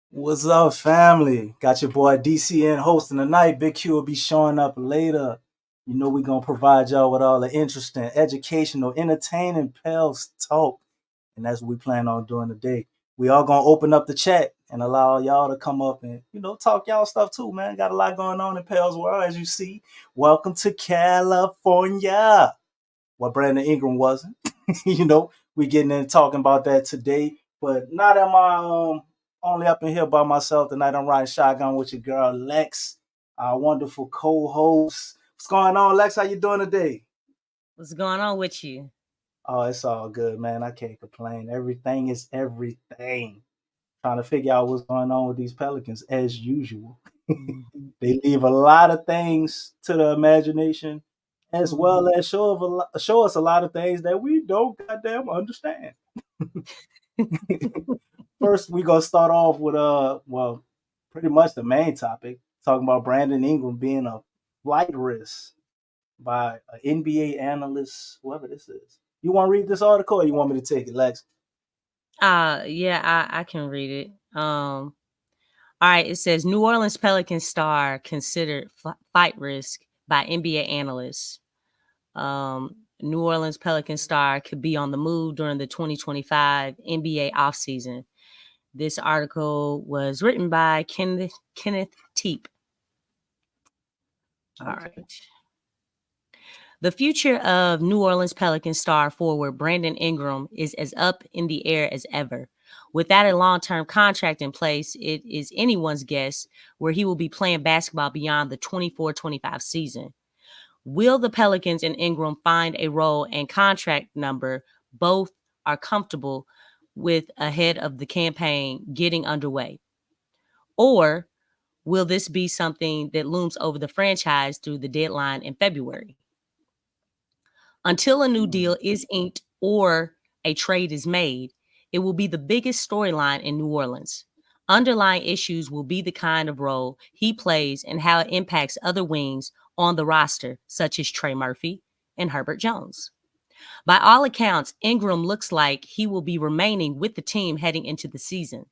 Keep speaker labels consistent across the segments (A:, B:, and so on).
A: What's up, family? Got your boy DCN hosting tonight. Big Q will be showing up later. You know, we're going to provide y'all with all the interesting, educational, entertaining Pels talk. And that's what we plan on doing today. We are going to open up the chat and allow y'all to come up and, talk y'all stuff too, man. Got a lot going on in Pels world, as you see. Welcome to California. Well, Brandon Ingram wasn't. We getting in talking about that today. But not am I only up in here by myself tonight. I'm riding shotgun with your girl Lex, our wonderful co-host. What's going on, Lex? How you doing today?
B: What's going on with you?
A: Oh, it's all good, man. I can't complain. Everything is everything. Trying to figure out what's going on with these Pelicans as usual.
B: Mhm.
A: They leave a lot of things to the imagination, as well
B: Mhm.
A: as show us a lot of things that we don't goddamn understand. First, we're gonna start off with pretty much the main topic, talking about Brandon Ingram being a flight risk by an NBA analyst, whoever this is. You want to read this article, or you want me to take it, Lex?
B: Yeah, I can read it. All right, it says New Orleans Pelicans star considered fight risk by NBA analysts. New Orleans Pelicans star could be on the move during the 2025 NBA offseason. This article was written by Kenneth Teep. All
A: Okay.
B: right. The future of New Orleans Pelicans star forward Brandon Ingram is as up in the air as ever. Without a long-term contract in place, it is anyone's guess where he will be playing basketball beyond the 24-25 season. Will the Pelicans and Ingram find a role and contract number both are comfortable with ahead of the campaign getting underway? Or will this be something that looms over the franchise through the deadline in February? Until a new deal is inked or a trade is made, it will be the biggest storyline in New Orleans. Underlying issues will be the kind of role he plays and how it impacts other wings on the roster, such as Trey Murphy and Herbert Jones. By all accounts, Ingram looks like he will be remaining with the team heading into the season.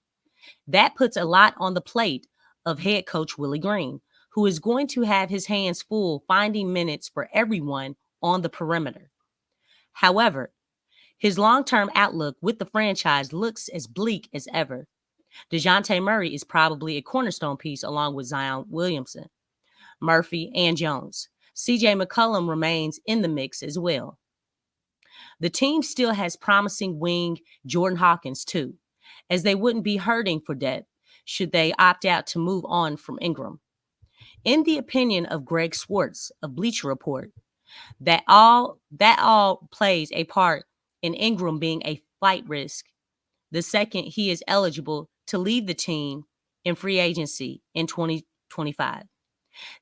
B: That puts a lot on the plate of head coach Willie Green, who is going to have his hands full finding minutes for everyone on the perimeter. However, his long-term outlook with the franchise looks as bleak as ever. DeJounte Murray is probably a cornerstone piece along with Zion Williamson, Murphy, and Jones. CJ McCollum remains in the mix as well. The team still has promising wing Jordan Hawkins too, as they wouldn't be hurting for depth should they opt out to move on from Ingram. In the opinion of Greg Swartz of Bleacher Report, that all plays a part in Ingram being a flight risk the second he is eligible to leave the team in free agency in 2025.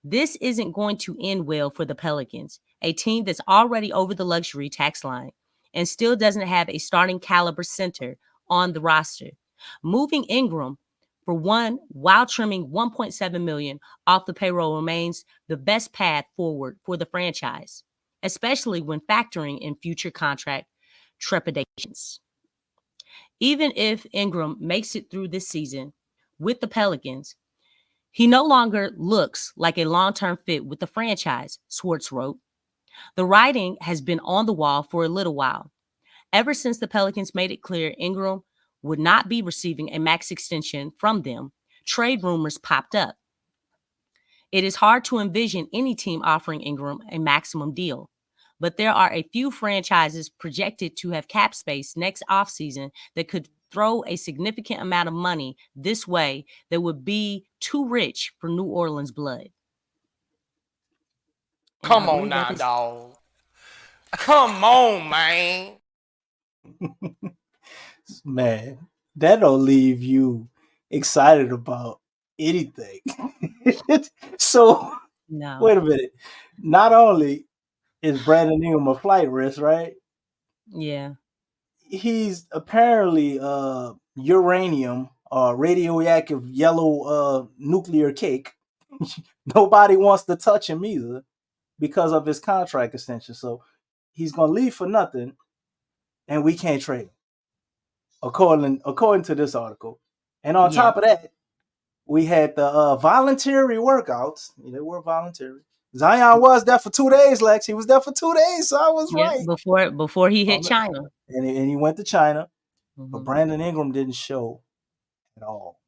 B: This isn't going to end well for the Pelicans, a team that's already over the luxury tax line and still doesn't have a starting caliber center on the roster. Moving Ingram for one while trimming 1.7 million off the payroll remains the best path forward for the franchise, especially when factoring in future contract trepidations. Even if Ingram makes it through this season with the Pelicans, he no longer looks like a long-term fit with the franchise, Swartz wrote. The writing has been on the wall for a little while. Ever since the Pelicans made it clear Ingram would not be receiving a max extension from them, trade rumors popped up. It is hard to envision any team offering Ingram a maximum deal, but there are a few franchises projected to have cap space next offseason that could throw a significant amount of money this way that would be too rich for New Orleans blood. And I
C: Come on
B: believe that
C: now,
B: is
C: dog. Come on, man.
A: Man, that don't leave you excited about anything. So,
B: no.
A: wait a minute. Not only is Brandon Ingram a flight risk, right?
B: Yeah.
A: He's apparently uranium or radioactive yellow nuclear cake. Nobody wants to touch him either because of his contract extension. So he's gonna leave for nothing. and we can't trade him, according to this article. And on
B: Yeah.
A: top of that, we had the voluntary workouts. They were voluntary. Zion was there for 2 days, Lex. He was there for 2 days, so I was
B: Yeah.
A: right.
B: Before he hit China.
A: And he went to China, but
B: Mm-hmm.
A: Brandon Ingram didn't show at all.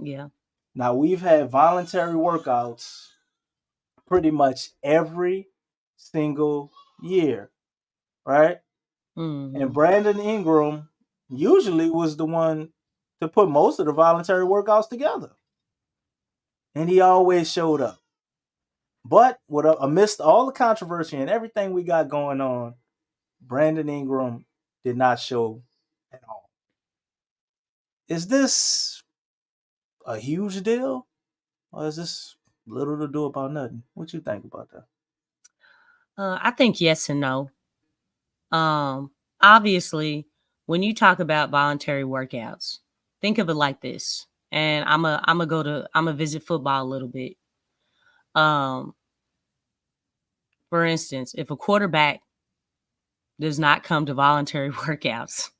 B: Yeah.
A: Now, we've had voluntary workouts pretty much every single year, right?
B: Mm-hmm.
A: And Brandon Ingram usually was the one to put most of the voluntary workouts together. And he always showed up. But amidst all the controversy and everything we got going on, Brandon Ingram did not show at all. Is this a huge deal? Or is this little to do about nothing? What you think about that?
B: I think yes and no. Obviously, when you talk about voluntary workouts, think of it like this. And I'm a visit football a little bit. For instance, if a quarterback does not come to voluntary workouts,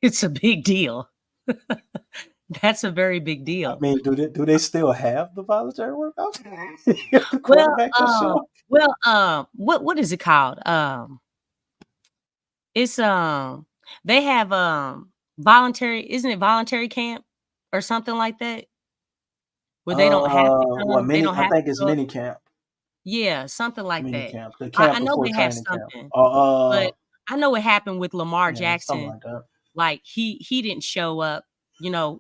B: it's a big deal. That's a very big
A: I
B: deal.
A: mean, do they still have the voluntary workouts? If the
B: Well,
A: quarterback is short?
B: what is it called? It's they have voluntary, isn't it voluntary camp or something like that? Where they don't have to
A: What
B: come, they
A: mini?
B: don't
A: I
B: have to
A: think it's
B: show up.
A: mini camp.
B: Yeah, something like
A: Mini
B: that.
A: camp. The
B: I
A: camp
B: know
A: before
B: they have
A: training camp.
B: something, but I know what happened with Lamar
A: Yeah, something
B: Jackson.
A: like that.
B: Like he didn't show up.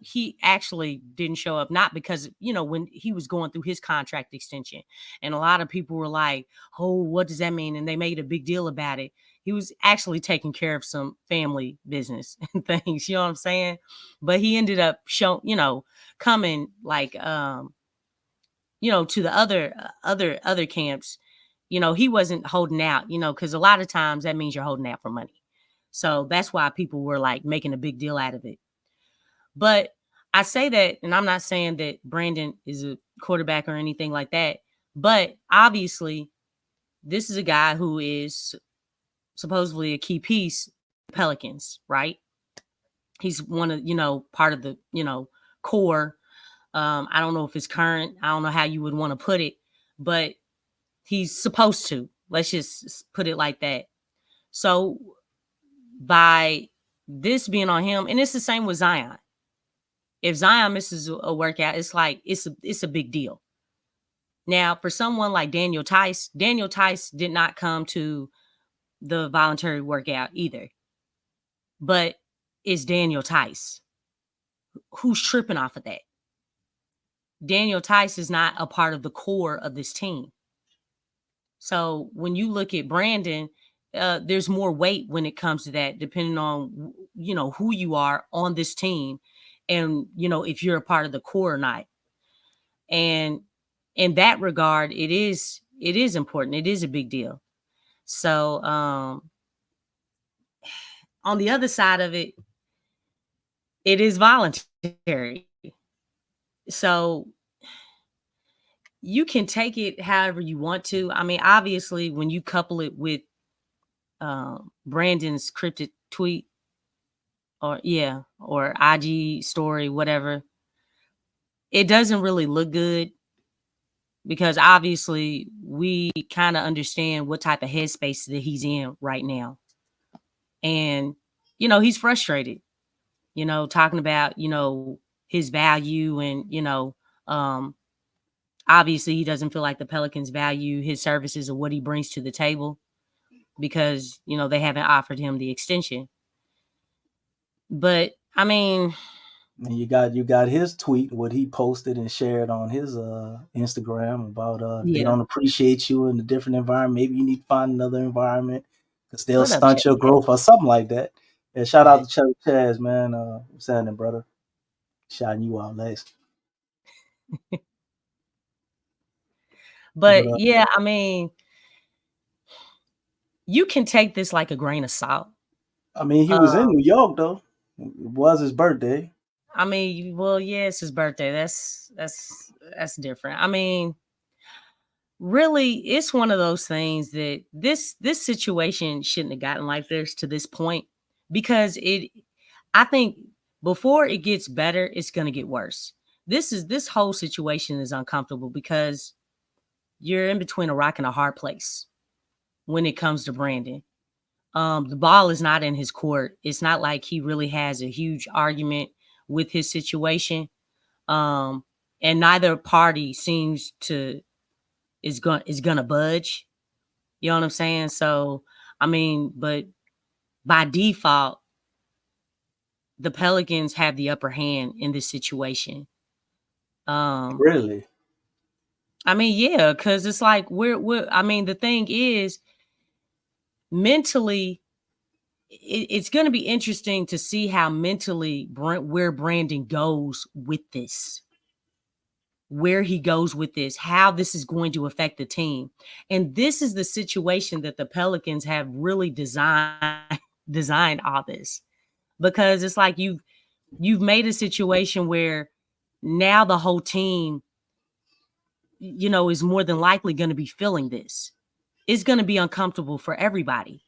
B: He actually didn't show up, not because, when he was going through his contract extension. And a lot of people were like, oh, what does that mean? And they made a big deal about it. He was actually taking care of some family business and things, you know what I'm saying? But he ended up coming like, to the other camps. He wasn't holding out, because a lot of times that means you're holding out for money. So that's why people were like making a big deal out of it. But I say that, and I'm not saying that Brandon is a quarterback or anything like that. But obviously, this is a guy who is supposedly a key piece, Pelicans, right? He's one of, part of the, core. I don't know if it's current. I don't know how you would want to put it, but he's supposed to. Let's just put it like that. So by this being on him, and it's the same with Zion. If Zion misses a workout, it's like it's a big deal. Now, for someone like Daniel Tice did not come to the voluntary workout either. But it's Daniel Tice. Who's tripping off of that? Daniel Tice is not a part of the core of this team. So when you look at Brandon, there's more weight when it comes to that, depending on who you are on this team, and if you're a part of the core or not. And in that regard, it is important. It is a big deal. So on the other side of it, it is voluntary. So you can take it however you want to. I mean, obviously, when you couple it with Brandon's cryptic tweet or IG story, whatever, it doesn't really look good, because obviously we kind of understand what type of headspace that he's in right now. And, he's frustrated, talking about, his value, and, obviously he doesn't feel like the Pelicans value his services or what he brings to the table, because, they haven't offered him the extension. But I mean,
A: and you got his tweet, what he posted and shared on his Instagram about if they
B: yeah.
A: don't appreciate you in a different environment, maybe you need to find another environment because they'll
B: What up,
A: stunt your
B: Chad?
A: growth or something like that. Yeah, shout out to Chaz, man. What's happening, brother? Shouting you out next.
B: But
A: But
B: yeah, I mean, you can take this like a grain of salt.
A: I mean, he was in New York though. It was his birthday.
B: I mean, well, yeah, it's his birthday. That's different. I mean, really, it's one of those things that this situation shouldn't have gotten like this to this point, because I think before it gets better, it's going to get worse. This whole situation is uncomfortable because you're in between a rock and a hard place when it comes to Brandon. The ball is not in his court. It's not like he really has a huge argument with his situation. Um, and neither party seems to is gonna budge. You know what I'm saying? So, I mean, but by default, the Pelicans have the upper hand in this situation.
A: Really?
B: I mean, yeah, because it's like we're. I mean, the thing is, mentally, it's going to be interesting to see how mentally where Brandon goes with this, where he goes with this, how this is going to affect the team. And this is the situation that the Pelicans have really designed all this, because it's like you've made a situation where now the whole team, is more than likely going to be feeling this. It's going to be uncomfortable for everybody,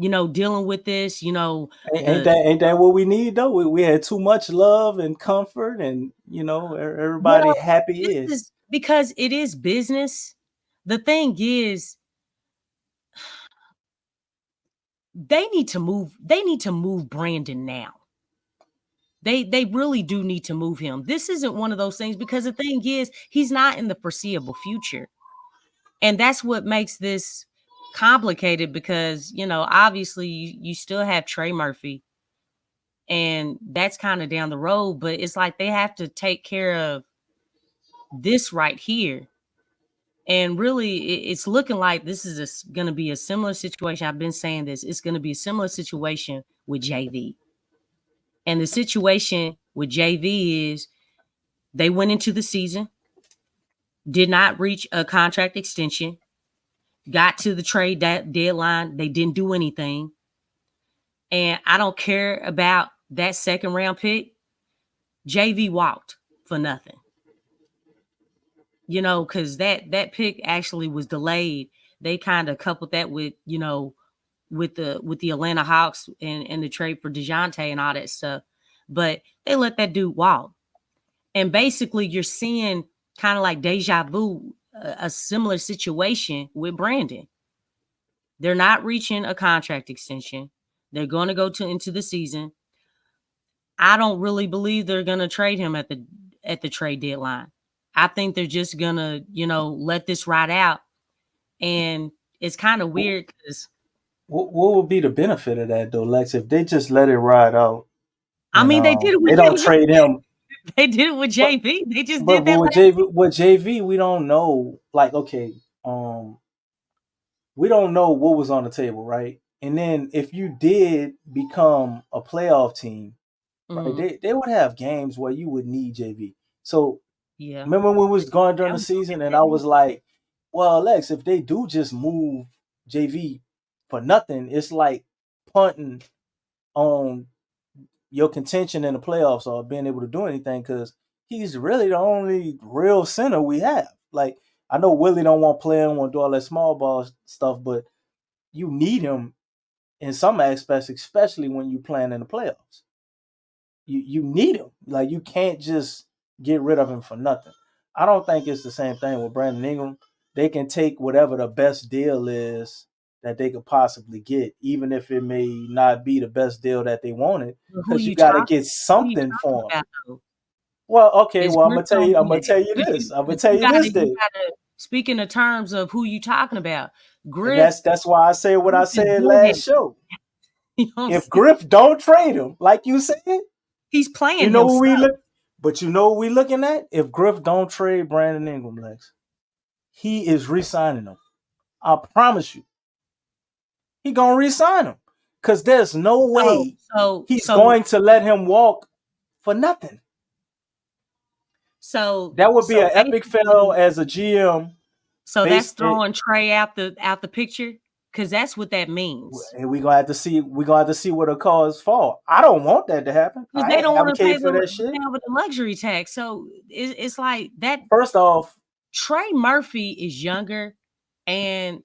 B: dealing with this, the
A: Ain't that what we need though? We had too much love and comfort, and everybody
B: well,
A: happy
B: this
A: is.
B: is because it is business. The thing is, they need to move Brandon now. They really do need to move him. This isn't one of those things, because the thing is, he's not in the foreseeable future. And that's what makes this complicated, because, obviously you still have Trey Murphy, and that's kind of down the road, but it's like they have to take care of this right here. And really, it's looking like this is going to be a similar situation. I've been saying this. It's going to be a similar situation with JV. And the situation with JV is they went into the season, did not reach a contract extension, got to the trade deadline. They didn't do anything. And I don't care about that second round pick. JV walked for nothing. Because that pick actually was delayed. They kind of coupled that with, with the Atlanta Hawks and the trade for DeJounte and all that stuff. But they let that dude walk. And basically you're seeing kind of like deja vu, a similar situation with Brandon. They're not reaching a contract extension. They're going to go into the season. I don't really believe they're going to trade him at the trade deadline. I think they're just going to, let this ride out. And it's kind of weird because
A: What would be the benefit of that though, Lex? If they just let it ride out
B: I
A: and
B: mean, they did it
A: they
B: with
A: don't
B: JV.
A: trade him,
B: They did it with
A: but
B: JV. They just
A: but
B: did that
A: with
B: last year.
A: JV, we don't know. Like, okay, we don't know what was on the table, right? And then if you did become a playoff team, right,
B: Mhm.
A: they would have games where you would need JV. So
B: Yeah.
A: remember when we was going during
B: That
A: the
B: was gonna
A: season, and
B: get
A: I
B: that.
A: was like, well, Lex, if they do just move JV for nothing, it's like punting on your contention in the playoffs or being able to do anything, because he's really the only real center we have. Like, I know Willie don't want to play him, want to do all that small ball stuff, but you need him in some aspects, especially when you playing in the playoffs. You need him. Like, you can't just get rid of him for nothing. I don't think it's the same thing with Brandon Ingram. They can take whatever the best deal is that they could possibly get, even if it may not be the best deal that they wanted,
B: But
A: because you got to get
B: who you
A: something
B: talking
A: for him.
B: about though?
A: Well, okay.
B: Is
A: Well, I'm
B: Griff
A: gonna tell
B: gonna
A: you. I'm
B: be
A: gonna
B: there?
A: tell you
B: But
A: this. I'm gonna
B: but
A: tell
B: you
A: you
B: gotta
A: this. Then,
B: speak in the terms of who you talking about.
A: and
B: Griff,
A: that's why I say what I
B: Griff is
A: said
B: bullhead.
A: last show.
B: You know what I'm
A: If
B: saying?
A: Griff don't trade him, like you said,
B: He's
A: you
B: playing
A: know what we
B: himself.
A: look. But you know what we looking at? If Griff don't trade Brandon Ingram, Lex, he is re-signing him. I promise you, he gonna re-sign him, because there's no
B: So
A: way
B: so
A: he's
B: so
A: going to let him walk for nothing.
B: so
A: That would be
B: so
A: an epic fail
B: basically,
A: as a GM.
B: so that's
A: Based it,
B: throwing Trey out the picture, because that's what that means.
A: and we gonna have to see. We gonna have to see where the cars fall. I don't want that to happen.
B: Because
A: I
B: they
A: ain't
B: don't want to pay
A: advocating for that shit.
B: with the luxury tax. So it's like that.
A: First off,
B: Trey Murphy is younger and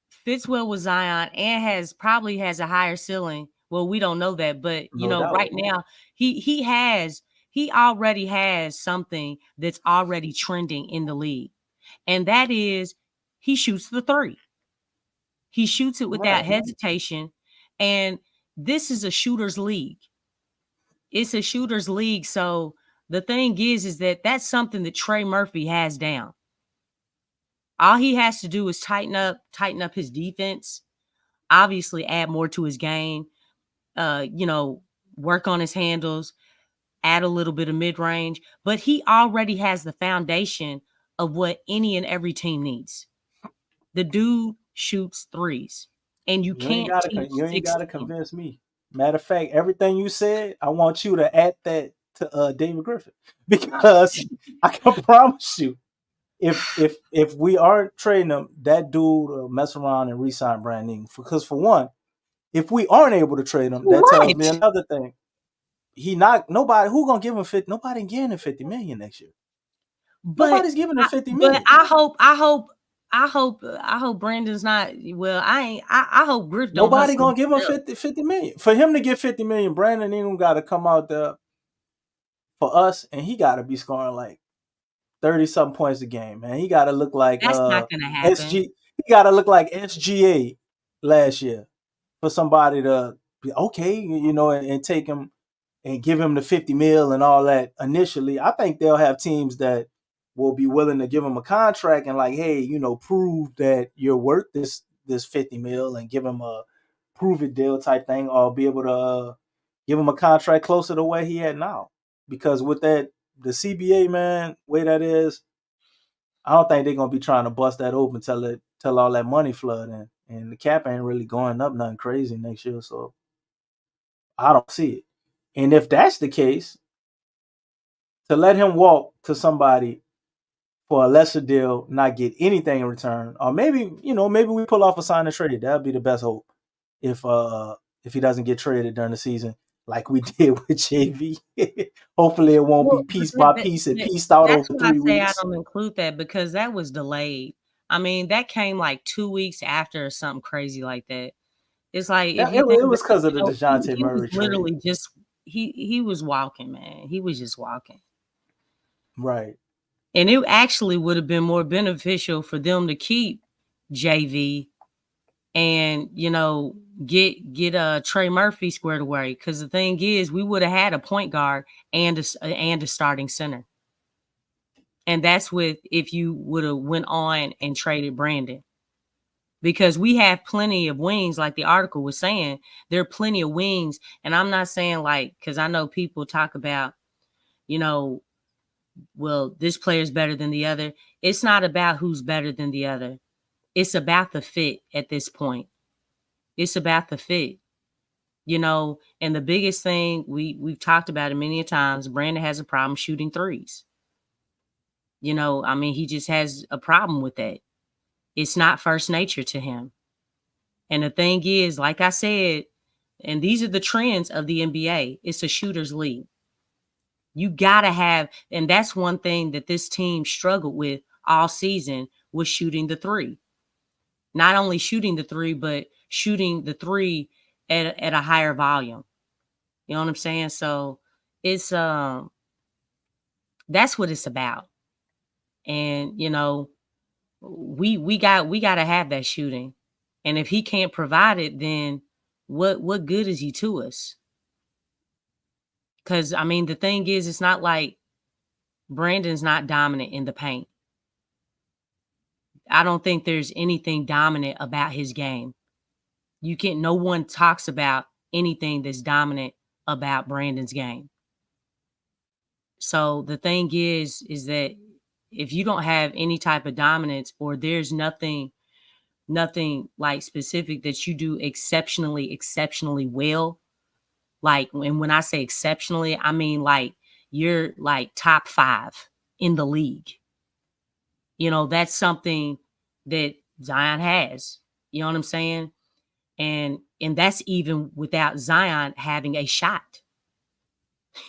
B: fits well with Zion and probably has a higher ceiling. Well, we don't know that, but
A: No doubt.
B: right now he already has something that's already trending in the league. And that is he shoots the three. He shoots it without
A: Right.
B: hesitation. And this is a shooter's league. It's a shooter's league. So the thing is that that's something that Trey Murphy has down. All he has to do is tighten up his defense, obviously add more to his game, work on his handles, add a little bit of mid-range, but he already has the foundation of what any and every team needs. The dude shoots threes, and you
A: You ain't
B: can't
A: gotta
B: teach
A: you ain't gotta
B: 16.
A: convince me. Matter of fact, everything you said, I want you to add that to David Griffin because I can promise you, if we aren't trading him, that dude will mess around and re-sign Brandon. Because for one, if we aren't able to trade him, that tells me
B: Right.
A: another thing. He not nobody who gonna give him 50. Nobody getting him 50 million next year.
B: But
A: Nobody's giving him 50
B: but
A: million.
B: I hope Brandon's not. Well, I hope Griff don't
A: Nobody
B: hustle
A: gonna give him
B: himself.
A: 50 million. For him to get 50 million, Brandon Ingram gotta come out there for us, and he gotta be scoring like 30 something points a game, man. He gotta look like
B: That's not gonna happen.
A: SG. He gotta look like SGA last year for somebody to be okay, and take him and give him the 50 mil and all that initially. I think they'll have teams that will be willing to give him a contract and like, hey, prove that you're worth this 50 mil and give him a prove it deal type thing, or be able to give him a contract closer to where he at now. Because with that, the CBA, man, way that is, I don't think they're gonna be trying to bust that open till all that money flood in. And the cap ain't really going up nothing crazy next year, so I don't see it. And if that's the case, to let him walk to somebody for a lesser deal, not get anything in return, or maybe we pull off a sign and trade. That'd be the best hope. If he doesn't get traded during the season, like we did with JV, hopefully it won't
B: Well,
A: be
B: but
A: piece by piece and pieced out
B: that's
A: over
B: why I
A: 3
B: say I
A: weeks.
B: don't include that because that was delayed. I mean, that came like 2 weeks after or something crazy like that. It's like if you think
A: It
B: about
A: was
B: it,
A: because of the Dejounte
B: he was
A: Murray trade,
B: literally just he was walking, man. He was just walking.
A: right?
B: And it actually would have been more beneficial for them to keep JV and get Trey Murphy squared away. Because the thing is, we would have had a point guard and a starting center. And that's if you would have went on and traded Brandon. Because we have plenty of wings, like the article was saying, there are plenty of wings. And I'm not saying because I know people talk about, well, this player's better than the other. It's not about who's better than the other. It's about the fit at this point. It's about the fit. And the biggest thing we've talked about it many times, Brandon has a problem shooting threes. I mean, he just has a problem with that. It's not first nature to him. And the thing is, like I said, and these are the trends of the NBA, it's a shooter's league. You gotta have, and that's one thing that this team struggled with all season was shooting the three. Not only shooting the three, but shooting the three at a higher volume. You know what I'm saying? So it's that's what it's about. And we got to have that shooting. And if he can't provide it, then what good is he to us? Because I mean, the thing is, it's not like Brandon's not dominant in the paint. I don't think there's anything dominant about his game. No one talks about anything that's dominant about Brandon's game. So the thing is that if you don't have any type of dominance or there's nothing like specific that you do exceptionally well, like, and when I say exceptionally, I mean like you're like top 5 in the league. That's something that Zion has. You know what I'm saying? And that's even without Zion having a shot.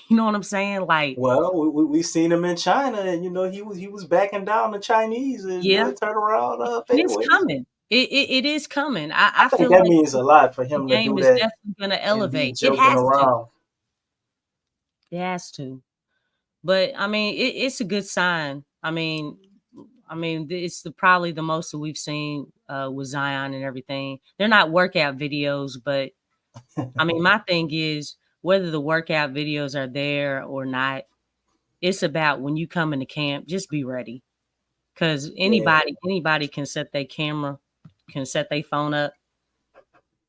B: You know what I'm saying? Like,
A: Well, we seen him in China, and he was backing down the Chinese and
B: yeah,
A: doing turnaround
B: and it's
A: fadeaways.
B: coming. It is coming.
A: I
B: I
A: think
B: feel
A: that
B: like
A: means a lot for
B: the
A: him to
B: game
A: do
B: is
A: that
B: definitely going to
A: and be
B: elevate. It
A: joking
B: has to.
A: around.
B: It has to. But I mean, it's a good sign. I mean, it's probably the most that we've seen with Zion and everything. They're not workout videos, but I mean, my thing is whether the workout videos are there or not, it's about when you come into camp, just be ready. Because
A: Yeah,
B: anybody can set their camera, can set their phone up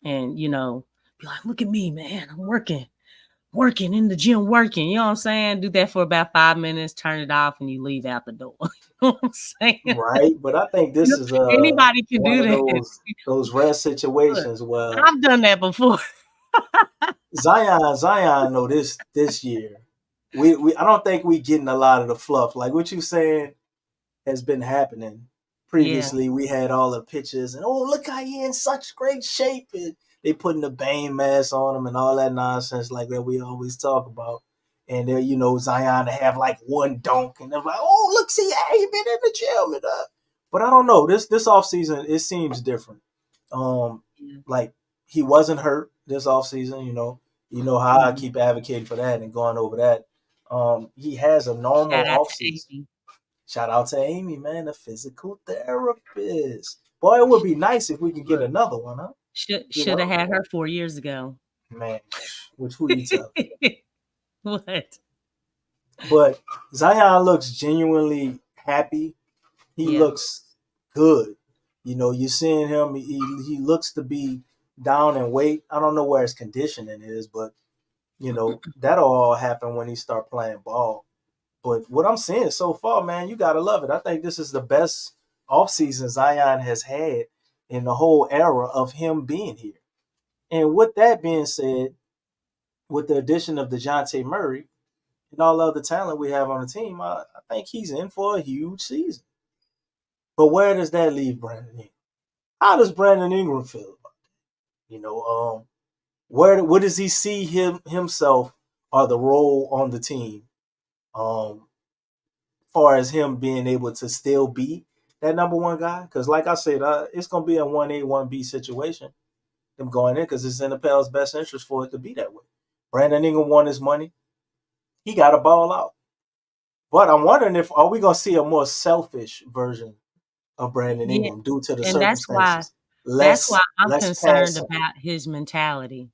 B: and, be like, look at me, man. I'm working in the gym, working. You know what I'm saying? Do that for about 5 minutes, turn it off, and you leave out the door. You know what I'm saying?
A: right. But I think
B: You
A: this
B: know,
A: is
B: anybody can
A: one
B: do
A: of
B: that.
A: those rare
B: Look,
A: situations where
B: I've done that before.
A: Zion know this year. We I don't think we getting a lot of the fluff. Like what you saying has been happening.
B: Yeah.
A: Previously we had all the pictures and oh look how he in such great shape and they putting the Bane mask on him and all that nonsense like that we always talk about. And there, Zion to have like one dunk and they're like, oh look, see, hey, he been in the gym and but I don't know. This offseason it seems different.
B: Yeah.
A: Like he wasn't hurt this offseason, You know how I
B: Mhm.
A: keep advocating for that and going over that. He has a normal
B: Shout out to
A: offseason.
B: Amy.
A: Shout out to Amy, man, the physical therapist. Boy, it would be nice if we could get
B: Look,
A: another one, huh? You
B: should have
A: know,
B: had her 4 years ago.
A: man, which who you tell?
B: What?
A: But Zion looks genuinely happy. He
B: Yeah.
A: looks good. You're seeing him. He looks to be down in weight. I don't know where his conditioning is, but that'll all happen when he start playing ball. But what I'm seeing so far, man, you gotta love it. I think this is the best offseason Zion has had in the whole era of him being here. And with that being said, with the addition of DeJounte Murray and all the other talent we have on the team, I think he's in for a huge season. But where does that leave Brandon Ingram? How does Brandon Ingram feel about it? Where does he see himself or the role on the team? Far as him being able to still be that number one guy, because like I said, it's gonna be a 1A 1B situation. Them going in because it's in the Pels' best interest for it to be that way. Brandon Ingram won his money. He got a ball out. But I'm wondering if are we gonna see a more selfish version of Brandon
B: Yeah.
A: Ingram due to the
B: And
A: circumstances?
B: that's why
A: Less
B: I'm
A: less
B: concerned
A: passing.
B: about his mentality.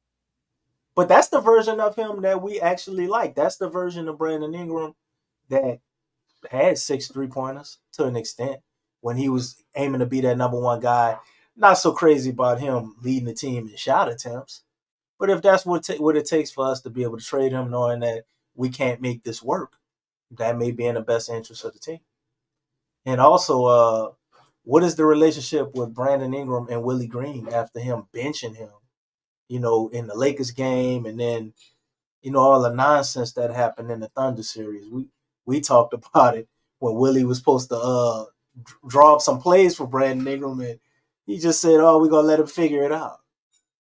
A: But that's the version of him that we actually like. That's the version of Brandon Ingram that had 6 3-pointers to an extent when he was aiming to be that number one guy. Not so crazy about him leading the team in shot attempts. But if that's what it takes for us to be able to trade him, knowing that we can't make this work, that may be in the best interest of the team. And also, what is the relationship with Brandon Ingram and Willie Green after him benching him, in the Lakers game, and then all the nonsense that happened in the Thunder series. We talked about it when Willie was supposed to draw up some plays for Brandon Ingram, and he just said, "Oh, we're gonna let him figure it out."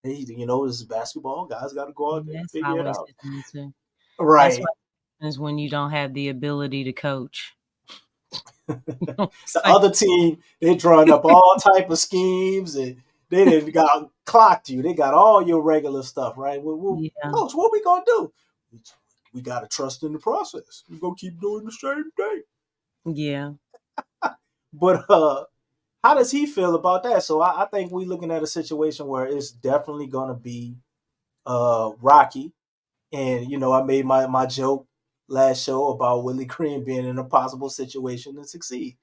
A: This is basketball. Guys got to go out
B: And
A: there and
B: that's
A: figure it
B: always
A: out.
B: his answer. That's
A: Right.
B: what happens when you don't have the ability to coach. You know what
A: The
B: I'm
A: other team, they drawing up all type of schemes, and they didn't got clocked you. They got all your regular stuff, right?
B: Yeah.
A: Coach, what we gonna do? We gotta trust in the process. We gonna keep doing the same thing.
B: Yeah.
A: But how does he feel about that? So I think we're looking at a situation where it's definitely gonna be rocky. And I made my joke last show about Willie Green being in a possible situation to succeed.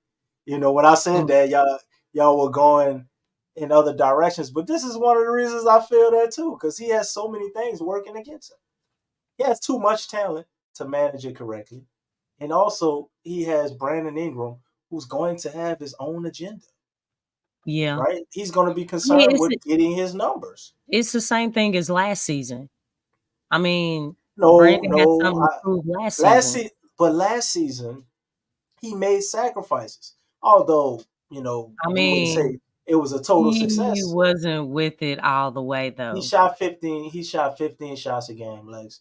A: When I said
B: Mm.
A: that, y'all were going in other directions, but this is one of the reasons I feel that too, because he has so many things working against him. He has too much talent to manage it correctly, and also he has Brandon Ingram, who's going to have his own agenda.
B: Yeah.
A: Right? He's going to be
B: I mean,
A: concerned with getting his numbers.
B: it's the same thing as last season. I mean,
A: No,
B: Brandon had
A: no.
B: something to prove last
A: Last
B: season.
A: se- but last season he made sacrifices. Although
B: I
A: we wouldn't
B: mean,
A: say it was a total
B: he
A: success.
B: wasn't with it all the way
A: He
B: though.
A: shot 15. He shot 15 shots a game, Lex.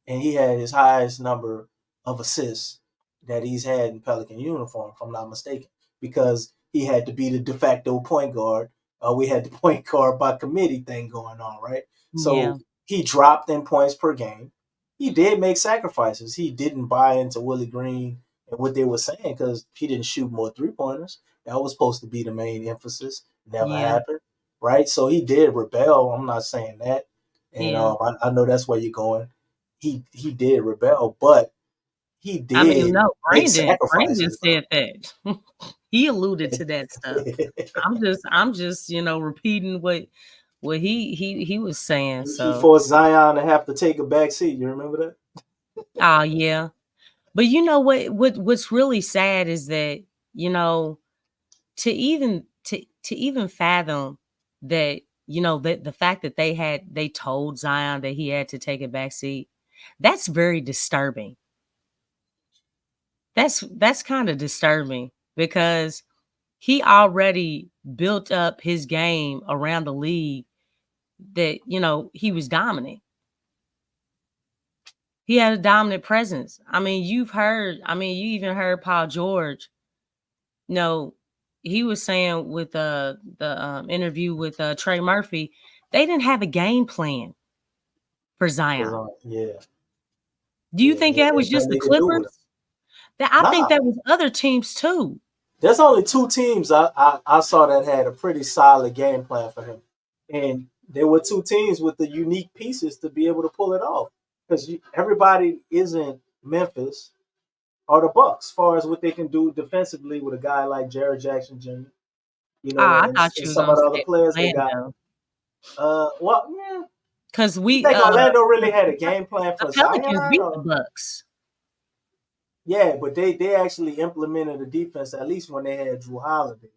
A: and he had his highest number of assists that he's had in Pelican uniform, if I'm not mistaken, because he had to be the de facto point guard. We had the point guard by committee thing going on, right? So
B: Yeah.
A: he dropped in points per game. He did make sacrifices. He didn't buy into Willie Green and what they were saying because he didn't shoot more 3-pointers. That was supposed to be the main emphasis. Never
B: Yeah.
A: happened, right? So he did rebel. I'm not saying that, and
B: Yeah.
A: I know that's where you're going. He did rebel, but he
B: I mean,
A: did
B: no,
A: make
B: Brandon
A: sacrifices
B: said that. He alluded to that stuff. I'm just, repeating what he was saying.
A: he
B: So,
A: forced Zion to have to take a back seat. You remember that?
B: oh yeah. But you know what's really sad is that, you know, to even fathom that, that the fact that they told Zion that he had to take a back seat, that's very disturbing. That's kind of disturbing because he already built up his game around the league that, he was dominant. He had a dominant presence. I mean, you even heard Paul George. No, he was saying with the interview with Trey Murphy, they didn't have a game plan for Zion.
A: Yeah,
B: Do you
A: yeah,
B: think
A: he
B: that was
A: had
B: just
A: nothing
B: the
A: they could do with him.
B: Clippers? That I think
A: Nah,
B: that was other teams too.
A: there's only two teams I saw that had a pretty solid game plan for him, and there were two teams with the unique pieces to be able to pull it off. Because everybody isn't Memphis or the Bucks, as far as what they can do defensively with a guy like Jared Jackson Jr.
B: Ah, I
A: And
B: thought you were
A: some of
B: gonna
A: the other
B: say
A: players they got.
B: Orlando
A: Well, yeah.
B: because
A: You
B: we
A: think Orlando really
B: the,
A: had a game plan
B: the
A: for
B: Pelicans
A: Zion,
B: beat the
A: or
B: Bucks.
A: yeah? But they actually implemented a defense at least when they had Drew Holiday.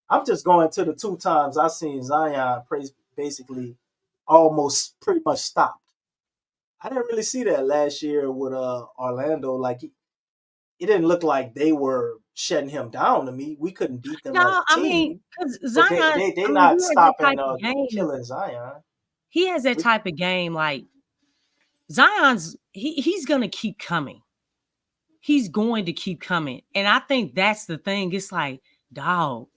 A: I'm just going to the two times I seen Zion basically almost pretty much stopped. I didn't really see that last year with Orlando. Like it didn't look like they were shutting him down to me. We couldn't beat them as
B: No,
A: a
B: I mean,
A: team,
B: because
A: but
B: Zion,
A: they
B: I mean,
A: not
B: he has that
A: stopping
B: type of game.
A: killing Zion.
B: He has that
A: We,
B: type of game. Like he's gonna keep coming. He's going to keep coming. And I think that's the thing. It's like, dog,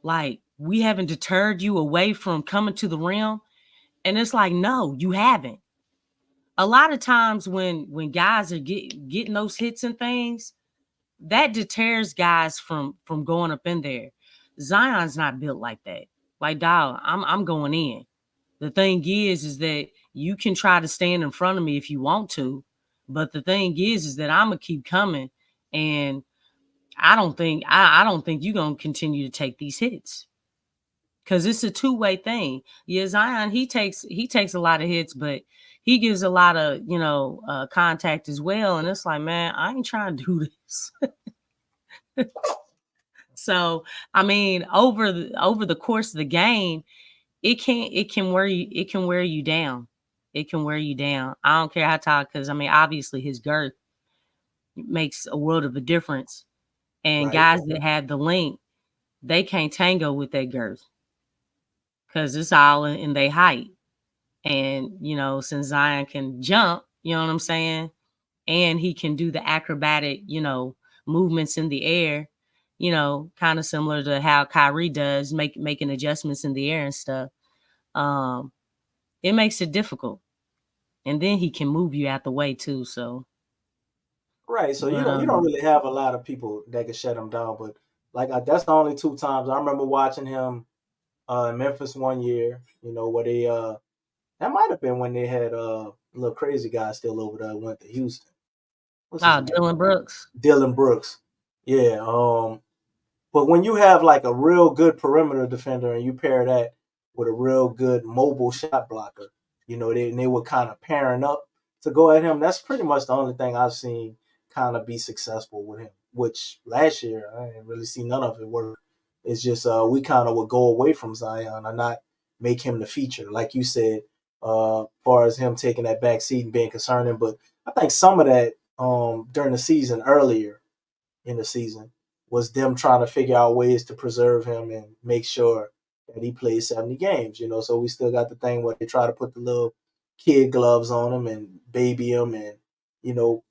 B: like we haven't deterred you away from coming to the rim. And it's like, no, you haven't. A lot of times when guys are getting those hits and things, that deters guys from going up in there. Zion's not built like that. Like, dog, I'm going in. The thing is that you can try to stand in front of me if you want to, but the thing is that I'm gonna keep coming, and I don't think you're gonna continue to take these hits because it's a two-way thing. Yeah, Zion he takes a lot of hits, but he gives a lot of contact as well, and it's like, man, I ain't trying to do this. So I mean, over the course of the game, it can wear you down. It can wear you down. I don't care how tall, because I mean, obviously his girth makes a world of a difference. And
A: right.
B: guys that have the length, they can't tango with that girth because it's all in their height. And since Zion can jump, you know what I'm saying, and he can do the acrobatic, movements in the air, kind of similar to how Kyrie does, making adjustments in the air and stuff. Um, it makes it difficult. And then he can move you out the way too. So,
A: Right. So
B: but
A: you don't really have a lot of people that can shut him down. But that's the only two times I remember watching him in Memphis one year. Where they that might have been when they had little crazy guy still over there went to Houston. What's his name?
B: Dylan Brooks.
A: Dylan Brooks. Yeah. But when you have like a real good perimeter defender and you pair that with a real good mobile shot blocker, they were kind of pairing up to go at him. That's pretty much the only thing I've seen kind of be successful with him. Which last year I didn't really see none of it work. It's just we kind of would go away from Zion and not make him the feature, like you said, far as him taking that back seat and being concerning. But I think some of that during the season earlier in the season was them trying to figure out ways to preserve him and make sure that he plays 70 games, So we still got the thing where they try to put the little kid gloves on him and baby him and you know,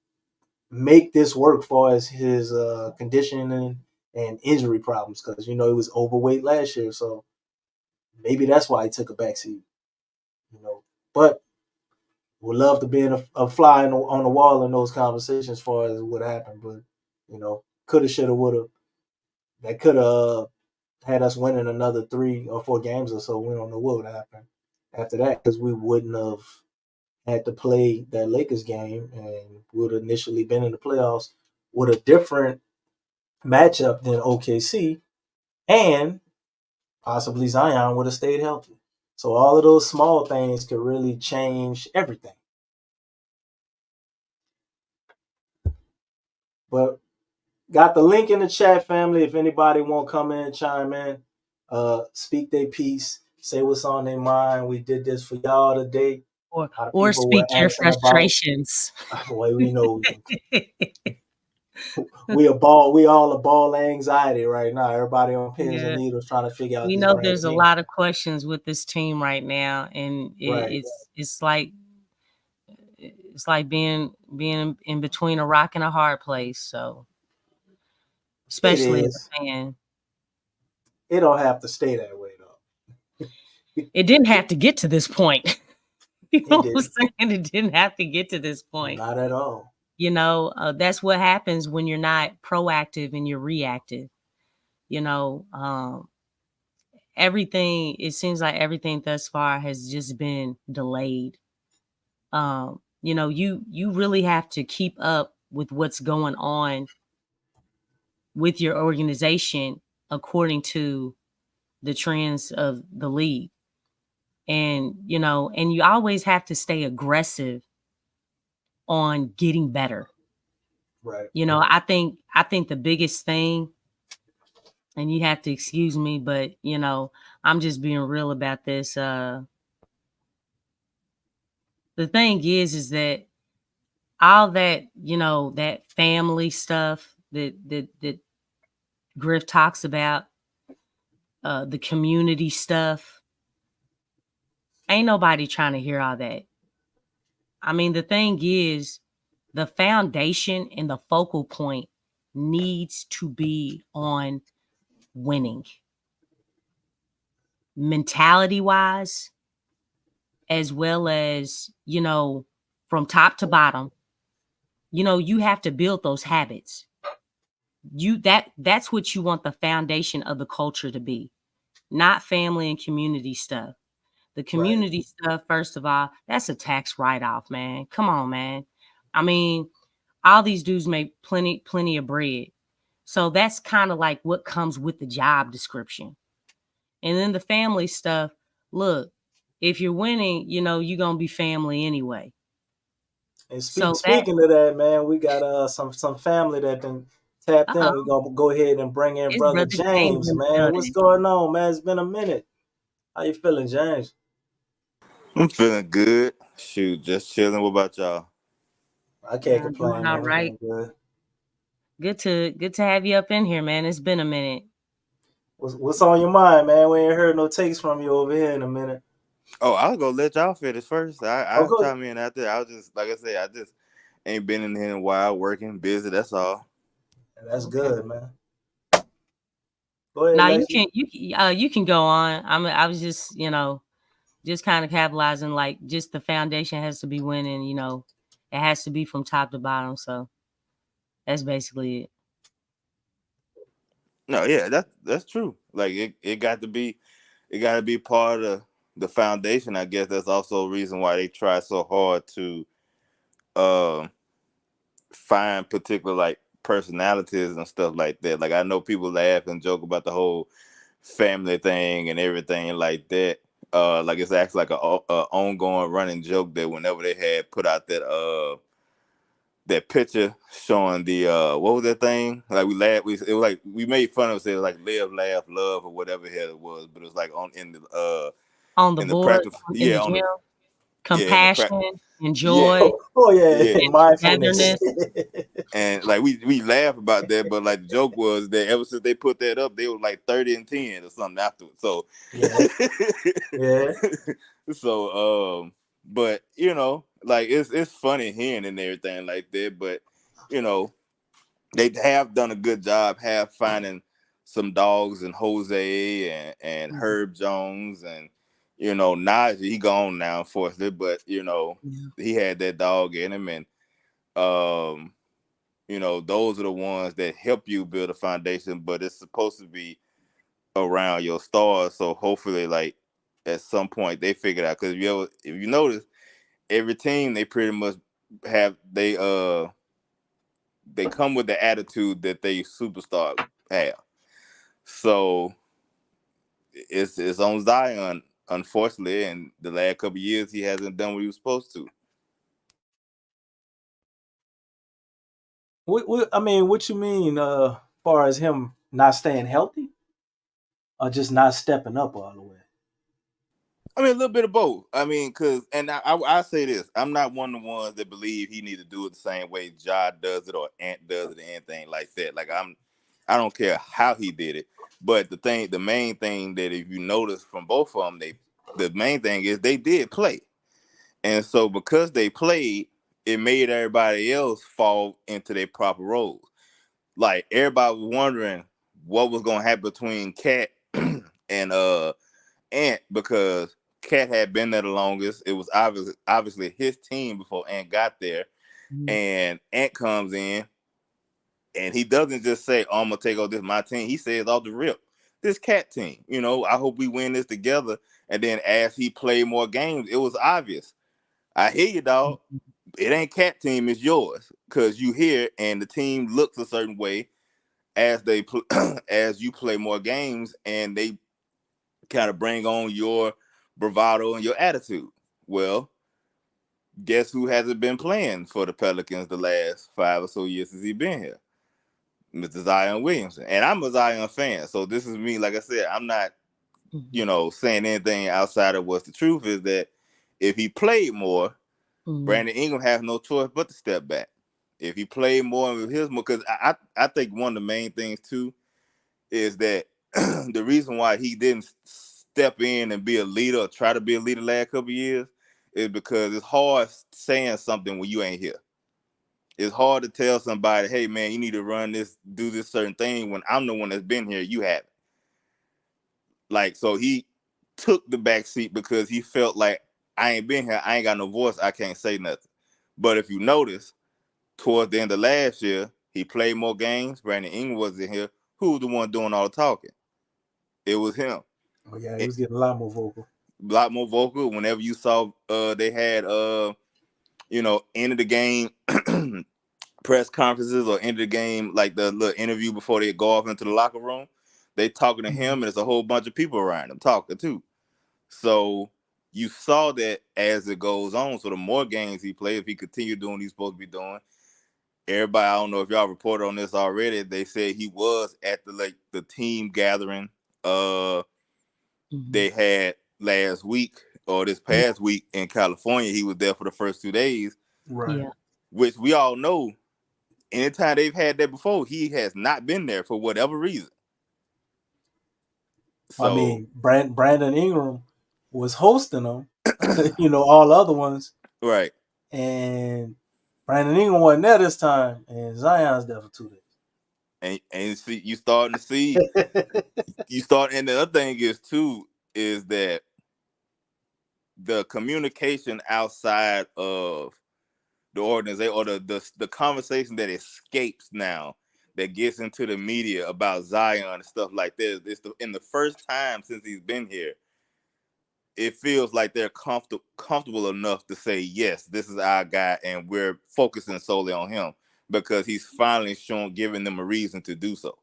A: make this work for as his conditioning and injury problems because he was overweight last year, so maybe that's why he took a backseat. But would love to be a fly on the wall in those conversations as far as what happened, but coulda, shoulda, woulda. That coulda had us winning another 3 or 4 games or so. We don't know what would happen after that because we wouldn't have had to play that Lakers game and would have initially been in the playoffs with a different matchup than OKC, and possibly Zion would have stayed healthy. So all of those small things could really change everything. But got the link in the chat, family. If anybody won't come in, chime in, speak their piece, say what's on their mind. We did this for y'all today. A lot of
B: Or
A: people were
B: speak your
A: asking about.
B: frustrations.
A: Well, we all a ball anxiety right now. Everybody on pins and
B: Yeah.
A: needles trying to figure out
B: We
A: this
B: know
A: brand
B: there's a
A: new game.
B: lot of questions with this team right now, and
A: Right.
B: it's like being in between a rock and a hard place. So,
A: It
B: especially as
A: is.
B: a fan,
A: It don't have to stay that way though.
B: it didn't have to get to this point. You
A: It
B: know what I'm
A: didn't.
B: saying? It didn't have to get to this point.
A: Not at all.
B: That's what happens when you're not proactive and you're reactive. You know, everything. It seems like everything thus far has just been delayed. You really have to keep up with what's going on with your organization according to the trends of the league. And you always have to stay aggressive on getting better.
A: Right.
B: I think the biggest thing, and you have to excuse me, but I'm just being real about this. The thing is that all that, that family stuff that Griff talks about, the community stuff, ain't nobody trying to hear all that. I mean, the thing is, the foundation and the focal point needs to be on winning, mentality wise, as well as, from top to bottom. You have to build those habits. That's what you want the foundation of the culture to be, not family and community stuff. The
A: Right.
B: community stuff, first of all, that's a tax write-off, man. Come on, man. I mean, all these dudes make plenty of bread. So that's kind of like what comes with the job description. And then the family stuff, look, if you're winning, you're going to be family anyway.
A: And
B: So that,
A: speaking of that, man, we got some family that then tapped in. We're
B: uh-oh,
A: gonna go ahead and bring in
B: it's
A: brother
B: Brother James
A: James,
B: in the
A: man. What's
B: building.
A: going on, man? It's been a minute. How you feeling, James?
D: I'm feeling good. Shoot, just chilling. What about y'all?
A: I can't
B: Doing
A: complain,
B: all
A: man. I'm
B: right.
A: doing good.
B: Good to have you up in here, man. It's been a minute.
A: What's on your mind, man? We ain't heard no takes from you over here in a minute.
D: Oh, I'll go let y'all finish first.
A: Oh,
D: I'll
A: good.
D: chime in after. I was just like I said, I just ain't been in here in a while, working, busy. That's all.
A: That's
B: Okay.
A: good, man. Go ahead,
B: Now you
A: Lexi.
B: can you can go on. I was just kind of capitalizing, like, just the foundation has to be winning. It has to be from top to bottom. So that's basically it.
D: No, yeah, that's true. Like it got to be part of the foundation. I guess that's also a reason why they try so hard to uh, find particular like personalities and stuff like that. Like I know people laugh and joke about the whole family thing and everything like that. Like it's actually like a ongoing running joke that whenever they had put out that picture showing the what was that thing? Like we laughed, it was like we made fun of it. It was like live, laugh, love, or whatever the hell it was. But it was like
B: On the
D: in the
B: board,
D: practice,
B: in the
D: yeah,
B: gym,
D: in the practice,
B: compassion and
D: yeah,
B: joy
A: Oh yeah,
D: yeah.
B: and
A: mindfulness.
B: togetherness.
D: And like we laugh about that, but like the joke was that ever since they put that up, they were like 30-10 or something afterwards. So,
A: Yeah, yeah.
D: so But like it's funny hearing and everything like that. But you know, they have done a good job, have finding some dogs and Jose and
A: Mhm.
D: Herb Jones and Najee. He gone now, unfortunately, but
A: Yeah.
D: he had that dog in him, and um, those are the ones that help you build a foundation. But it's supposed to be around your stars, so hopefully, like at some point, they figure it out. Because if you notice, every team they pretty much have they come with the attitude that they superstar have. So it's on Zion, unfortunately, and the last couple of years he hasn't done what he was supposed to.
A: I mean, what you mean, far as him not staying healthy, or just not stepping up all the way?
D: I mean, a little bit of both. I mean, I say this: I'm not one of the ones that believe he need to do it the same way Ja does it or Ant does it or anything like that. Like I don't care how he did it, but the main thing that if you notice from both of them, the main thing is they did play. And so because they played, it made everybody else fall into their proper roles. Like everybody was wondering what was gonna happen between Cat and Ant because Cat had been there the longest. It was obviously his team before Ant got there.
A: Mhm.
D: And Ant comes in and he doesn't just say, oh, I'm gonna take over this my team. He says off the rip, this Cat team, I hope we win this together. And then as he played more games, it was obvious. I hear you, dog. It ain't Cat team, it's yours. Cause you hear and the team looks a certain way as as you play more games and they kind of bring on your bravado and your attitude. Well, guess who hasn't been playing for the Pelicans the last 5 or so years since he's been here? Mr. Zion Williamson. And I'm a Zion fan. So this is me, like I said, I'm not,
B: Mhm.
D: saying anything outside of what's the truth is that if he played more,
B: Mhm.
D: Brandon Ingram has no choice but to step back. If he played more with his more, because I think one of the main things too is that the reason why he didn't step in and be a leader or try to be a leader the last couple of years is because it's hard saying something when you ain't here. It's hard to tell somebody, hey man, you need to run this, do this certain thing when I'm the one that's been here, you haven't. Like, so he took the back seat because he felt like I ain't been here, I ain't got no voice, I can't say nothing. But if you notice, towards the end of last year, he played more games. Brandon Ingram wasn't here. Who was the one doing all the talking? It was him.
A: Oh yeah, he
D: It,
A: was getting a lot more vocal.
D: a lot more vocal. Whenever you saw they had end of the game press conferences or end of the game like the little interview before they go off into the locker room, they talking to him
A: Mhm.
D: and there's a whole bunch of people around him talking too. So you saw that as it goes on. So the more games he plays, if he continued doing what he's supposed to be doing, everybody, I don't know if y'all reported on this already. They said he was at the team gathering
B: Mhm.
D: they had last week or this past week in California. He was there for the first 2 days,
A: Right.
B: Yeah.
D: which we all know. Anytime they've had that before, he has not been there for whatever reason.
A: I
D: So
A: mean, Brandon Ingram was hosting them, all the other ones,
D: right,
A: and Brandon Ingram wasn't there this time, and Zion's there for 2
D: and see you starting to see
A: days.
D: and the other thing is too is that the communication outside of the organization or the conversation that escapes now that gets into the media about Zion and stuff like this. In the first time since he's been here, it feels like they're comfortable enough to say, yes, this is our guy, and we're focusing solely on him because he's finally giving them a reason to do so.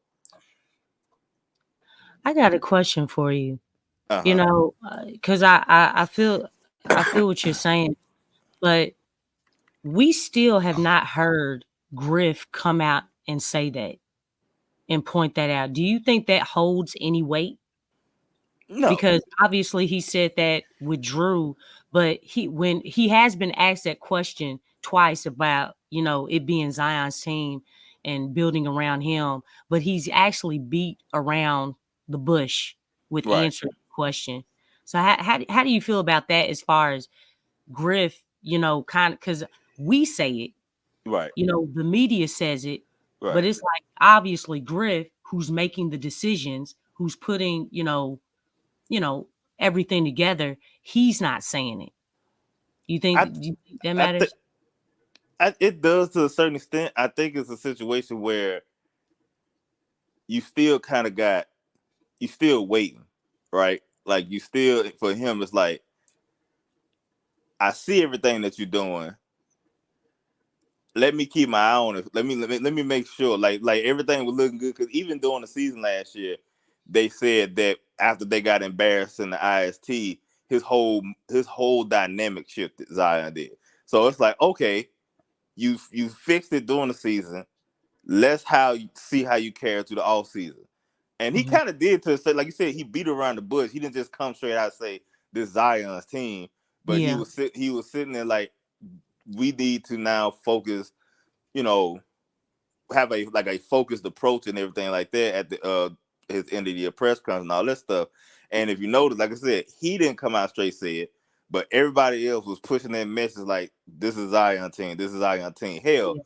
B: I got a question for you.
D: Uh huh.
B: Because I feel what you're saying, but we still have not heard Griff come out and say that and point that out. Do you think that holds any weight?
D: No.
B: Because obviously he said that with Drew, but when he has been asked that question twice about, it being Zion's team and building around him, but he's actually beat around the bush with
D: Right.
B: answering the question. So how do you feel about that as far as Griff, kind of, because we say it,
D: Right.
B: the media says it, but
D: Right.
B: it's like obviously Griff, who's making the decisions, who's putting, everything together, he's not saying it. You
D: I
B: think that
D: I think
B: matters?
D: it does to a certain extent. I think it's a situation where you still kind of you still waiting, right? Like you still, for him, it's like, I see everything that you're doing. Let me keep my eye on it. Let me make sure, like everything was looking good. Because even during the season last year, they said that after they got embarrassed in the IST, his whole dynamic shifted. Zion did. So it's like, okay, you fixed it during the season. Let's see how you carry through the off season. And he
A: Mhm.
D: kind of did, to say, like you said, he beat around the bush. He didn't just come straight out and say this Zion's team, but he
B: Yeah.
D: was sitting there like, we need to now focus, you know, have a focused approach and everything like that at the his end of the year press conference and all that stuff. And if you notice, like I said, he didn't come out straight say it, but everybody else was pushing that message like, this is Zion team, this is Zion team. Hell,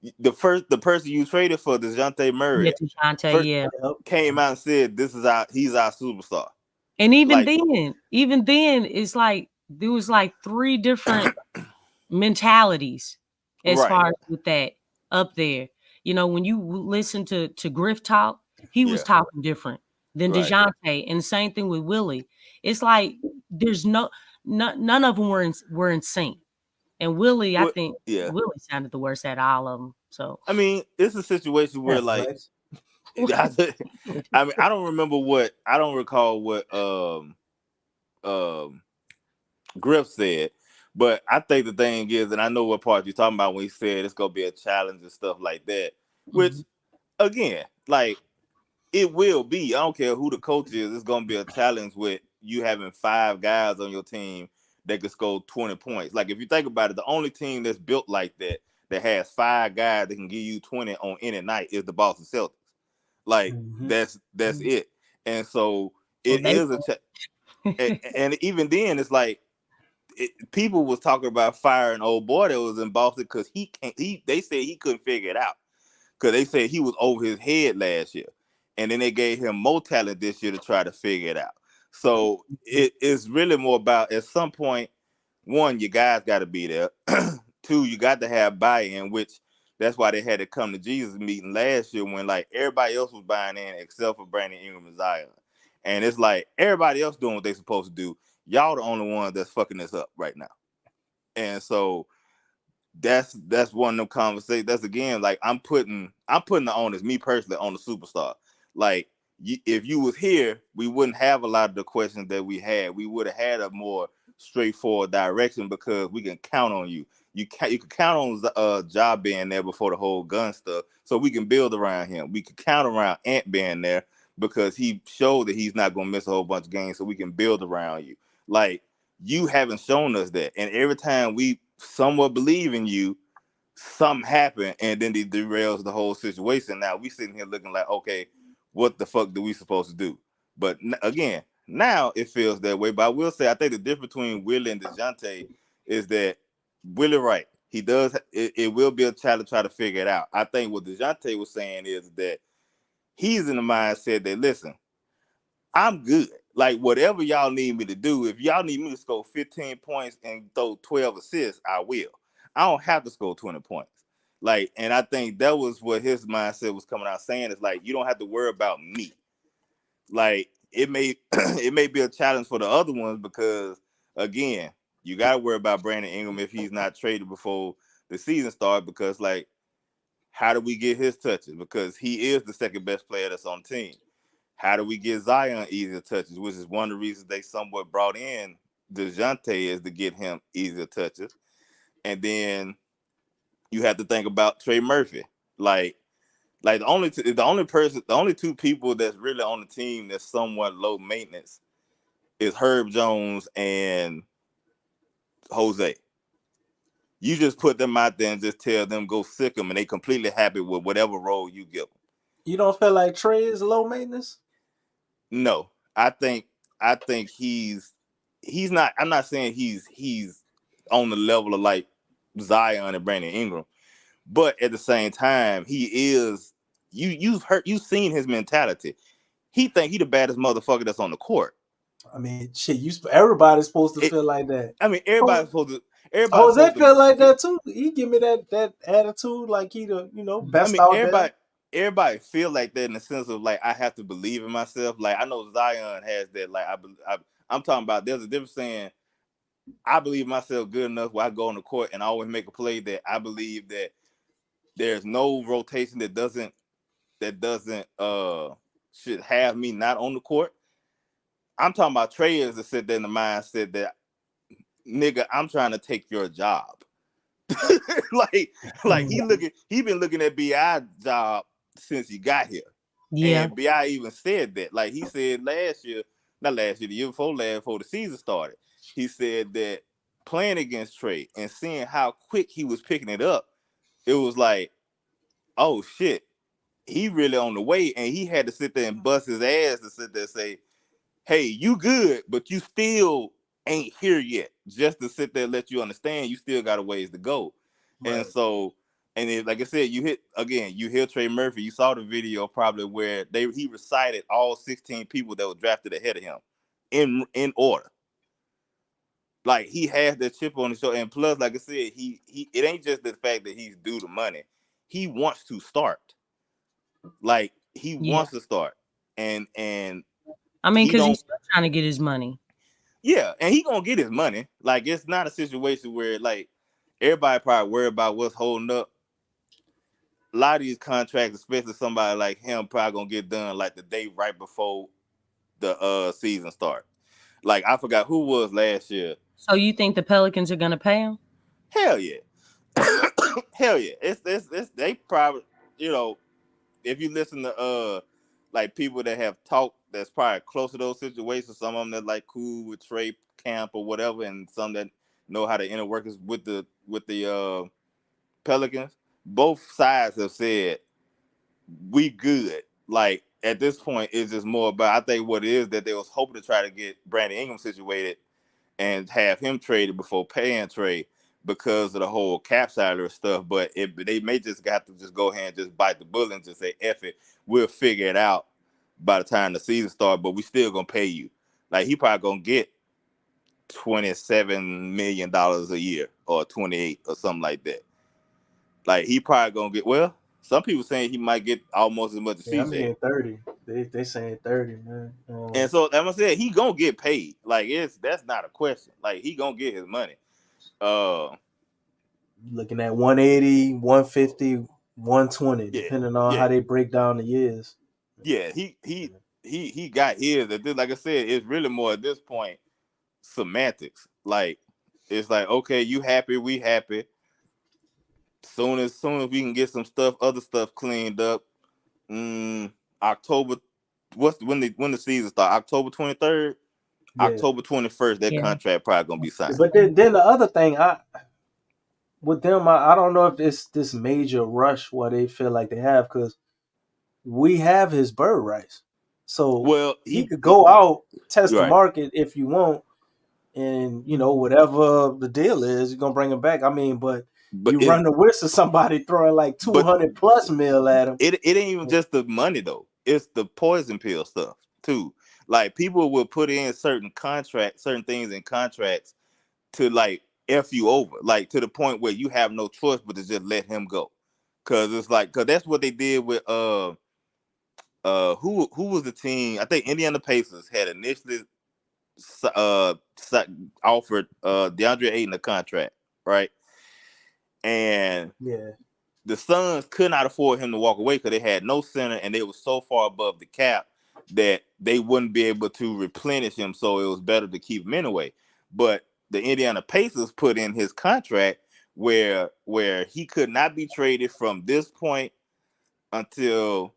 B: Yeah.
D: the person you traded for, DeJounte
B: Yeah,
D: Murray,
B: DeJounte,
D: first
B: yeah.
A: Yep.
D: came out and said, he's our superstar.
B: And
D: Like,
B: even then, it's like there was like three different mentalities as
D: right,
B: far as with that up there. When you listen to Griff talk, he was
D: yeah,
B: talking different than
D: right.
B: DeJounte, and the same thing with Willie. It's like there's none of them were in sync. And Willie, I
D: What?
B: think
D: Yeah.
B: Willie sounded the worst out of all of them. So
D: I mean, it's a situation where,
A: That's
D: like,
A: flex.
D: I mean, I don't recall what um Griff said, but I think the thing is, and I know what part you're talking about when he said it's gonna be a challenge and stuff like that. Which,
B: Mhm.
D: again, like, it will be. I don't care who the coach is. It's gonna be a challenge with you having 5 guys on your team that could score 20 points. Like, if you think about it, the only team that's built like that has 5 guys that can give you 20 on any night is the Boston Celtics. Like,
A: Mhm.
D: that's it. And so
B: Well,
D: it
B: they
D: is and even then, it's like, people was talking about firing old boy that was in Boston because he can't. They said he couldn't figure it out because they said he was over his head last year, and then they gave him more talent this year to try to figure it out. So it's really more about, at some point, one, you guys got to be there. Two, you got to have buy-in, which that's why they had to come to Jesus meeting last year when, like, everybody else was buying in except for Brandon Ingram and Zion. And it's like, everybody else doing what they supposed to do. Y'all the only ones that's fucking this up right now. And so that's one of them conversations. That's, again, like, I'm putting the onus, me personally, on the superstar. Like, if you was here, we wouldn't have a lot of the questions that we had. We would have had a more straightforward direction because we can count on you. You can count on Ja being there before the whole gun stuff, so we can build around him. We can count around Ant being there because he showed that he's not gonna miss a whole bunch of games, so we can build around you. Like, you haven't shown us that, and every time we somewhat believe in you, something happened, and then it derails the whole situation. Now we sitting here looking like, okay, what the fuck do we supposed to do? But again, now it feels that way. But I will say, I think the difference between Willie and DeJounte is that Willie, right? He does. It will be a challenge to try to figure it out. I think what DeJounte was saying is that he's in the mindset that, listen, I'm good. Like, whatever y'all need me to do, if y'all need me to score 15 points and throw 12 assists, I will. I don't have to score 20 points. Like, and I think that was what his mindset was coming out saying, is like, you don't have to worry about me. Like, it may it may be a challenge for the other ones because, again, you got to worry about Brandon Ingram if he's not traded before the season starts, because, like, how do we get his touches? Because he is the second best player that's on the team. How do we get Zion easier touches? Which is one of the reasons they somewhat brought in DeJounte, is to get him easier touches. And then you have to think about Trey Murphy. Like the only two people that's really on the team that's somewhat low maintenance is Herb Jones and Jose. You just put them out there and just tell them go sick them, and they completely happy with whatever role you give them.
A: You don't feel like Trey is low maintenance?
D: No, I think he's not. I'm not saying he's on the level of like Zion and Brandon Ingram. But at the same time, he is you've seen his mentality. He think he the baddest motherfucker that's on the court.
A: I mean, shit, everybody's supposed to
D: It,
A: feel like that.
D: I mean, everybody's
A: Jose
D: supposed to
A: feel like that too. He give me that attitude, like he the
D: I
A: best
D: mean,
A: out there.
D: everybody feel like that in the sense of like I have to believe in myself. Like I know Zion has that. Like I'm talking about. There's a difference saying I believe myself good enough where I go on the court and I always make a play that I believe that there's no rotation that doesn't should have me not on the court. I'm talking about Trey is to sit there in the mindset that nigga, I'm trying to take your job. like he been looking at BI job since he got here.
B: Yeah.
D: And BI even said that. Like he said not last year, the year before last, before the season started, he said that playing against Trey and seeing how quick he was picking it up, it was like, oh shit, he really on the way. And he had to sit there and bust his ass to sit there and say, hey, you good, but you still ain't here yet. Just to sit there and let you understand you still got a ways to go.
A: Right.
D: And so, and then, like I said, you hear Trey Murphy. You saw the video probably where he recited all 16 people that were drafted ahead of him in order. Like he has that chip on his shoulder. And plus, like I said, he it ain't just the fact that he's due the money. He wants to start. Like he wants to start. And
B: I mean, because he's still trying to get his money.
D: Yeah, and he gonna get his money. Like it's not a situation where like everybody probably worry about what's holding up. A lot of these contracts, especially somebody like him, probably gonna get done like the day right before the season start. Like I forgot who was last year.
B: So you think the Pelicans are gonna pay him?
D: Hell yeah, hell yeah. It's they probably if you listen to like people that have talked that's probably close to those situations, some of them that like cool with Trey Camp or whatever, and some that know how to interwork with the Pelicans. Both sides have said we good. Like at this point, it's just more about I think what it is that they was hoping to try to get Brandon Ingram situated and have him traded before paying Trey because of the whole cap salary stuff. But they may just have to just go ahead and just bite the bullet and just say, F it, we'll figure it out by the time the season starts, but we still gonna pay you. Like he probably gonna get $27 million a year or 28 or something like that. Like he probably gonna get some people saying he might get almost as much as CJ.
A: I'm getting 30. They saying 30, man.
D: And so like I said, he gonna get paid. Like that's not a question. Like he gonna get his money.
A: Looking at 180, 150, 120, depending on how they break down the years.
D: Yeah, he got his. Like I said, it's really more at this point semantics. Like it's like, okay, you happy, we happy. Soon as we can get some other stuff cleaned up. October, when the season start? October 23rd, October 21st. That contract probably gonna be signed.
A: But then the other thing, with them, I don't know if it's this major rush where they feel like they have, because we have his bird rights. So he could go out, test the market if you want, and whatever the deal is, you're gonna bring him back. I mean, but you run the risk of somebody throwing like 200+ mil at him.
D: It ain't even just the money though; it's the poison pill stuff too. Like people will put in certain things in contracts to like F you over, like to the point where you have no choice but to just let him go. Cause that's what they did with who was the team? I think Indiana Pacers had initially offered DeAndre Ayton a contract, right? And the Suns could not afford him to walk away because they had no center and they were so far above the cap that they wouldn't be able to replenish him. So it was better to keep him anyway. But the Indiana Pacers put in his contract where he could not be traded from this point until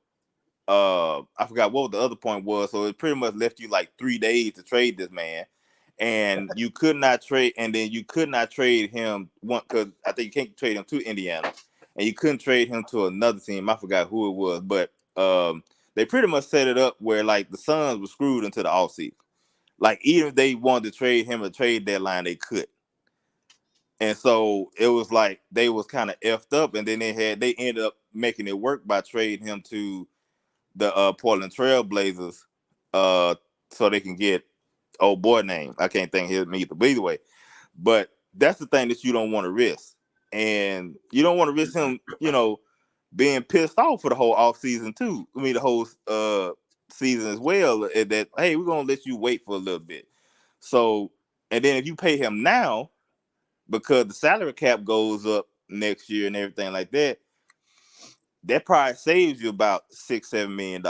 D: I forgot what the other point was. So it pretty much left you like 3 days to trade this man. And you could not trade, and then you could not trade him because I think you can't trade him to Indiana, and you couldn't trade him to another team. I forgot who it was, but they pretty much set it up where like the Suns were screwed into the offseason. Like even if they wanted to trade him a trade deadline, they could. And so it was like they was kind of effed up, and then they ended up making it work by trading him to the Portland Trail Blazers, so they can get old boy name. I can't think his either, but either way. But that's the thing that you don't want to risk, and you don't want to risk him, being pissed off for the whole off season too. I mean, the whole season as well. That hey, we're gonna let you wait for a little bit. So, and then if you pay him now, because the salary cap goes up next year and everything like that, that probably saves you about $6-7 million.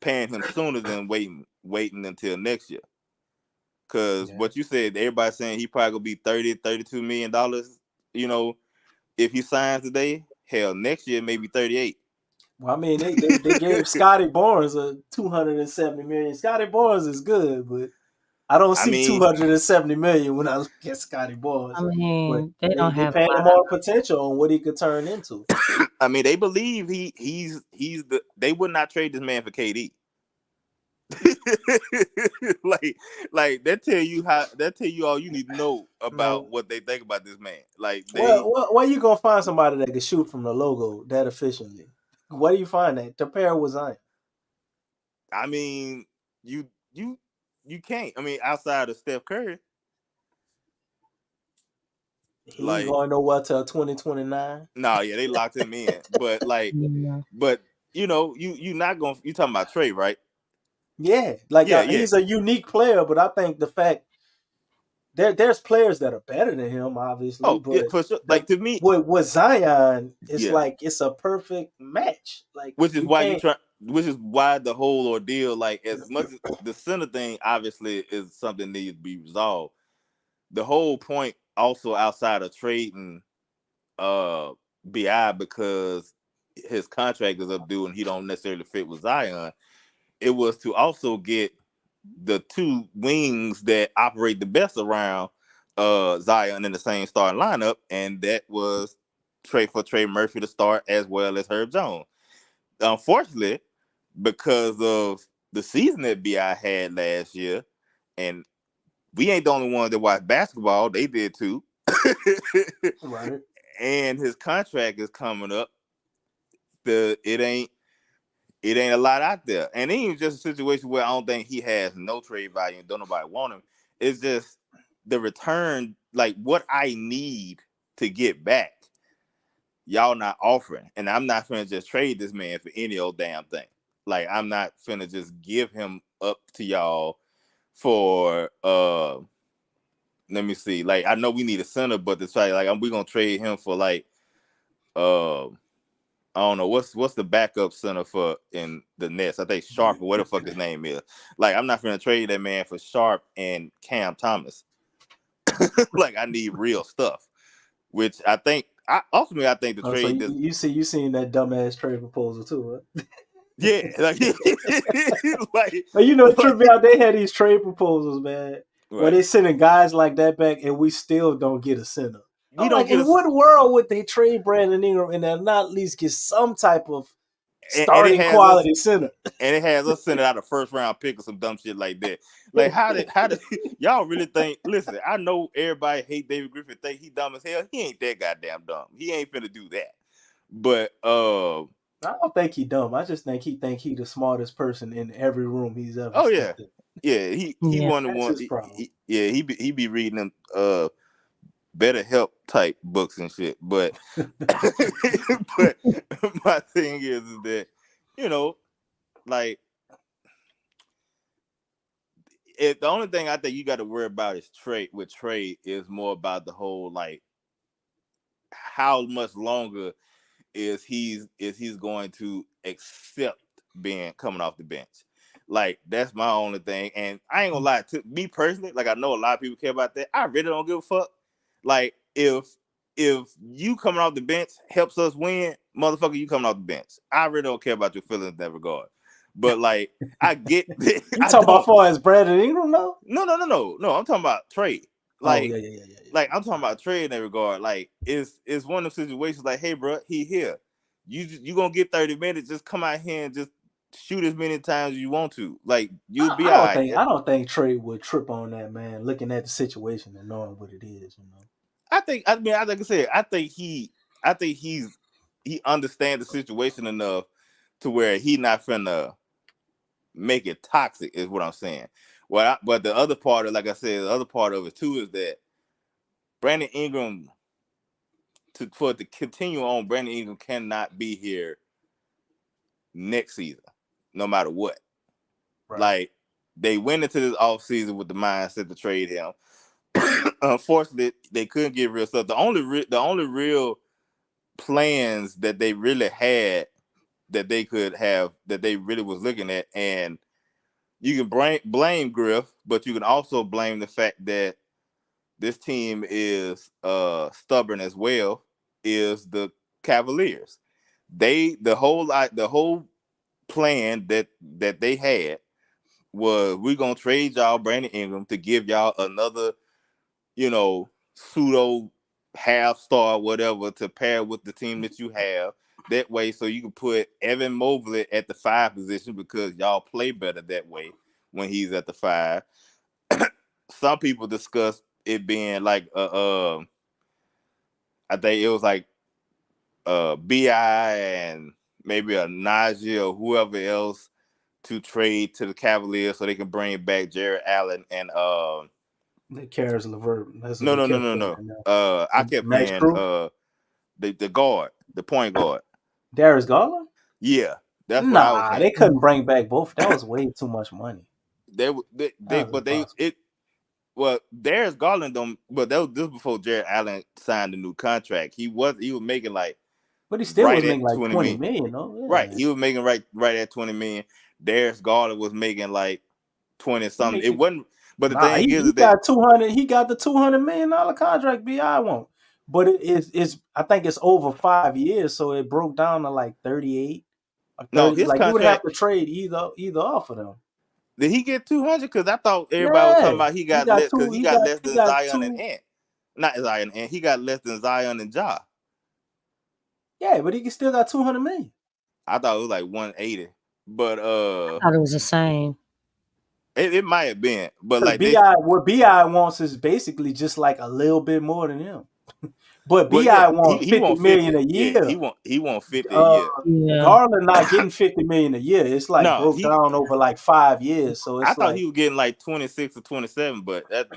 D: Paying him sooner than waiting until next year. Because what you said, everybody's saying he probably gonna be $30-32 million. If he signs today, hell, next year maybe 38.
A: Well, I mean, they gave Scotty Barnes a $270 million. Scotty Barnes is good, but I don't see $270 million when I look at Scotty Barnes.
B: I mean,
A: but
B: they don't
A: they
B: have
A: paying him more potential on what he could turn into.
D: I mean, they believe he's they would not trade this man for KD. like that tell you all you need to know about what they think about this man. Like,
A: where you gonna find somebody that can shoot from the logo that efficiently? Where do you find that to pair with Zion?
D: I mean, you can't. I mean, outside of Steph Curry,
A: he ain't going nowhere till 2029.
D: No, yeah, they locked him in. But but you're not gonna. You talking about Trey, right?
A: Yeah, he's a unique player, but I think the fact there's players that are better than him, obviously.
D: Oh, yeah, for sure. Like, to me,
A: with Zion, it's like it's a perfect match. Like,
D: which is why the whole ordeal, like, as much as the center thing, obviously, is something that needs to be resolved. The whole point, also outside of trading BI because his contract is up due and he don't necessarily fit with Zion, it was to also get the two wings that operate the best around Zion in the same starting lineup, and that was Trey Murphy to start, as well as Herb Jones. Unfortunately, because of the season that BI had last year, and we ain't the only ones that watch basketball, they did too.
A: Right.
D: And his contract is coming up. It ain't a lot out there. And it ain't just a situation where I don't think he has no trade value and don't nobody want him. It's just the return, like what I need to get back, y'all not offering. And I'm not finna just trade this man for any old damn thing. Like, I'm not finna just give him up to y'all for let me see. Like, I know we need a center, but to try, like, we're gonna trade him for, like, I don't know what's the backup center for in the Nets. I think Sharp, or what the fuck his name is. Like, I'm not gonna trade that man for Sharp and Cam Thomas. Like, I need real stuff, which I think ultimately the trade.
A: So you seen that dumbass trade proposal too, huh?
D: Yeah, like,
A: but trivia out, they had these trade proposals, man, where they sending guys like that back, and we still don't get a center. In what world would they trade Brandon Ingram and then not at least get some type of starting quality center?
D: And it has us sending out a first round pick or some dumb shit like that. Like, how did y'all really think? Listen, I know everybody hate David Griffin, think he dumb as hell. He ain't that goddamn dumb. He ain't finna do that. But
A: I don't think he dumb. I just think he the smartest person in every room he's ever.
D: Oh yeah, yeah. He one of the ones. He be reading them better help type books and shit. But but my thing is that like, the only thing I think you got to worry about is Trey is more about the whole, like, how much longer is he's going to accept coming off the bench. Like, that's my only thing. And I ain't gonna lie, to me personally, like, I know a lot of people care about that. I really don't give a fuck. Like, if you coming off the bench helps us win, motherfucker, you coming off the bench. I really don't care about your feelings in that regard. But, like, I get
A: you talking about far as Brandon Ingram, though?
D: No. I'm talking about Trey. Like, like, I'm talking about Trey in that regard. Like, it's one of those situations like, hey, bro, he here. You gonna get 30 minutes. Just come out here and just shoot as many times as you want to. Like, you'll be all right.
A: I don't think Trey would trip on that, man, looking at the situation and knowing what it is,
D: like I said, I think he understands the situation enough to where he not finna make it toxic. Is what I'm saying. But the other part of, like I said, the other part of it too is that Brandon Ingram, for it to continue on, Brandon Ingram cannot be here next season, no matter what.
A: Right.
D: Like, they went into this offseason with the mindset to trade him. Unfortunately, they couldn't get real stuff. The only real plans that they really had that they could have, that they really was looking at, and you can blame Griff, but you can also blame the fact that this team is stubborn as well, is the Cavaliers. The whole plan that they had was, we're gonna trade y'all Brandon Ingram to give y'all another, pseudo half star, whatever, to pair with the team that you have. That way, so you can put Evan Mobley at the 5 position, because y'all play better that way when he's at the 5. Some people discuss it being like I think it was like Bi and maybe a Najee or whoever else to trade to the Cavaliers so they can bring back Jared Allen and
A: That carries Levert. That's what
D: no
A: they
D: no no
A: kept
D: no
A: saying.
D: no.
A: Now.
D: I kept
A: Max
D: saying
A: Crew,
D: the guard, the point guard.
A: Darius Garland.
D: Yeah, that's what I was
A: Nah,
D: saying.
A: they couldn't bring back both. That was way too much money.
D: They
A: That was
D: but they
A: impossible.
D: it well, Darius Garland don't, but that was this before Jared Allen signed the new contract. He was making like
A: But he still was
D: right
A: making
D: at
A: like
D: 20
A: 20
D: million.
A: million, though.
D: Right.
A: Yeah.
D: He was making right at 20 million. Darius Garland was making like 20
A: He
D: something. It
A: making
D: wasn't, but the
A: nah,
D: thing
A: he
D: is that
A: got 200. He got the $200 million contract BI won't. But it's I think it's over 5 years, so it broke down to like 38 or
D: no,
A: 30.
D: his
A: Like he would have
D: contract,
A: to trade either off of them.
D: did he get 200? Because I thought everybody was
A: Yeah.
D: talking about he
A: He
D: got
A: got
D: less,
A: two,
D: because he got less
A: he
D: than
A: got
D: Zion and
A: two.
D: Ant. Not Zion and he got less than Zion and Ja.
A: Yeah, but he still got 200 million.
D: I thought it was like 180. But
B: I thought it was the same.
D: it might have been. But
A: Because
D: like they
A: What BI wants is basically just like a little bit more than him. But
D: well, yeah,
A: BI
D: he,
A: want
D: he
A: 50
D: want
A: million
D: 50.
A: a
D: Yeah,
A: year.
D: he want 50 a
A: Uh
D: year.
B: Yeah.
A: Garland not getting 50 million a year. It's like
D: No,
A: broke down over like 5 years. So
D: I
A: it's
D: thought
A: like
D: he was getting like 26 or 27, but that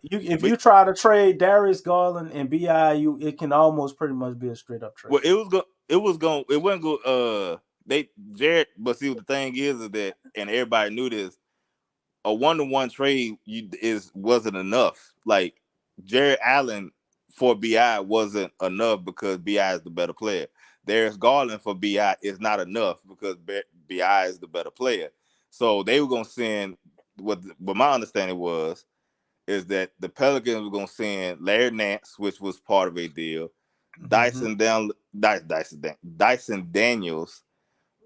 A: if
D: but
A: you try to trade Darius Garland and BI, it can almost pretty much be a straight up trade.
D: well, it wasn't go. They Jared, but see, what the thing is that, and everybody knew this. A 1-to-1 trade wasn't enough. Like, Jared Allen for Bi wasn't enough because Bi is the better player. Darius Garland for Bi is not enough because Bi is the better player. So they were gonna send what my understanding is that the Pelicans were gonna send Larry Nance, which was part of a deal,
A: Mm-hmm.
D: Dyson Daniels,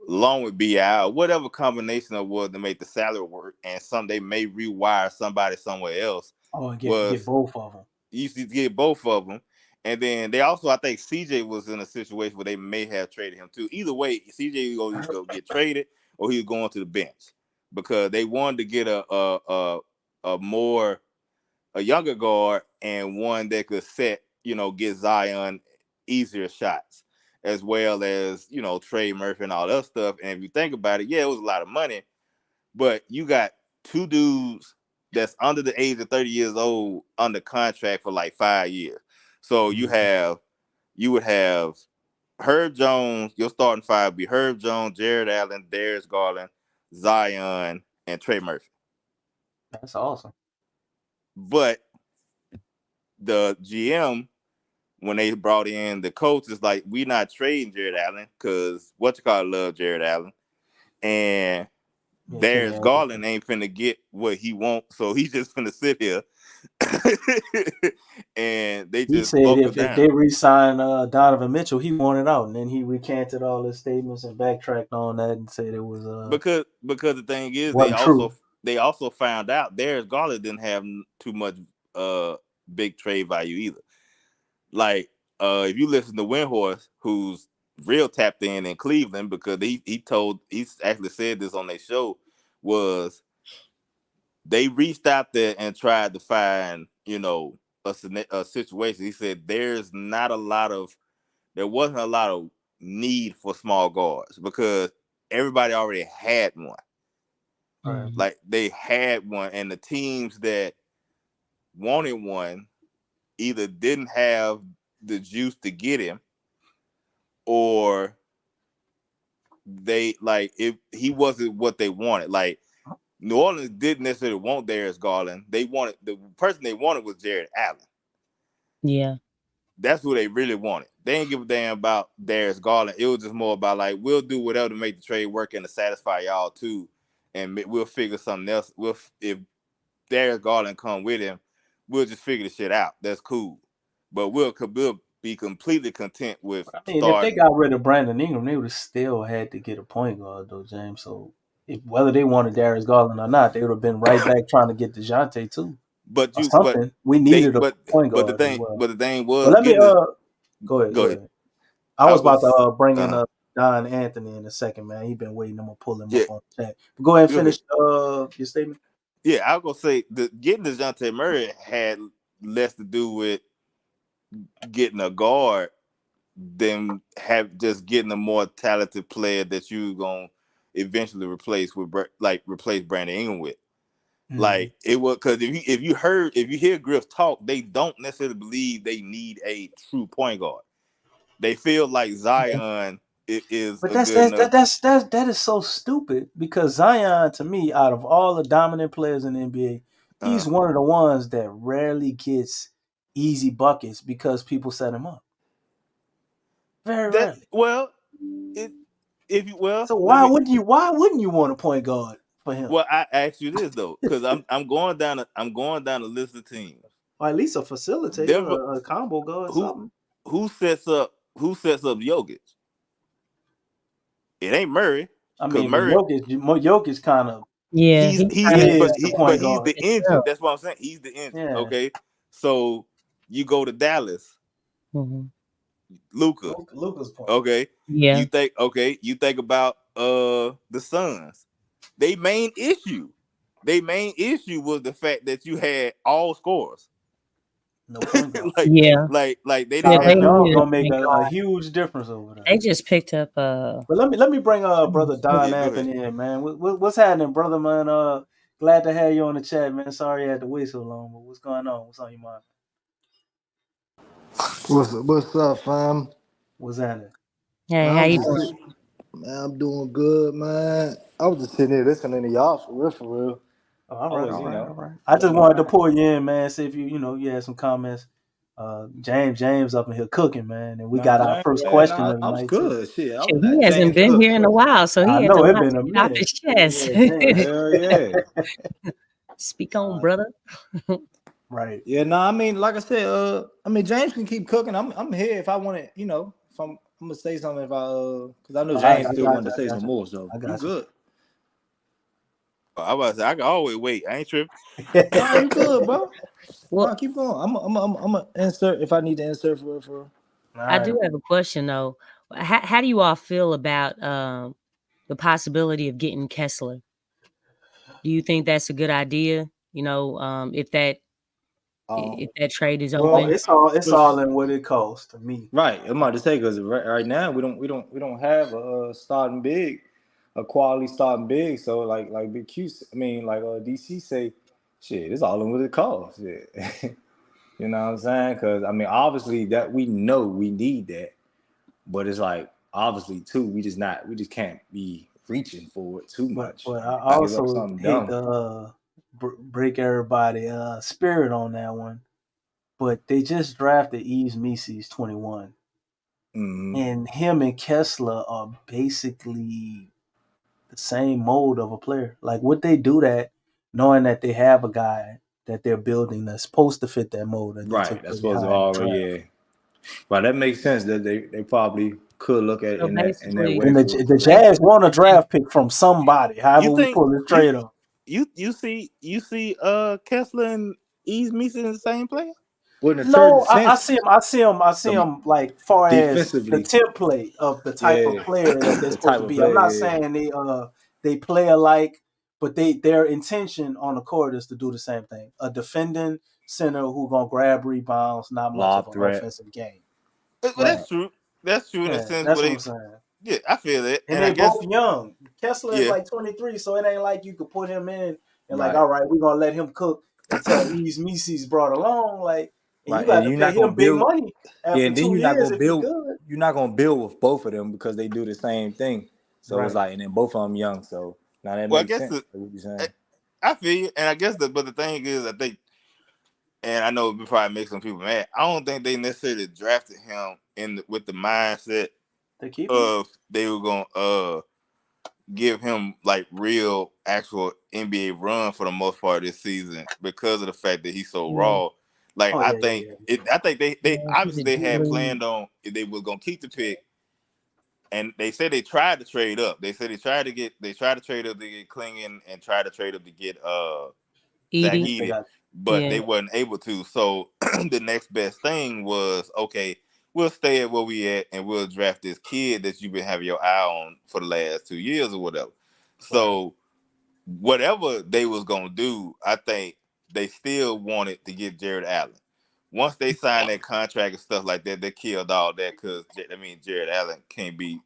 D: along with Bi, whatever combination it was to make the salary work, and they may rewire somebody somewhere else.
A: Oh, and get
D: Was
A: both of them.
D: used to get both of them, and then they also, I think CJ was in a situation where they may have traded him too. Either way, CJ was either go get traded or he was going to the bench, because they wanted to get a younger guard and one that could get Zion easier shots, as well as, Trey Murphy and all that stuff. And if you think about it, yeah, it was a lot of money, but you got two dudes that's under the age of 30 years old under contract for like 5 years. So you would have Herb Jones, your starting five would be Herb Jones, Jared Allen, Darius Garland, Zion, and Trey Murphy.
A: That's awesome.
D: But the GM, when they brought in the coach, is like, we not trading Jared Allen because love Jared Allen, and
A: Yeah,
D: Darius
A: can't.
D: Garland ain't finna get what he wants, so he's just finna sit here. And they
A: He
D: just
A: said
D: buckle
A: if
D: down
A: they re-sign Donovan Mitchell, he wanted out, and then he recanted all his statements and backtracked on that and said it was
D: because the thing is,
A: wasn't true.
D: they also found out Darius Garland didn't have too much big trade value either. Like, if you listen to Windhorse, who's real tapped in Cleveland, because he actually said this on their show, was they reached out there and tried to find, a situation. He said there wasn't a lot of need for small guards because everybody already had one.
A: Right.
D: Like they had one, and the teams that wanted one either didn't have the juice to get him, or they if he wasn't what they wanted. Like New Orleans didn't necessarily want Darius Garland. The person they wanted was Jared Allen.
B: Yeah.
D: That's who they really wanted. They didn't give a damn about Darius Garland. It was just more about like, we'll do whatever to make the trade work and to satisfy y'all too, and we'll figure something else. If Darius Garland come with him, we'll just figure the shit out. That's cool. But we'll be completely content with
A: if they
D: starting.
A: got rid of Brandon Ingram, they would have still had to get a point guard though, James. So whether they wanted Darius Garland or not, they would have been right back trying to get DeJounte too.
D: But
A: We needed a point guard
D: the thing,
A: as well.
D: But the thing was,
A: but let me go ahead. I was about to bring in Don Anthony in a second, man. He's been waiting. I'm gonna pull him up on the chat. But go ahead and finish your statement.
D: Yeah, I was gonna say getting DeJounte Murray had less to do with getting a guard than getting a more talented player that you're gonna eventually replace Brandon Ingram with. Mm-hmm. Like it was, because if you hear Griff talk, they don't necessarily believe they need a true point guard. They feel like Zion is.
A: But that is so stupid, because Zion, to me, out of all the dominant players in the NBA, he's one of the ones that rarely gets easy buckets because people set him up. Very rarely. So why wouldn't you want a point guard for him?
D: Well, I asked you this though, because I'm going down the list of teams.
A: Or at least a facilitator, a combo guard, something.
D: Who sets up Jokic? It ain't Murray.
A: I mean, Jokic kind of
D: he's the engine.
B: Yeah.
D: That's what I'm saying. He's the engine. Yeah. Okay, so you go to Dallas.
B: Mm-hmm.
A: Luka's point.
D: Okay.
B: Yeah.
D: You think about the Suns. Their main issue was the fact that you had all scorers.
A: No point guard.
D: Like they didn't have
A: gonna make a huge difference over there.
B: They just picked up
A: But let me bring brother Don Anthony in, man. What's happening, brother, man? Glad to have you on the chat, man. Sorry you had to wait so long, but what's going on? What's on your mind?
E: What's up, fam?
A: What's happening?
B: Hey, how you doing?
E: Man, I'm doing good, man. I was just sitting here listening to y'all for real.
A: Oh, all right. I just wanted to pull you in, man. See if you had some comments. James up in here cooking, man, and we got our first question of the night.
E: Good. Shit,
B: he hasn't been here in a while, so he had to
A: been a minute.
B: Off his chest.
E: Hell yeah.
B: Speak on, brother.
A: Right.
E: Yeah, no, I mean, like I said, James can keep cooking. I'm here if I want to, if I'm gonna say something because I know James still wanted to say some more, so you good.
D: I was. I can always wait. I ain't tripping.
E: No, you good, bro. Well, keep going. I'm gonna insert if I need to insert for.
B: I do have a question though. How do you all feel about the possibility of getting Kessler? Do you think that's a good idea? If that trade is open.
A: Well, it's all in what it costs to me.
E: Right. I'm about to say, because right now we don't have a starting big, a quality starting big. So like Big Q, DC say, shit, it's all in what it costs. Yeah. You know what I'm saying? Because obviously that we know we need that, but it's like obviously too we just can't be reaching for it too much.
A: But I also hate to break everybody's spirit on that one. But they just drafted Yves Missy's 21. Mm-hmm. And him and Kessler are basically the same mold of a player. Like, would they do that knowing that they have a guy that they're building that's supposed to fit that mold?
E: Right, that's supposed to already, yeah. Right, that makes sense that they probably could look at it in that way.
A: And the Jazz want a draft pick from somebody, however we pull this trade off.
D: You see Kessler and Yves Missy in the same player?
A: No, I see him like far as the template of the type of player that they're supposed to be. I'm not saying they play alike, but their intention on the court is to do the same thing. A defending center who gonna grab rebounds, not much of
E: Lob
A: an
E: threat.
A: offensive game.
D: But
A: Right.
D: that's true. That's true in a
A: Yeah,
D: sense.
A: that's
D: But
A: what I'm saying.
D: yeah, I feel it,
A: And
D: and I
A: they
D: guess
A: both young. Kessler is
D: yeah.
A: like 23, so it ain't like you could put him in and like,
E: Right.
A: all right, we're gonna let him cook until Ease Misi's brought along. Like, and you
E: Right.
A: got
E: And
A: to
E: you're
A: pay
E: not gonna
A: him big
E: build.
A: money
E: Yeah,
A: after
E: and then
A: 2 years if he good.
E: you're not gonna build with both of them because they do the same thing. So it's
A: Right.
E: like, and then both of them young. So now that
D: Well, I
E: makes
D: guess
E: sense. Like what you're saying.
D: I feel you, and I guess but the thing is, I think, and I know it probably make some people mad. I don't think they necessarily drafted him with the mindset
A: To keep him?
D: of they were gonna give him like real actual NBA run for the most part this season because of the fact that he's so
B: Yeah.
D: raw. Like
A: Oh
D: I
A: yeah, yeah,
D: think
A: yeah.
D: I think they
B: Yeah, he's
D: obviously
B: a
D: they
B: G
D: had
B: League.
D: planned on if they were gonna keep the pick, and they said they tried to trade up. They said they tried to trade up to get Klingon and tried to trade up to get Zach
B: Edie.
A: They
D: Edey,
A: got
D: but
B: Yeah.
D: they wasn't able to. So the next best thing was, okay, we'll stay at where we at and we'll draft this kid that you've been having your eye on for the last 2 years or whatever.
A: right.
D: So whatever they was gonna do, I think they still wanted to get Jared Allen. Once they signed that contract and stuff like that, they killed all that because Jared Allen can't be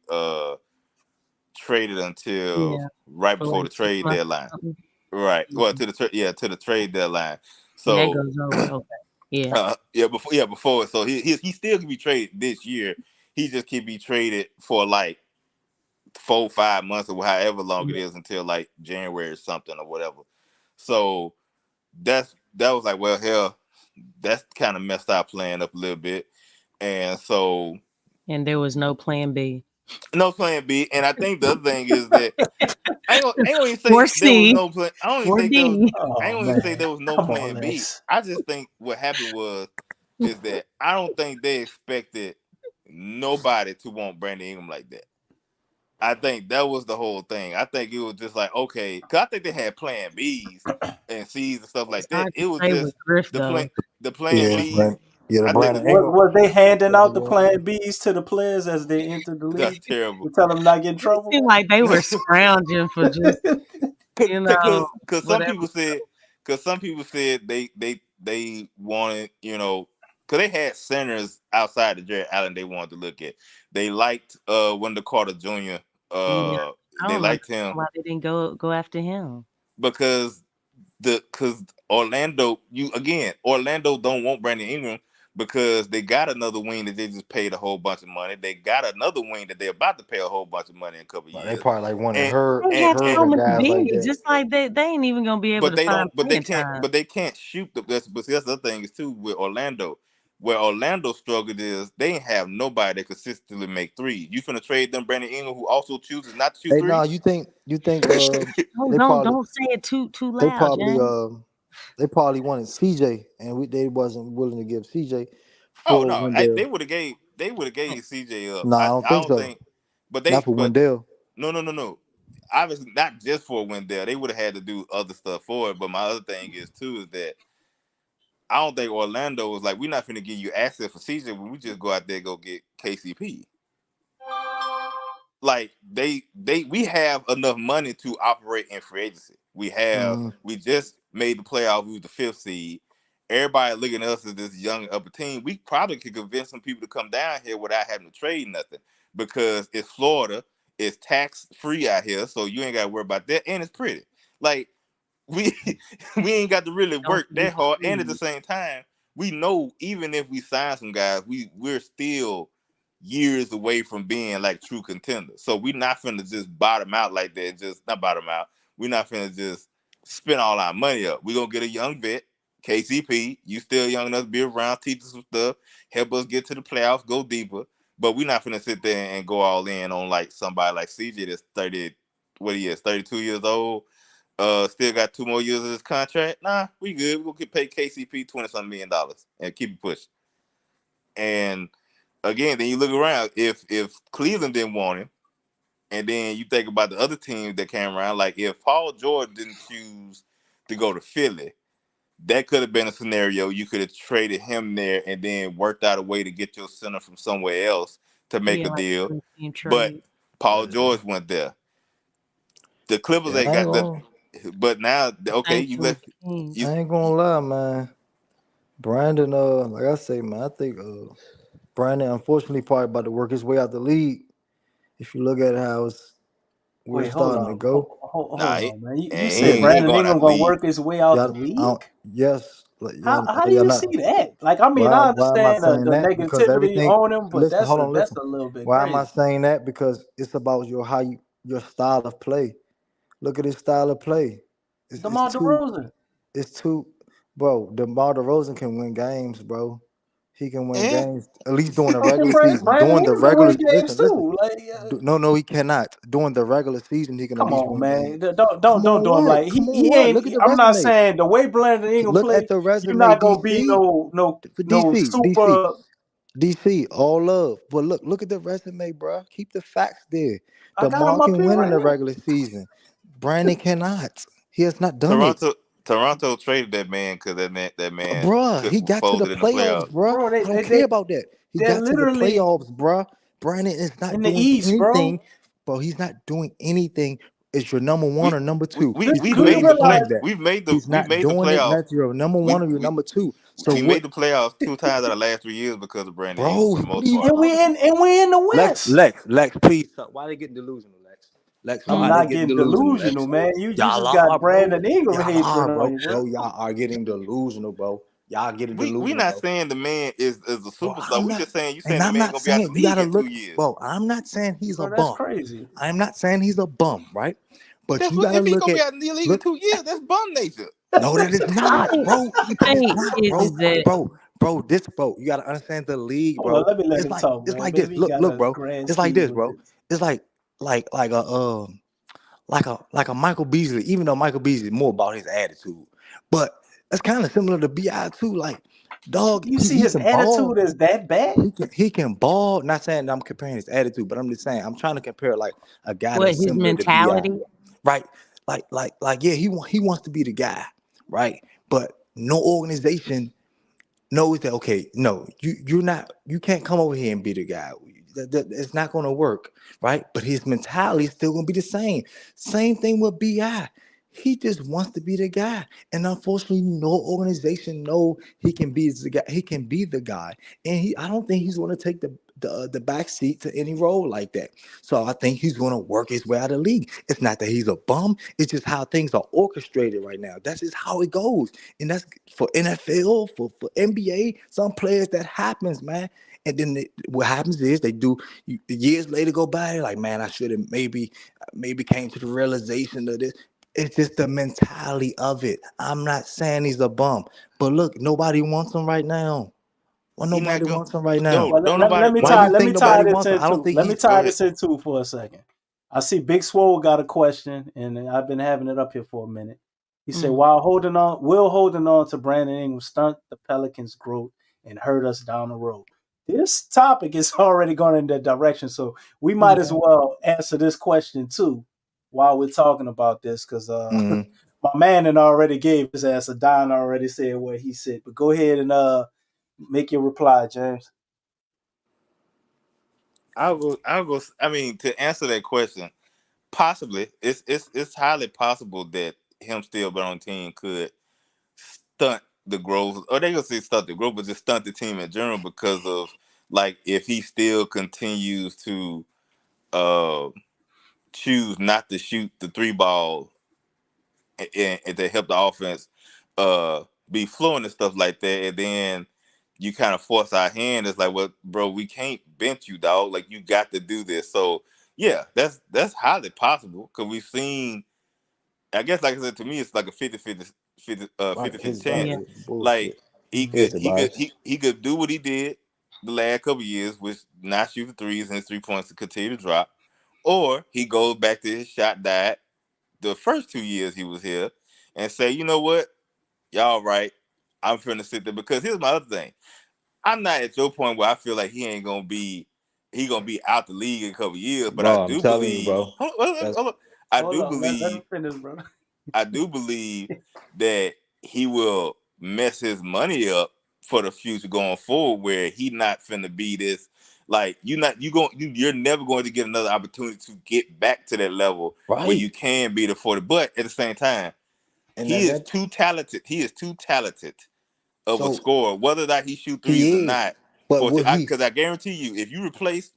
D: traded until
B: Yeah.
D: right
B: For
D: before
B: like
D: the
B: 6
D: trade
B: months or
D: deadline.
B: something.
D: Right.
B: Yeah.
D: Well, to the trade deadline.
B: And that
D: So
B: goes over. Okay. Yeah.
D: before. So he still can be traded this year. He just can be traded for like 4 5 months or however long it
B: Yeah.
D: is until like January or something or whatever. So that was like, well, hell, that's kind of messed our plan up a little bit. And so
B: And there was no plan B.
D: no plan B. And I think the other thing is that I ain't gonna even
B: Or
D: say there was
B: C.
D: no plan. I don't even
B: Or
D: think there was.
B: D.
D: I ain't
A: Oh
D: gonna even say
A: man.
D: there was no
A: Come on,
D: plan B.
A: Lex.
D: I just think what happened is that I don't think they expected nobody to want Brandon Ingram like that. I think that was the whole thing. I think it was just like, okay, because I think they had plan Bs and Cs and stuff
B: It's
D: like that.
B: hard to
D: It was
B: say with
D: just
B: Griff
D: the plan
B: though.
D: the plan
E: Yeah,
D: Bs.
E: the
D: I think
E: Brandon
D: was
E: Ingram.
A: Was they handing out the
E: Yeah.
A: plan Bs to the players as they entered the
D: that's
A: league
D: terrible.
A: to tell them not get in
B: It
A: trouble?
B: seemed like they were scrounging for just,
D: Cause some
B: whatever.
D: people said they wanted, cause they had centers outside of Jared Allen they wanted to look at. They liked Wendell Carter Jr.
B: Yeah. I
D: They
B: don't
D: liked him
B: understand why they didn't go after him.
D: because because Orlando don't want Brandon Ingram because they got another wing that they just paid a whole bunch of money. They got another wing that they're about to pay a whole bunch of money in a couple of
E: Like, they
D: years.
E: probably like wanted
D: And
E: her,
B: They
D: and
B: have
E: Herb
B: so
E: and
B: many
E: guys like
B: bigs.
E: that.
B: It's like they ain't even gonna be able
D: but
B: to
D: they
B: find
D: don't but they
B: playing
D: can't
B: time.
D: but they can't shoot that's the other thing is too with Orlando. Where Orlando struggled is they ain't have nobody that consistently make threes. You finna trade them Brandon Ingram who also chooses not to shoot
E: Hey, no,
D: threes?
E: you think
B: No,
E: they probably
B: don't say it too
E: they
B: loud,
E: probably
B: James.
E: they probably wanted CJ and they wasn't willing to give CJ
D: Oh
E: for
D: no,
E: Wendell.
D: they would have gave CJ up.
E: No, I don't
D: I
E: think
D: don't
E: so.
D: think, but
E: Not for Wendell.
D: no. Obviously, not just for Wendell. They would have had to do other stuff for it. But my other thing is too is that I don't think Orlando was like, we're not going to give you access for CJ when we just go out there and go get KCP. Like we have enough money to operate in free agency.
E: Mm.
D: We just made the playoff. We was the fifth seed. Everybody looking at us as this young upper team. We probably could convince some people to come down here without having to trade nothing because it's Florida. It's tax free out here, so you ain't got to worry about that, and it's pretty. Like we we ain't got to really
B: Don't
D: work
B: forget
D: that
B: the
D: hard. And at the
B: food.
D: same time, we know even if we sign some guys, we're still years away from being like true contenders. So we're not finna just bottom out like that. Just not bottom out. We're not finna just spend all our money up. We're gonna get a young vet, KCP. You still young enough to be around, teach us some stuff, help us get to the playoffs, go deeper. But we're not finna sit there and go all in on like somebody like CJ that's 30, what he is, 32 years old. Still got 2 more years of this contract. Nah, we good. We gonna pay KCP $20-something million and keep it pushing. And again, then you look around. If Cleveland didn't want him, and then you think about the other teams that came around, like if Paul George didn't choose to go to Philly, that could have been a scenario. You could have traded him there and then worked out a way to get your center from somewhere else to make
B: Yeah,
D: a
B: like
D: deal.
B: a team
D: But
B: trade.
D: Paul George went there. The Clippers
E: Yeah,
D: ain't got the. But now,
B: The
D: okay,
B: same
D: you
B: thing with
D: let
B: the Kings.
D: you
E: I ain't gonna lie, man. Brandon, like I say, man, I think Brandon unfortunately probably about to work his way out the league. If you look at how we're
A: Wait, hold
E: starting to
A: on,
E: go,
D: Nah,
A: hold on, man. You
D: and
A: said
E: yeah,
D: he ain't
A: Brandon
D: going out
A: Ingram
D: the
A: gonna
D: league.
A: work his way out the
E: y'all,
A: league?
E: yes, like
A: How do
E: y'all
A: you
E: not.
A: see that? Like, I mean, I
E: Why am I
A: understand
E: saying
A: the
E: that? Because
A: negativity
E: everything.
A: on him, but
E: Listen, hold on,
A: that's
E: listen.
A: a little bit
E: Why am I
A: crazy.
E: saying that? Because it's about your style of play. Look at his style of play. It's
A: DeMar
E: too.
A: DeRozan.
E: It's too, bro. DeMar DeRozan can win games, bro. He can win
D: And
E: games at least during the
A: I mean,
E: regular season.
A: Brandon
E: During the
A: Ingram can win
E: regular,
A: games
E: listen.
A: too. Like,
E: No, he cannot. During the regular season, he can at
A: come
E: least
A: on,
E: win
A: man.
E: games.
A: Don't do him like
E: Come on,
A: he
E: what?
A: ain't.
E: Look at the
A: I'm not
E: resume.
A: saying the way Brandon Ingram
E: Look
A: play,
E: at the
A: you're
E: resume,
A: not gonna be
E: DC. For
A: no
E: DC,
A: super.
E: DC. All love, but look at the resume, bro. Keep the facts there.
A: I got
E: DeMar
A: him up
E: can
A: here
E: win in
A: right
E: the
A: now,
E: regular season. Brandon cannot. He has not done it.
D: Toronto traded that man because that man
E: Bruh, he
D: couldn't
E: got to the
D: fold it in the
E: playoffs,
D: playoffs.
E: bruh.
A: bro.
E: I don't care about that. He
A: They're
E: got to the
A: literally
E: playoffs, bruh. Brandon is not
A: in the
E: doing
A: East, bro.
E: anything, bro. He's not doing anything. It's your number one
D: We
E: or number two.
D: we
E: He's
D: we've
A: Do you
D: made the
E: clearly
D: play.
E: doing
A: realize
E: that.
D: We've
E: He's
D: made
E: not
D: the
E: doing it.
D: playoffs.
E: That's your number
D: We
E: one or your
D: we
E: number two. So
D: we made
E: what,
D: the playoffs 2 times out of the last 3 years because of Brandon Ingram
E: bro?
D: for the
E: What
D: most
E: are you
D: part.
E: talking about?
A: and we in the West?
E: Lex, please stop. Why they getting delusional, Lex? Lex,
A: I'm
E: why
B: Mm.
E: they
A: not
E: getting
A: getting
E: delusional,
A: delusional,
E: Lex?
A: man. You
E: Y'all
A: just got
E: are, bro.
A: Brandon Ingram
E: Y'all
A: hatred
E: are,
A: on
E: bro.
A: you, bro.
E: Bro, y'all are getting delusional, bro. Y'all getting
D: We
E: delusional,
D: not
E: bro.
D: saying the man is a
E: Bro,
D: superstar.
E: I'm
D: We
E: not,
D: just saying you
E: and
D: saying the
E: I'm
D: man
E: not
D: gonna be out the
E: saying you
D: league
E: gotta
D: in
E: look,
D: 2 years.
E: bro. I'm not saying he's a
A: Bro, that's
E: bum.
A: crazy.
E: I'm not saying he's a bum, right? But
D: That's
E: you
D: what
E: gotta
D: if he
E: look
D: gonna be
E: at
D: out in the league in
E: look.
D: 2 years. That's bum nature.
E: No, that is
B: I
E: not,
B: think
E: bro.
B: the
E: That is
B: thing
E: not,
B: is
E: bro.
B: that
E: Bro. You gotta understand the league,
A: Hold on,
E: bro.
A: let me let him talk,
E: It's
A: man.
E: like this.
A: Maybe he got
E: Look,
A: a
E: bro.
A: grand
E: It's like
A: scheme
E: this,
A: with
E: bro.
A: this.
E: It's like a like a Michael Beasley. Even though Michael Beasley is more about his attitude, but it's kind of similar to Bi too. Like, dog,
A: You see
E: he
A: his
E: can ball.
A: attitude is that bad?
E: He can ball. Not saying that I'm comparing his attitude, but I'm just saying I'm trying to compare like a guy
B: what
E: that's
B: his
E: similar to Bi,
B: mentality.
E: right? Like yeah, he wants to be the guy, right? But no organization knows that. Okay, no, you can't come over here and be the guy. It's not going to work, right? But his mentality is still going to be the same. Same thing with Bi. He just wants to be the guy, and unfortunately, no organization know he can be the guy. He can be the guy, and I don't think he's going to take the back seat to any role like that. So I think he's going to work his way out of the league. It's not that he's a bum. It's just how things are orchestrated right now. That's just how it goes, and that's for NFL, for NBA. Some players that happens, man. And then what happens is they do. Years later go by, like, man, I should have maybe came to the realization of this. It's just the mentality of it. I'm not saying he's a bum, but look, nobody wants him right now. Well,
D: He not
E: nobody
D: going.
E: wants him right
D: No,
E: now.
A: Well,
D: don't nobody.
E: Why you
A: let
E: think
A: me tie
E: nobody
A: this
E: wants him? I don't
A: into
E: think
A: let me
E: he's.
D: Go
A: tie
D: ahead.
A: this into for a second. I see Big Swole got a question, and I've been having it up here for a minute. He said,
B: Mm.
A: "While holding on to Brandon Ingram stunt the Pelicans' growth and hurt us down the road." This topic is already going in that direction, so we might as
B: Yeah.
A: well answer this question too while we're talking about this, because
E: Mhm.
A: my man had already gave his answer. Don already said what he said, but go ahead and make your reply, James.
D: I'll go. I mean, to answer that question, possibly it's highly possible that him still being on the team could stunt the growth, or they gonna say stunt the growth, but just stunt the team in general because of, like, if he still continues to uh choose not to shoot the three ball and to help the offense be fluent and stuff like that, and then you kind of force our hand. It's like, well, bro, we can't bench you, dog. Like, you got to do this. So yeah, that's highly possible because we've seen. I guess, like I said, to me, it's like a 50
E: Right,
D: 50
E: his
D: chance.
B: Yeah.
E: value is
D: Like,
E: bullshit.
D: he
E: Here's
D: could
E: the
D: he could
E: bias.
D: he could do what he did the last couple years, which not shoot the threes and his 3 points to continue to drop, or he goes back to his shot diet the first 2 years he was here and say, you know what, y'all right, I'm finna sit there. Because here's my other thing. I'm not at your point where I feel like he gonna be out the league in a couple years, but I
E: Bro, I'm
D: do
E: telling you,
D: believe
E: bro. That's
D: hold on. I
A: Hold
D: do
A: on, let him
D: believe
A: finish, brother.
D: I do believe that he will mess his money up for the future going forward, where he not finna be this, like, you're never going to get another opportunity to get back to that level where you
E: right.
D: can be the 40. But at the same time,
E: And
D: he
E: then
D: is
E: that
D: too talented. He is too talented of a
E: So
D: scorer, whether or not he shoot threes or
E: he is,
D: not.
E: but will he?
D: Because I guarantee you, if you replace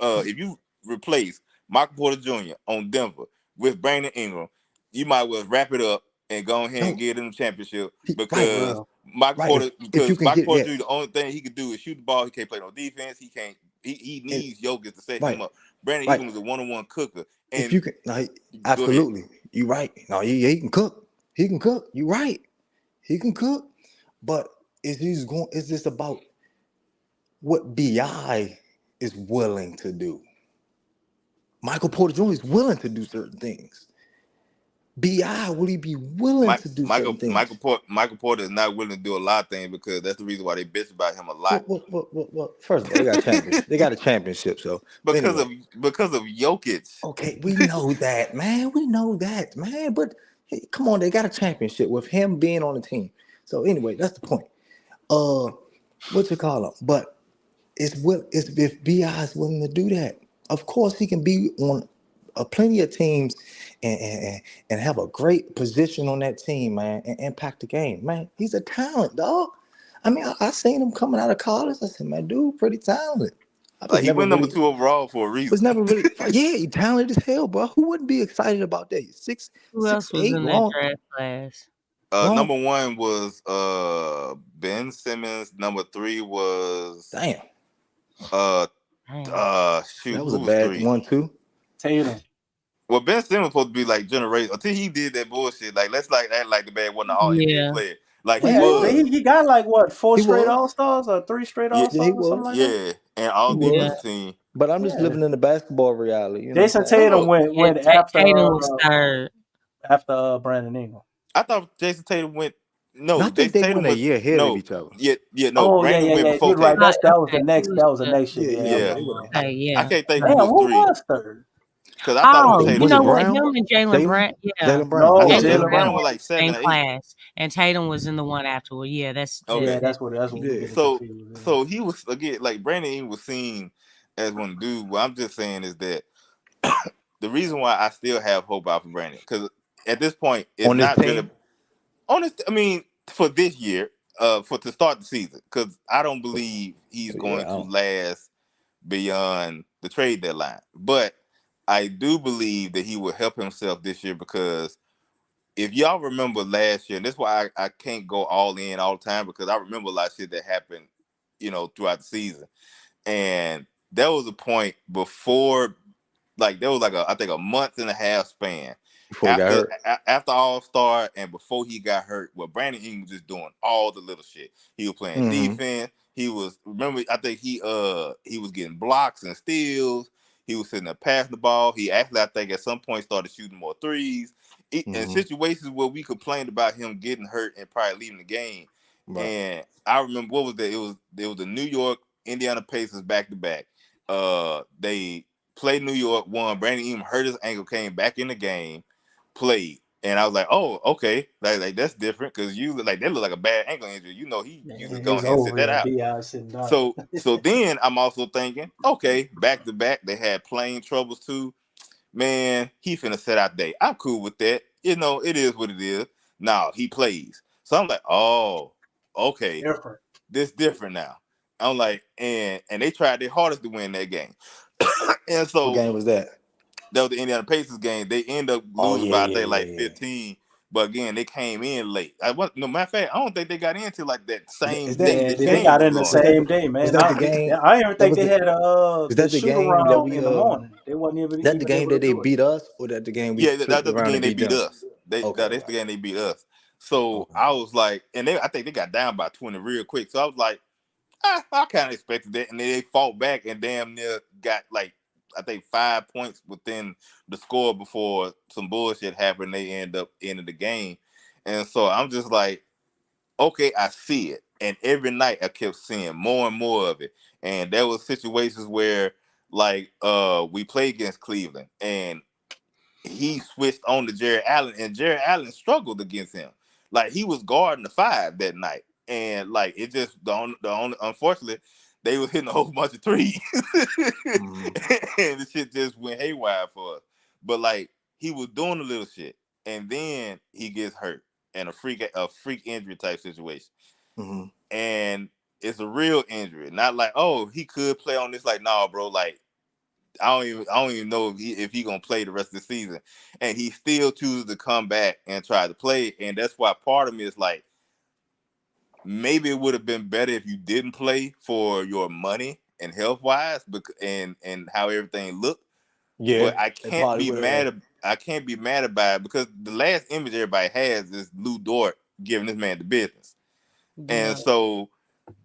D: if you replace Michael Porter Jr. on Denver with Brandon Ingram, you might well wrap it up and go ahead and
E: No,
D: get him the championship
E: right,
A: For
D: because
A: real.
E: right. If you can
D: Michael
E: get
D: Porter
E: that,
D: Jr. the only thing he could do is shoot the ball. He can't play no defense. He can't. He
E: and
D: needs Jokic to set him
E: right,
D: up. Brandon
E: right.
D: Ingram is a one-on-one cooker.
E: If
D: And
E: you can, no,
D: go ahead.
E: absolutely, you right. No, he can cook. He can cook. You right. He can cook. But is this about what Bi is willing to do? Michael Porter Jr. is willing to do certain things. Bi, will he be willing to do certain things?
D: Michael Porter is not willing to do a lot of things because that's the reason why they bitch about him a lot.
E: Well, first of all, they got champions. They got a championship. So
D: because
E: anyway,
D: of because of Jokic.
E: okay, we know that, man. We know that, man. But hey, come on, they got a championship with him being on the team. So anyway, that's the point. What you call him? But it's if Bi is willing to do that, of course he can be on plenty of teams and have a great position on that team, man, and impact the game, man. He's a talent, dog. I mean, I seen him coming out of college. I said, man, dude, pretty talented. I was
D: Like he
E: never
D: went number
E: really
D: 2 overall for a reason.
E: was never really yeah, he talented as hell, bro. Who wouldn't be excited about that?
B: Who
E: Six
B: else was
E: eight,
B: in that draft class?
E: long.
D: Number 1 was Ben Simmons. Number 3 was
E: Damn,
D: uh
B: Damn.
E: that
D: shoot,
E: was a
D: who was
E: bad
D: 3?
E: one too.
A: Tatum.
D: Well, Ben Simmons supposed to be like generation until he did that bullshit. Like let's like act like the man wasn't an all NBA
B: Yeah.
D: player. Like
E: But
D: he
E: he
A: Yeah, but
E: was.
D: was.
A: he got like what, four
E: He
A: straight
E: was.
A: All Stars or three straight
D: Yeah,
A: All
E: Yeah, he
A: Stars or something
E: was.
A: like that.
D: yeah. And all
E: He was.
B: Yeah.
D: defensive team.
E: But I'm just
A: Yeah.
E: living in the basketball reality. You know what
A: Jason
E: I'm saying?
A: Tatum
D: No,
B: Yeah,
A: went after
B: Tatum was third.
A: Brandon Ingram.
D: I thought Jason Tatum went.
E: No,
D: No,
E: I think
D: Jason
E: they
D: Tatum
E: went a
D: went.
E: year ahead of
D: No,
E: each other.
D: no.
A: Oh yeah,
D: Brandon
A: yeah,
D: went
A: yeah.
D: before
A: You're right.
D: Tatum.
B: Okay,
A: That was the next year.
E: Yeah,
A: Yeah,
E: yeah,
D: Yeah,
E: they went
B: okay,
E: ahead.
D: I
B: yeah.
D: can't think
A: damn,
D: who was
A: who
D: 3
A: was third?
D: because I thought it was
B: Oh,
D: Tatum
B: you
E: Was
B: know
E: it
D: before
B: what?
D: Tatum.
E: Brown?
B: Him and Jalen
E: Jalen?
B: Brand, yeah.
E: Jalen Brown.
A: No,
E: Okay,
D: Yeah,
B: Jalen
D: Jalen
E: Jalen
A: Jalen
B: Brown
D: Brown
E: Brown.
D: was
A: Brown.
B: had
D: like
B: the
D: 7
B: same
D: or 8.
B: class, and Tatum was in the one afterward. Yeah,
D: Okay,
A: Yeah,
B: that,
A: that's what we
E: Yeah.
A: getting
D: so
A: confused. Yeah.
D: so he was again like Brandon Ingram was seen as one dude. What I'm just saying is that the reason why I still have hope out for Brandon because at this point it's
E: On this
D: not really
E: team?
D: honest. I mean, for this year, for to start the season, because I don't believe he's
E: Yeah,
D: going
E: I
D: to
E: don't.
D: last beyond the trade deadline. But I do believe that he will help himself this year because if y'all remember last year, and that's why I can't go all in all the time because I remember a lot of shit that happened, throughout the season. And there was a point before, like there was like I think a month and a half span
E: Before he got hurt.
D: after All Star and before he got hurt, where Brandon Ingram was just doing all the little shit. He was playing
E: Mm-hmm.
D: defense. I think he was getting blocks and steals. He was sitting there passing the ball. He actually, I think, at some point started shooting more threes. In
E: Mm-hmm.
D: situations where we complained about him getting hurt and probably leaving the game.
E: Right.
D: And I remember what was that? It was the New York Indiana Pacers back to back. They played New York, won. Brandon Ingram hurt his ankle, came back in the game, played. And I was like, oh, okay. Like that's different because that look like a bad ankle injury. He
A: Yeah,
D: just go
A: it's
D: ahead and sit
A: over.
D: that
A: Yeah,
D: out.
A: Bi sitting down.
D: So then I'm also thinking, okay, back to back, they had playing troubles too. Man, he finna set out day. I'm cool with that. It is what it is. Now he plays. So I'm like, oh, okay,
A: Different.
D: this different now. I'm like, and they tried their hardest to win that game. And
E: What
D: so
E: game was that?
D: that was the Indiana Pacers game. They end up
E: Oh
D: losing
E: yeah,
D: by I
E: yeah,
D: think
E: yeah,
D: like
E: yeah.
D: 15. But again, they came in late. No matter of fact, I don't think they got into like that
E: Is
D: same
E: that
D: day
A: Yeah,
D: the
A: they
D: game
A: got
D: was
A: in the
D: going.
E: is that
A: same
E: the
A: day,
E: was
A: man.
E: that the game
A: I didn't even
E: that
A: think
E: was
A: they
E: the
A: had
E: is
A: the
E: that the
A: shoot
E: game that
A: around
E: we
A: in the morning. They wasn't
E: that the
A: even
E: game
A: able to
E: that they
A: do it.
E: beat us or that the game we
D: Yeah,
E: took
D: that's the
E: around
D: game
E: and
D: they
E: beat
D: beat
E: them?
D: us.
E: Okay,
D: That's the
E: right.
D: game they beat us. So
E: Okay.
D: I was like, and I think they got down by 20 real quick. So I was like, I kind of expected that, and then they fought back and damn near got like I think 5 points within the score before some bullshit happened. They end up ending the game, and so I'm just like, okay, I see it. And every night I kept seeing more and more of it. And there was situations where like we played against Cleveland and he switched on to Jared Allen and Jared Allen struggled against him. Like he was guarding the 5 that night. And like it just the only unfortunately they was hitting a whole bunch of threes.
E: Mm-hmm.
D: And the shit just went haywire for us. But like he was doing a little shit and then he gets hurt and a freak injury type situation. and it's a real injury. Not like, oh, he could play on this. Like, nah, bro. Like, I don't even know if he gonna play the rest of the season, and he still chooses to come back and try to play. And that's why part of me is like, maybe it would have been better if you didn't play for your money and health wise, and how everything looked.
E: Yeah,
D: But I can't be mad.
E: have.
D: I can't be mad about it because the last image everybody has is Lou Dort giving this man the business,
B: Yeah.
D: and so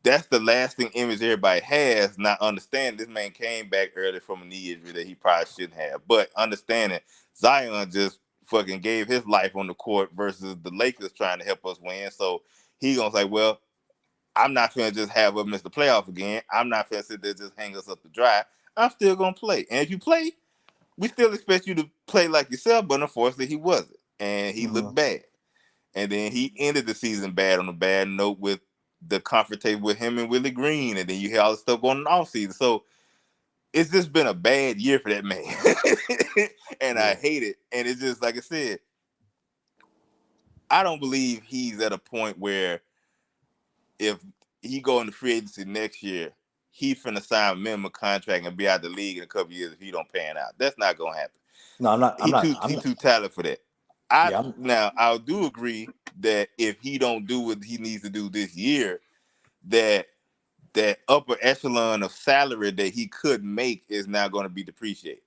D: that's the lasting image everybody has. Not understanding this man came back early from a knee injury that he probably shouldn't have, but understanding Zion just fucking gave his life on the court versus the Lakers trying to help us win. So he gonna say, well, I'm not gonna just have us miss the playoff again. I'm not gonna sit there and just hang us up to dry. I'm still gonna play, and if you play, we still expect you to play like yourself, but unfortunately he wasn't. And he looked bad. And then he ended the season bad on a bad note with the confrontation with him and Willie Green. And then you hear all the stuff going on off season. So it's just been a bad year for that man. And I hate it. And it's just like I said, I don't believe he's at a point where if he go into free agency next year, he finna sign a minimum contract and be out the league in a couple of years if he don't pan out. That's not gonna happen.
E: No, I'm not.
D: He too talented for that. Now I do agree that if he don't do what he needs to do this year, that upper echelon of salary that he could make is now going to be depreciated.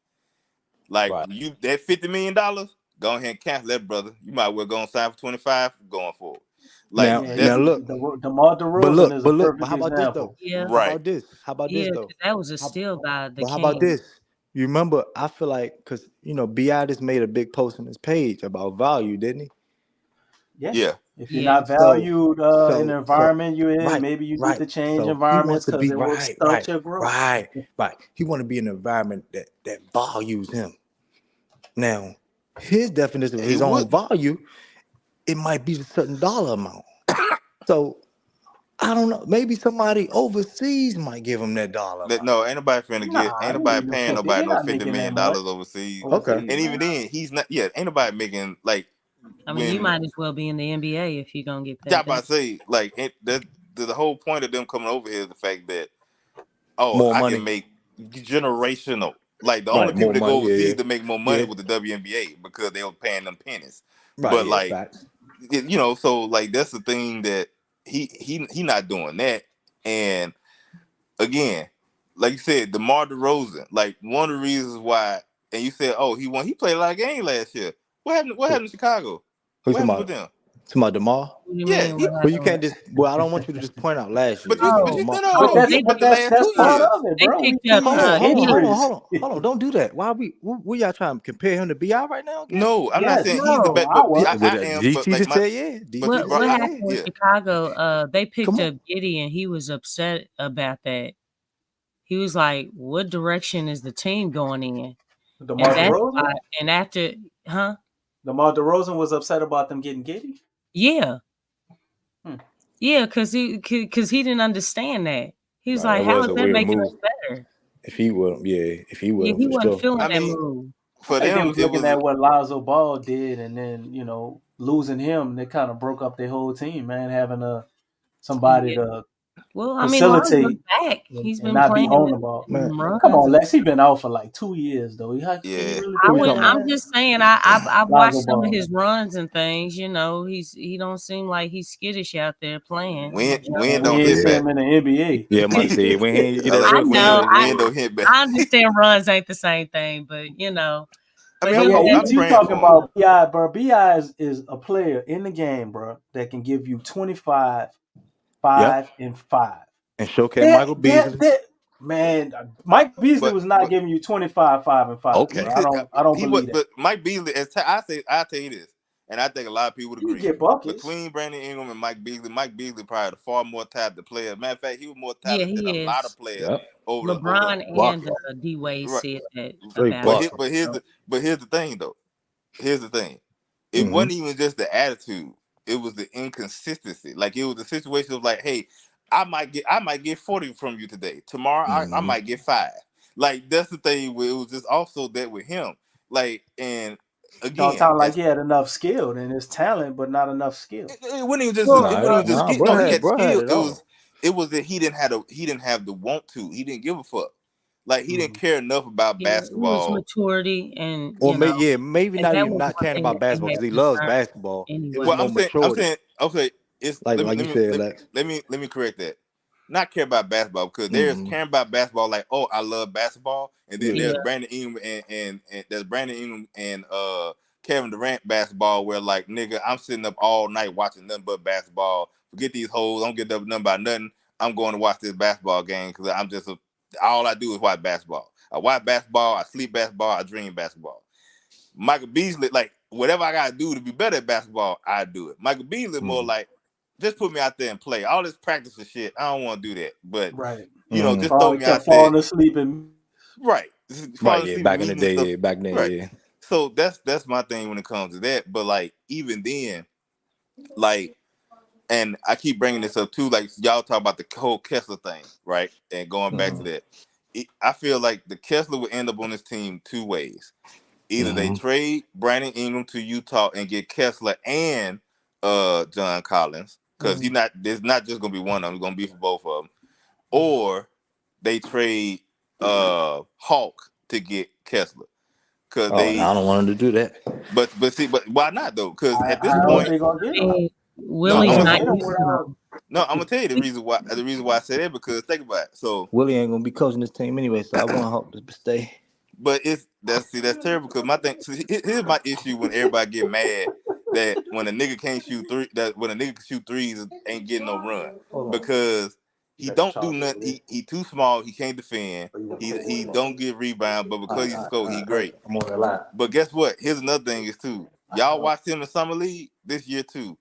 D: Like you, that $50 million, go ahead and cancel that, brother. You might well go and sign for 25 going forward. Like
E: now look,
A: DeMar DeRozan is a perfect
E: how about
A: example.
E: this though?
B: Yeah.
E: Right. How about this though?
B: That was a steal by the
E: But how about
B: Kings.
E: this? You remember? I feel like because Bi just made a big post on his page about value, didn't he?
D: Yeah.
A: If you're not valued in the environment you're in, maybe you need to change environments because it will stunt your growth.
E: Right. He want to be in an environment that values him. Now, his definition of his own value, it might be a certain dollar amount. So I don't know. Maybe somebody overseas might give him that dollar amount.
D: No, ain't nobody finna get. Ain't nobody paying nobody no $50 million overseas.
E: Okay.
D: And even then, he's not. Yeah, ain't nobody making like.
B: I mean, you might as well be in the NBA if you're gonna get paid.
D: Yeah, I'm about to say, like, the whole point of them coming over here is the fact that,
E: more
D: I
E: money.
D: can make generational. Like, the only people that go overseas to make more money with the WNBA because they were paying them pennies.
E: Right,
D: but like, so like that's the thing that he not doing that. And again, like you said, DeMar DeRozan, like one of the reasons why, and you said, he played a lot of games last year. What happened in Chicago? What happened with them?
E: To my DeMar?
D: Yeah,
E: but you can't just. Well, I don't want you to just point out last year.
A: But that's part of it, bro.
E: Hold on. Don't do that. Why we y'all trying to compare him to Bi right now? Again?
D: No, I'm not saying he's the best. I am.
E: GT just said yeah.
B: What happened with Chicago? They picked up Giddey, and he was upset about that. He was like, "What direction is the team going in?"
A: DeMar DeRozan?
B: And after,
A: DeMar DeRozan was upset about them getting Giddey?
B: Yeah. Yeah, because he didn't understand that. He was like, "How is that making us better?"
E: If he would, he
B: wasn't feeling that move.
A: For them, they was looking at what Lonzo Ball did, and then losing him, they kind of broke up their whole team. Man, having somebody to facilitate.
B: Back. He's been
A: not
B: playing
A: be on the ball.
B: Man.
A: Come on, Les. He's been out for like 2 years though.
B: I'm just saying. I've watched some of his runs and things. He don't seem like he's skittish out there playing.
D: When don't hit back
A: him in the NBA.
E: Yeah, might say when he get
B: I know. I understand runs ain't the same thing, but
A: I mean, you talking about Bi, bro? Bi is a player in the game, bro, that can give you 25, 5, and 5.
E: And showcase Michael Beasley.
A: Man, Mike Beasley was not giving you 25, 5, and 5.
E: Okay,
A: bro. I don't believe that.
D: But Mike Beasley, I'll tell you this, and I think a lot of people would agree.
A: Get buckets.
D: Between Brandon Ingram and Mike Beasley probably the far more talented player. Matter of fact, he was more talented than a lot of players. Over
B: LeBron and D Wade said that.
D: But here's the thing, though. Here's the thing. It wasn't even just the attitude. It was the inconsistency. Like, it was the situation of like, hey, I might get 40 from you today. Tomorrow, I might get 5. Like, that's the thing. Where it was just also that with him. Like, and
A: Y'all
D: again,
A: sound like he had enough skill and his talent, but not enough skill.
D: it wasn't even just
B: Well,
D: it wasn't even just skill.
E: bro
D: No, he
E: had
D: had skill.
E: it all.
D: It was that he didn't have the want to. He didn't give a fuck. Like he didn't care enough about
B: yeah, it was
D: basketball.
B: maturity, and
E: Or
B: you know,
E: maybe
B: and
E: not
B: that
E: even
B: was
E: not
B: one
E: caring
B: thing
E: about
B: that they
E: basketball
B: had
E: because he loves
B: concern
E: basketball. It was
B: anyway.
E: more maturity.
D: Okay. It's
E: Like you said, Lex.
D: let me correct that. Not care about basketball because there's
E: Mm-hmm.
D: caring about basketball like, oh, I love basketball, and then
E: Yeah.
B: Yeah,
D: there's Brandon Ingram and there's Brandon Ingram and Kevin Durant basketball where like nigga, I'm sitting up all night watching nothing but basketball. Forget these hoes, don't get up nothing about nothing. I'm going to watch this basketball game because all I do is watch basketball. I watch basketball, I sleep basketball, I dream basketball. Michael Beasley, like whatever I gotta do to be better at basketball, I do it. Michael Beasley more like just put me out there and play. All this practice and shit, I don't want to do that. But
A: Right.
D: just throw me
A: Kept
D: out there.
A: falling asleep and
D: Right.
E: Right,
D: Falling
E: yeah.
D: asleep
E: Back
D: and
E: in the
D: meeting and
E: day,
D: stuff.
E: yeah. Back then,
D: Right.
E: yeah.
D: So that's my thing when it comes to that. But like even then, like, and I keep bringing this up too. Like y'all talk about the whole Kessler thing, right? And going back to that, I feel like the Kessler would end up on this team two ways. Either they trade Brandon Ingram to Utah and get Kessler and John Collins, because there's not just gonna be one of them, it's gonna be for both of them. Or they trade Hawk to get Kessler. Cause
E: Oh, I don't want him to do that.
D: but why not though? Because at this
A: how
D: point,
A: they gonna get
B: I
A: him?
B: mean,
D: no,
B: Willie's
A: They
D: I'm
A: gonna
B: not
A: get him
B: using
A: without.
B: them.
D: no, I'm gonna tell you the reason why I say that, because think about it. So
E: Willie ain't gonna be coaching this team anyway, so I want Hawk to stay.
D: but that's terrible because my thing. So here's my issue when everybody get mad that when a nigga can't shoot when a nigga can shoot threes ain't getting no run
E: Hold on.
D: because he
E: You got your
D: don't do
E: charger
D: nothing.
E: over there?
D: He too small. He can't defend.
E: Or you want to take
D: He
E: this one?
D: don't get rebound, but because he score, he
E: All right.
D: great.
E: I'm on the line.
D: But guess what? Here's another thing is too. Y'all watched him in summer league this year too.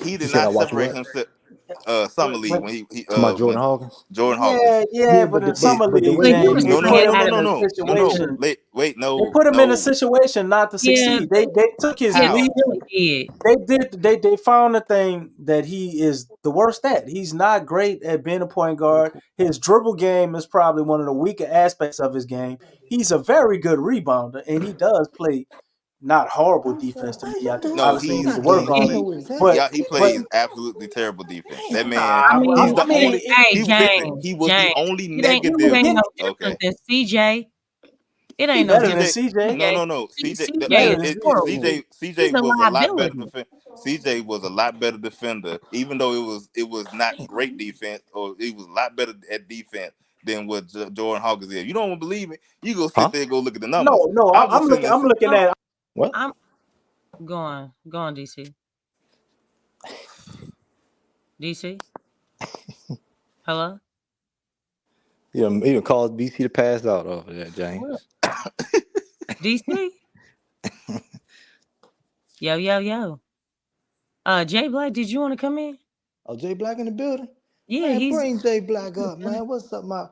D: He
E: You
D: did
E: said I
D: not
E: watch
D: separate
E: what?
D: himself summer league when he
E: To my Jordan
D: when
E: Hawkins?
D: Jordan Hawkins.
A: Yeah,
E: Yeah,
A: but in
E: but
A: summer
E: the
A: league,
E: way
B: But
E: he
B: he
A: James,
B: was
A: they
E: was
A: put
B: playing
A: him
B: out
A: in
B: of
A: a
D: No.
A: situation.
D: Wait,
A: They put him in a
D: no.
A: situation not to
B: yeah,
A: succeed. They took his
B: yeah,
D: How?
B: they
A: weak.
B: really did.
A: They found the thing that he is the worst at. He's not great at being a point guard. His dribble game is probably one of the weaker aspects of his game. He's a very good rebounder, and he does play not horrible defense to me.
D: No,
A: Obviously, he need to work on it. But
D: he
A: but
D: plays absolutely terrible defense. That man,
B: I
D: he's
B: mean,
D: the only
B: hey,
D: listen,
B: James,
D: he was the only
B: it
D: negative.
B: ain't no
D: Okay.
B: different than CJ. It
A: he
B: ain't no
A: better than
B: different.
D: CJ,
A: CJ.
D: no. CJ,
A: He
B: CJ
A: better
B: is
A: than
B: horrible.
D: CJ
B: He's a
D: was a lot better
B: liability.
D: defender. CJ was a lot better defender, even though it was not great defense, or it was a lot better at defense than what Jordan Hawkins is. You don't believe me? You go sit
E: Huh?
D: there and go look at the numbers.
A: No.
D: I was just sitting there.
A: I'm looking
B: No,
A: at.
E: What?
B: I'm go on, DC. DC, hello.
E: He done caused BC to pass out off of that, James.
B: What? DC, yo. Jay Black, did you want to come in?
E: Oh, Jay Black in the building?
B: Yeah,
E: Man,
B: he's
E: bring Jay Black up, man. What's up, my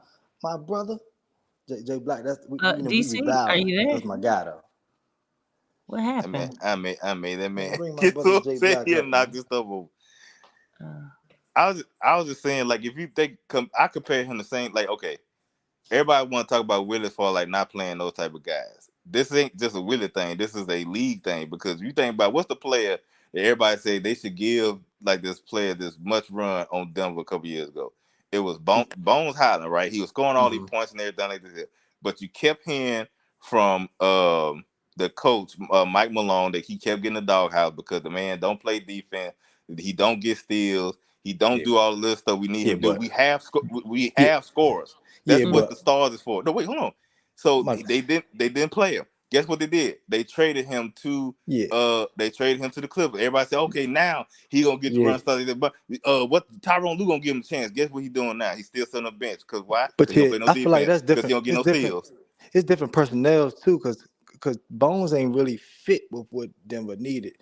E: brother? Jay Black, that's we
B: DC. Are
E: rebounding.
B: you there?
E: That's my guy though.
B: What happened?
D: I made that man
E: Bring my
D: get
E: brother
D: so
E: Jay
D: upset
E: Black
D: here
E: up,
D: and knock
E: man.
D: this stuff over.
B: Uh,
D: I was just saying, like, if you think I compare him to same, like, okay, everybody want to talk about Willie for like not playing those type of guys. This ain't just a Willie thing. This is a league thing, because you think about what's the player that everybody say they should give like this player this much run on Denver a couple years ago. It was Bones Highland, right? He was scoring all these points and everything like this. But you kept hearing from the coach Mike Malone that he kept getting the doghouse because the man don't play defense. He don't get steals. He don't
E: Yeah,
D: do all the little stuff we need him to do.
E: but
D: We
E: yeah,
D: have scorers.
E: yeah,
D: That's what
E: but
D: the stars is for. No, wait, hold on. So
E: my
D: they didn't play him. Guess what they did? They traded him to
E: yeah,
D: the Clippers. Everybody said, okay, now he gonna get to
E: yeah.
D: run stuff. But what Tyronn Lue gonna give him a chance? Guess what he doing now? He's still sitting on the bench. Cause why?
E: But
D: Because he don't
E: yeah,
D: play no
E: I feel like
D: defense.
E: that's
D: Because he
E: different.
D: don't get
E: It's
D: no
E: different.
D: steals.
E: It's different personnel too, because Bones ain't really fit with what Denver needed.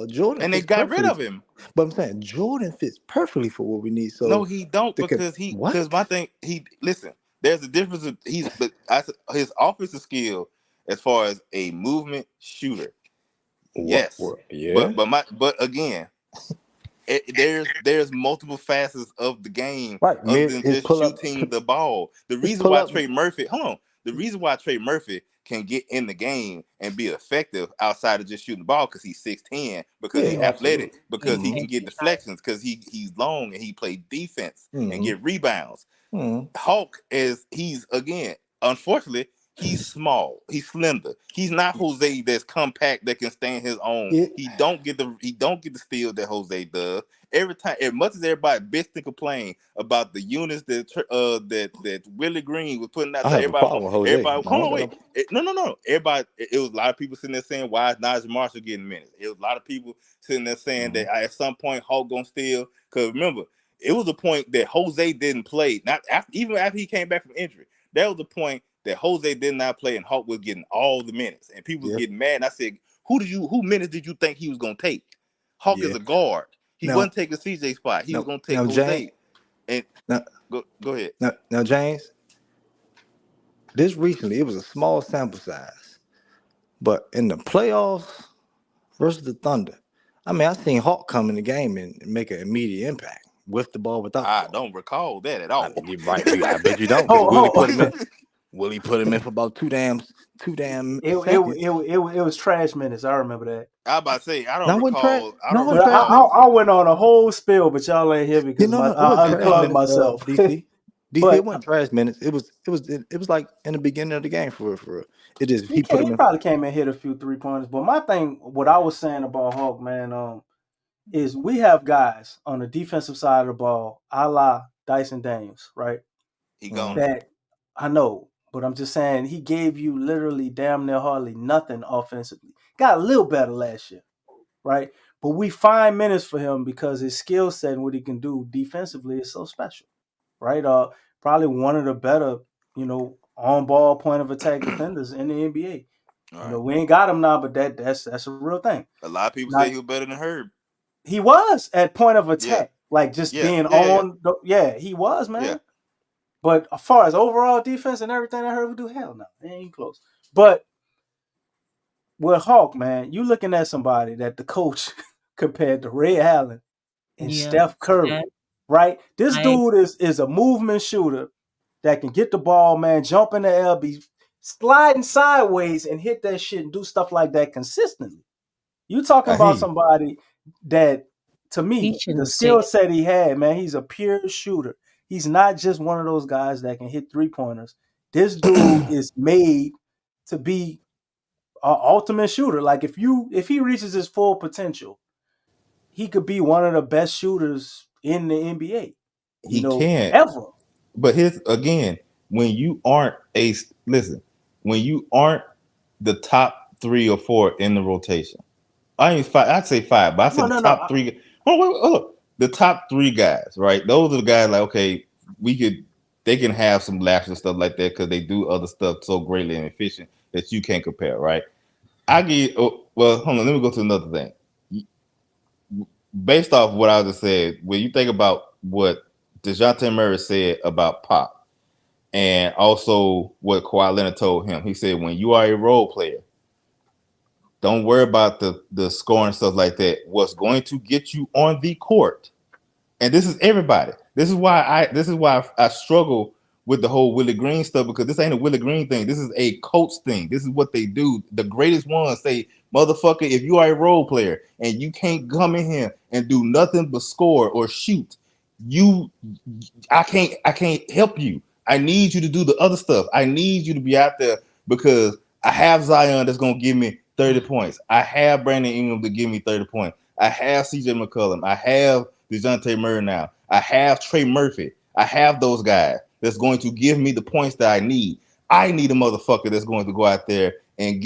E: Jordan
D: And they
E: fits
D: got rid
E: perfectly,
D: of him.
E: but I'm saying Jordan fits perfectly for what we need.
D: No,
E: So
D: he don't, because
E: what?
D: my thing, listen, there's a difference. His offensive skill as far as a movement shooter. Yes.
E: What? Yeah.
D: But again, there's multiple facets of the game
E: Right.
D: other than
E: His
D: just shooting the ball. The
E: his
D: reason
E: pull
D: why
E: up.
D: Trey Murphy, hold on. The reason why Trey Murphy can get in the game and be effective outside of just shooting the ball because he's 6'10", because he's
E: Yeah,
D: athletic,
E: absolutely.
D: because he
E: Mhm.
D: can get deflections, because he's long and he plays defense and
E: Mhm.
D: get rebounds.
E: Mhm.
D: Hawk he's again, unfortunately, he's small, he's slender. He's not Jose that's compact that can stand his own.
E: It,
D: He don't get the steal that Jose does. Every time, as much as everybody bitch and complain about the units that Willie Green was putting out
E: I
D: there,
E: have a problem with Jose.
D: everybody,
E: I
D: hold
E: don't
D: on,
E: got
D: wait, no. Everybody, it was a lot of people sitting there saying, why is Najee Marshall getting minutes? It was a lot of people sitting there saying that at some point Hawk gonna steal. Because remember, it was a point that Jose didn't play. Not after, even after he came back from injury. That was the point that Jose did not play, and Hawk was getting all the minutes, and people was
E: Yeah.
D: getting mad. And I said, who minutes did you think he was gonna take? Hawk is
E: Yeah.
D: a guard. He
E: Now,
D: wasn't taking CJ spot. He was gonna take
E: James.
D: Jose. And
E: Now,
D: go ahead.
E: now, James. This recently, it was a small sample size, but in the playoffs versus the Thunder, I mean, I seen Hawk come in the game and make an immediate impact with the ball, without the
D: I
E: ball.
D: don't recall that at
E: I
D: all.
E: mean, you're right. I bet you don't. Because Willie put him in for about two damn seconds.
A: It was trash minutes. I remember that.
D: I about to say I
E: No,
D: don't
E: it wasn't trash.
D: recall. I
E: No,
D: don't
E: it wasn't
A: But
E: trash
D: recall.
E: minutes.
A: I went on a whole spill, but y'all ain't here
E: Yeah,
A: because
E: no, it
A: I
E: wasn't trash
A: unplugged
E: minutes.
A: myself.
E: DC, it
A: But
E: wasn't trash minutes. It was like in the beginning of the game for real. It just he put him
A: he
E: in.
A: probably came and hit a few 3-pointers. But my thing, what I was saying about Hawk, man, is we have guys on the defensive side of the ball, a la Dyson Daniels, right?
D: He gone.
A: That I know, but I'm just saying he gave you literally damn near hardly nothing offensively. Got a little better last year, right? But we find minutes for him because his skill set and what he can do defensively is so special, right? Probably one of the better, on ball point of attack defenders in the NBA.
D: All right.
A: We ain't got him now, but that's a real thing.
D: A lot of people
A: Now,
D: say he was better than Herb.
A: he was at point of
D: Yeah.
A: attack, like just
D: Yeah.
A: being
D: Yeah.
A: on. He was, man.
D: Yeah.
A: But as far as overall defense and everything I heard we do, hell no, it ain't close. But with Hawk, man, you looking at somebody that the coach compared to Ray Allen and
B: Yeah.
A: Steph Curry, right? This dude is a movement shooter that can get the ball, man, jump in the air, be sliding sideways and hit that shit and do stuff like that consistently. You talking
E: I hear
A: about
E: you.
A: somebody that, to me,
B: He shouldn't
A: the
B: have
A: skill
B: taken-
A: set he had, man, he's a pure shooter. He's not just one of those guys that can hit 3-pointers. This dude is made to be an ultimate shooter. Like if he reaches his full potential, he could be one of the best shooters in the NBA.
D: He can't.
A: Ever.
D: But here's again, when you aren't when you aren't the top 3 or 4 in the rotation, I'd say 5, but I said the top 3. Look, the top 3 guys, right? Those are the guys like, okay, they can have some laps and stuff like that because they do other stuff so greatly and efficient that you can't compare, right? Hold on, let me go to another thing. Based off what I just said, when you think about what DeJounte Murray said about Pop, and also what Kawhi Leonard told him, he said, when you are a role player, don't worry about the scoring stuff like that. What's going to get you on the court, and this is everybody. This is why I struggle with the whole Willie Green stuff, because this ain't a Willie Green thing. This is a coach thing. This is what they do. The greatest ones say, motherfucker, if you are a role player and you can't come in here and do nothing but score or shoot, I can't help you. I need you to do the other stuff. I need you to be out there because I have Zion that's gonna give me 30 points. I have Brandon Ingram to give me 30 points. I have CJ McCollum. I have DeJounte Murray now. I have Trey Murphy. I have those guys that's going to give me the points that I need. I need a motherfucker that's going to go out there and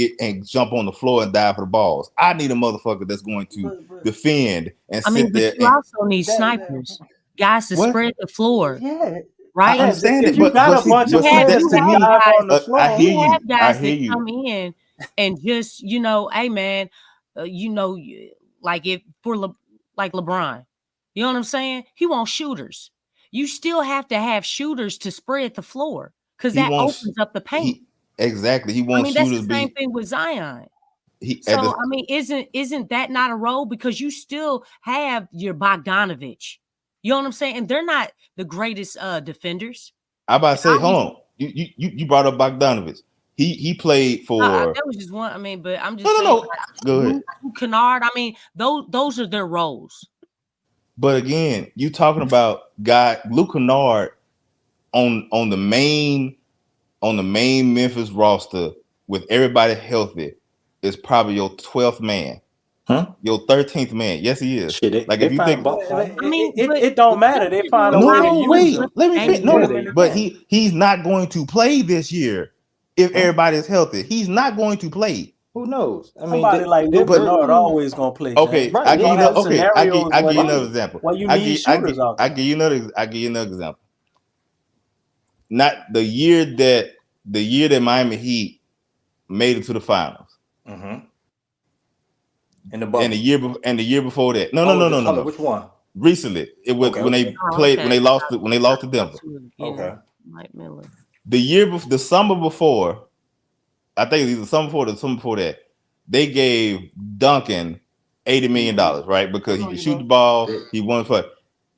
D: jump on the floor and dive for the balls. I need a motherfucker that's going to defend and sit there.
B: But you also need snipers, guys to spread the floor.
A: Yeah.
B: Right?
D: I understand it,
A: you
D: but
A: got a
D: see,
A: bunch of
D: see,
A: players
D: that's
A: that
D: to me.
A: dive on the floor.
D: I hear
B: You have guys
D: that
B: come in and just, hey man, like if like LeBron, you know what I'm saying? He wants shooters. You still have to have shooters to spread the floor because that opens up the paint.
D: Exactly. He wants
B: that's
D: shooters
B: the same thing with Zion.
D: So
B: isn't that not a role? Because you still have your Bogdanovich. You know what I'm saying? And they're not the greatest defenders.
D: I about to say, hold on. You brought up Bogdanovich. He played for
B: that was just one. I mean, but I'm just saying,
D: no. Go ahead.
B: Luke Kennard. I mean, those are their roles.
D: But again, you talking about Luke Kennard on the main Memphis roster with everybody healthy is probably your 12th man.
E: Huh?
D: Your 13th man. Yes, he is.
E: Shit,
D: Like
E: they
D: if you
E: find
D: think
E: Buck for him.
B: I mean,
A: it don't matter. They find a way to use him.
D: Let me finish. No,
A: Yeah,
D: but he's not going to play this year if everybody's healthy. He's not going to play.
E: Who knows? I mean,
A: Somebody like Luke Kennard always gonna play.
D: Okay,
A: James.
D: I give you
A: have
D: okay. I give
A: scenarios
D: you another example.
A: Well, you need shooters out there.
D: I give you another example. Not the year that Miami Heat made it to the finals.
E: Mm-hmm. And the bubble.
D: And the year before that. No.
E: Which one?
D: Recently, it was when they played when they lost to Denver.
E: Okay.
B: Mike Miller.
D: The summer before, I think it was either the summer before or the summer before that, they gave Duncan $80 million, right? Because he could shoot the ball, he won play.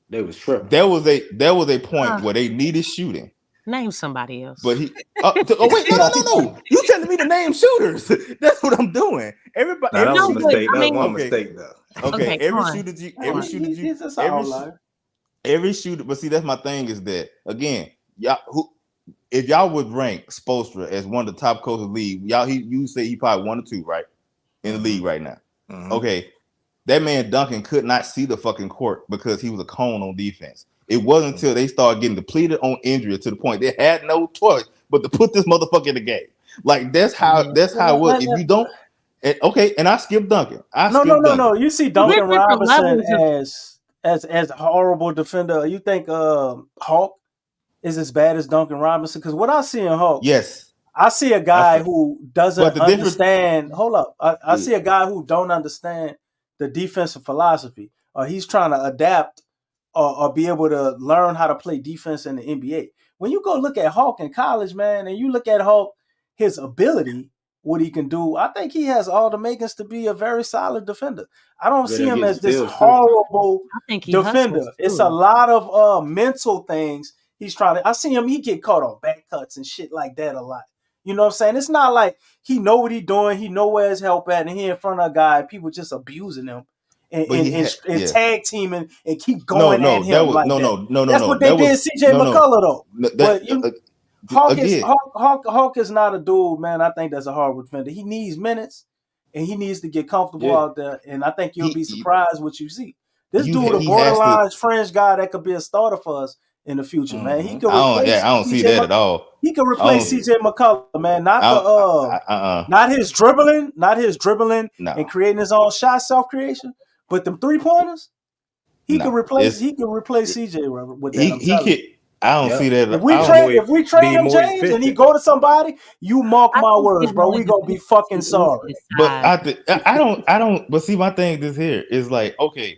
E: They was tripping.
D: There was a point where they needed shooting.
B: Name somebody else.
D: But he wait, no. You telling me to name shooters. That's what I'm doing. Everybody
E: that was a mistake. That was one mistake though.
D: Okay, every shooter, but see, that's my thing is that again, if y'all would rank Spoelstra as one of the top coaches of the league, you say he probably 1 or 2, right? In the league right now. Mm-hmm. Okay. That man Duncan could not see the fucking court because he was a cone on defense. It wasn't until they started getting depleted on injury to the point they had no choice but to put this motherfucker in the game. Like that's how it was. If you don't, and I skipped Duncan.
A: No. You see Duncan Robinson as a horrible defender. You think Hawk is as bad as Duncan Robinson? Because what I see in Hawk,
D: yes,
A: I see a guy who doesn't understand. Hold up, I see a guy who don't understand the defensive philosophy, or he's trying to adapt or be able to learn how to play defense in the NBA. When you go look at Hawk in college, man, and you look at Hawk, his ability, what he can do, I think he has all the makings to be a very solid defender. I don't see him as this horrible defender. It's a lot of mental things he's trying to. I see him, he get caught on back cuts and shit like that a lot. You know what I'm saying? It's not like he know what he's doing, he know where his help at, and he in front of a guy, people just abusing him. And tag teaming and keep going at him like that. That's what they did CJ McCullough though. Hawk is not a dude, man. I think that's a horrible defender. He needs minutes and he needs to get comfortable out there. And I think you'll be surprised what you see. This dude a borderline fringe guy that could be a starter for us in the future, man. He could replace
D: I don't see that at all.
A: He could replace CJ McCullough, man. Not his dribbling and creating his own shot, self-creation. But them 3-pointers, he could replace CJ with that.
D: I don't see that.
A: If we trade him, James, and he go to somebody, you mark my words, bro. We gonna be fucking sorry.
D: But I don't. But see, my thing this here is like, okay,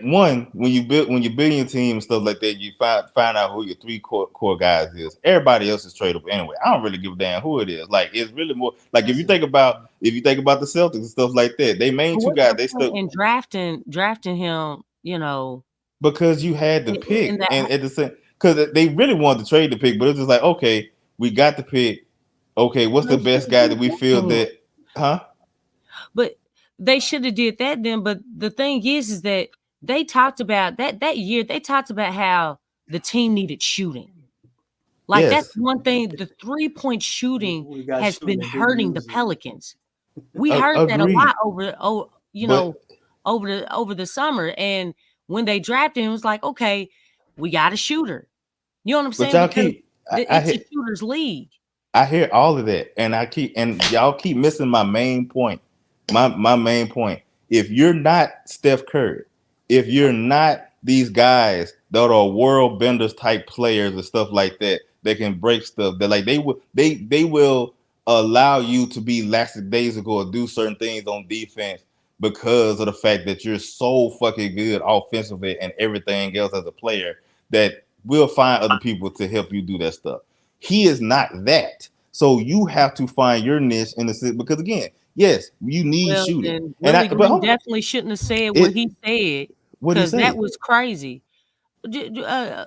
D: when you're building your team and stuff like that, you find out who your 3 core guys is. Everybody else is tradable anyway. I don't really give a damn who it is. Like it's really more like if you think about the Celtics and stuff like that, they main 2 guys. They still
B: in drafting him, you know,
D: because you had the pick and at the same because they really wanted to trade the pick, but it's just like, okay, we got the pick. Okay, what's the best guy that we feel that, huh?
B: But they should have did that then. But the thing is that they talked about that year. They talked about how the team needed shooting. Like that's one thing. The 3-point shooting has been hurting the Pelicans. We heard that a lot over the summer. And when they drafted him, it was like, okay, we got a shooter. You know what I'm saying? It's a shooter's league.
D: I hear all of that, and y'all keep missing my main point. My main point. If you're not Steph Curry, if you're not these guys that are world benders type players and stuff like that, they can break stuff. That like they will allow you to be lackadaisical or do certain things on defense because of the fact that you're so fucking good offensively and everything else as a player that we'll find other people to help you do that stuff. He is not that. So you have to find your niche in the because again, yes, you need shooting.
B: And definitely shouldn't have said what he said because that was crazy.
E: Ray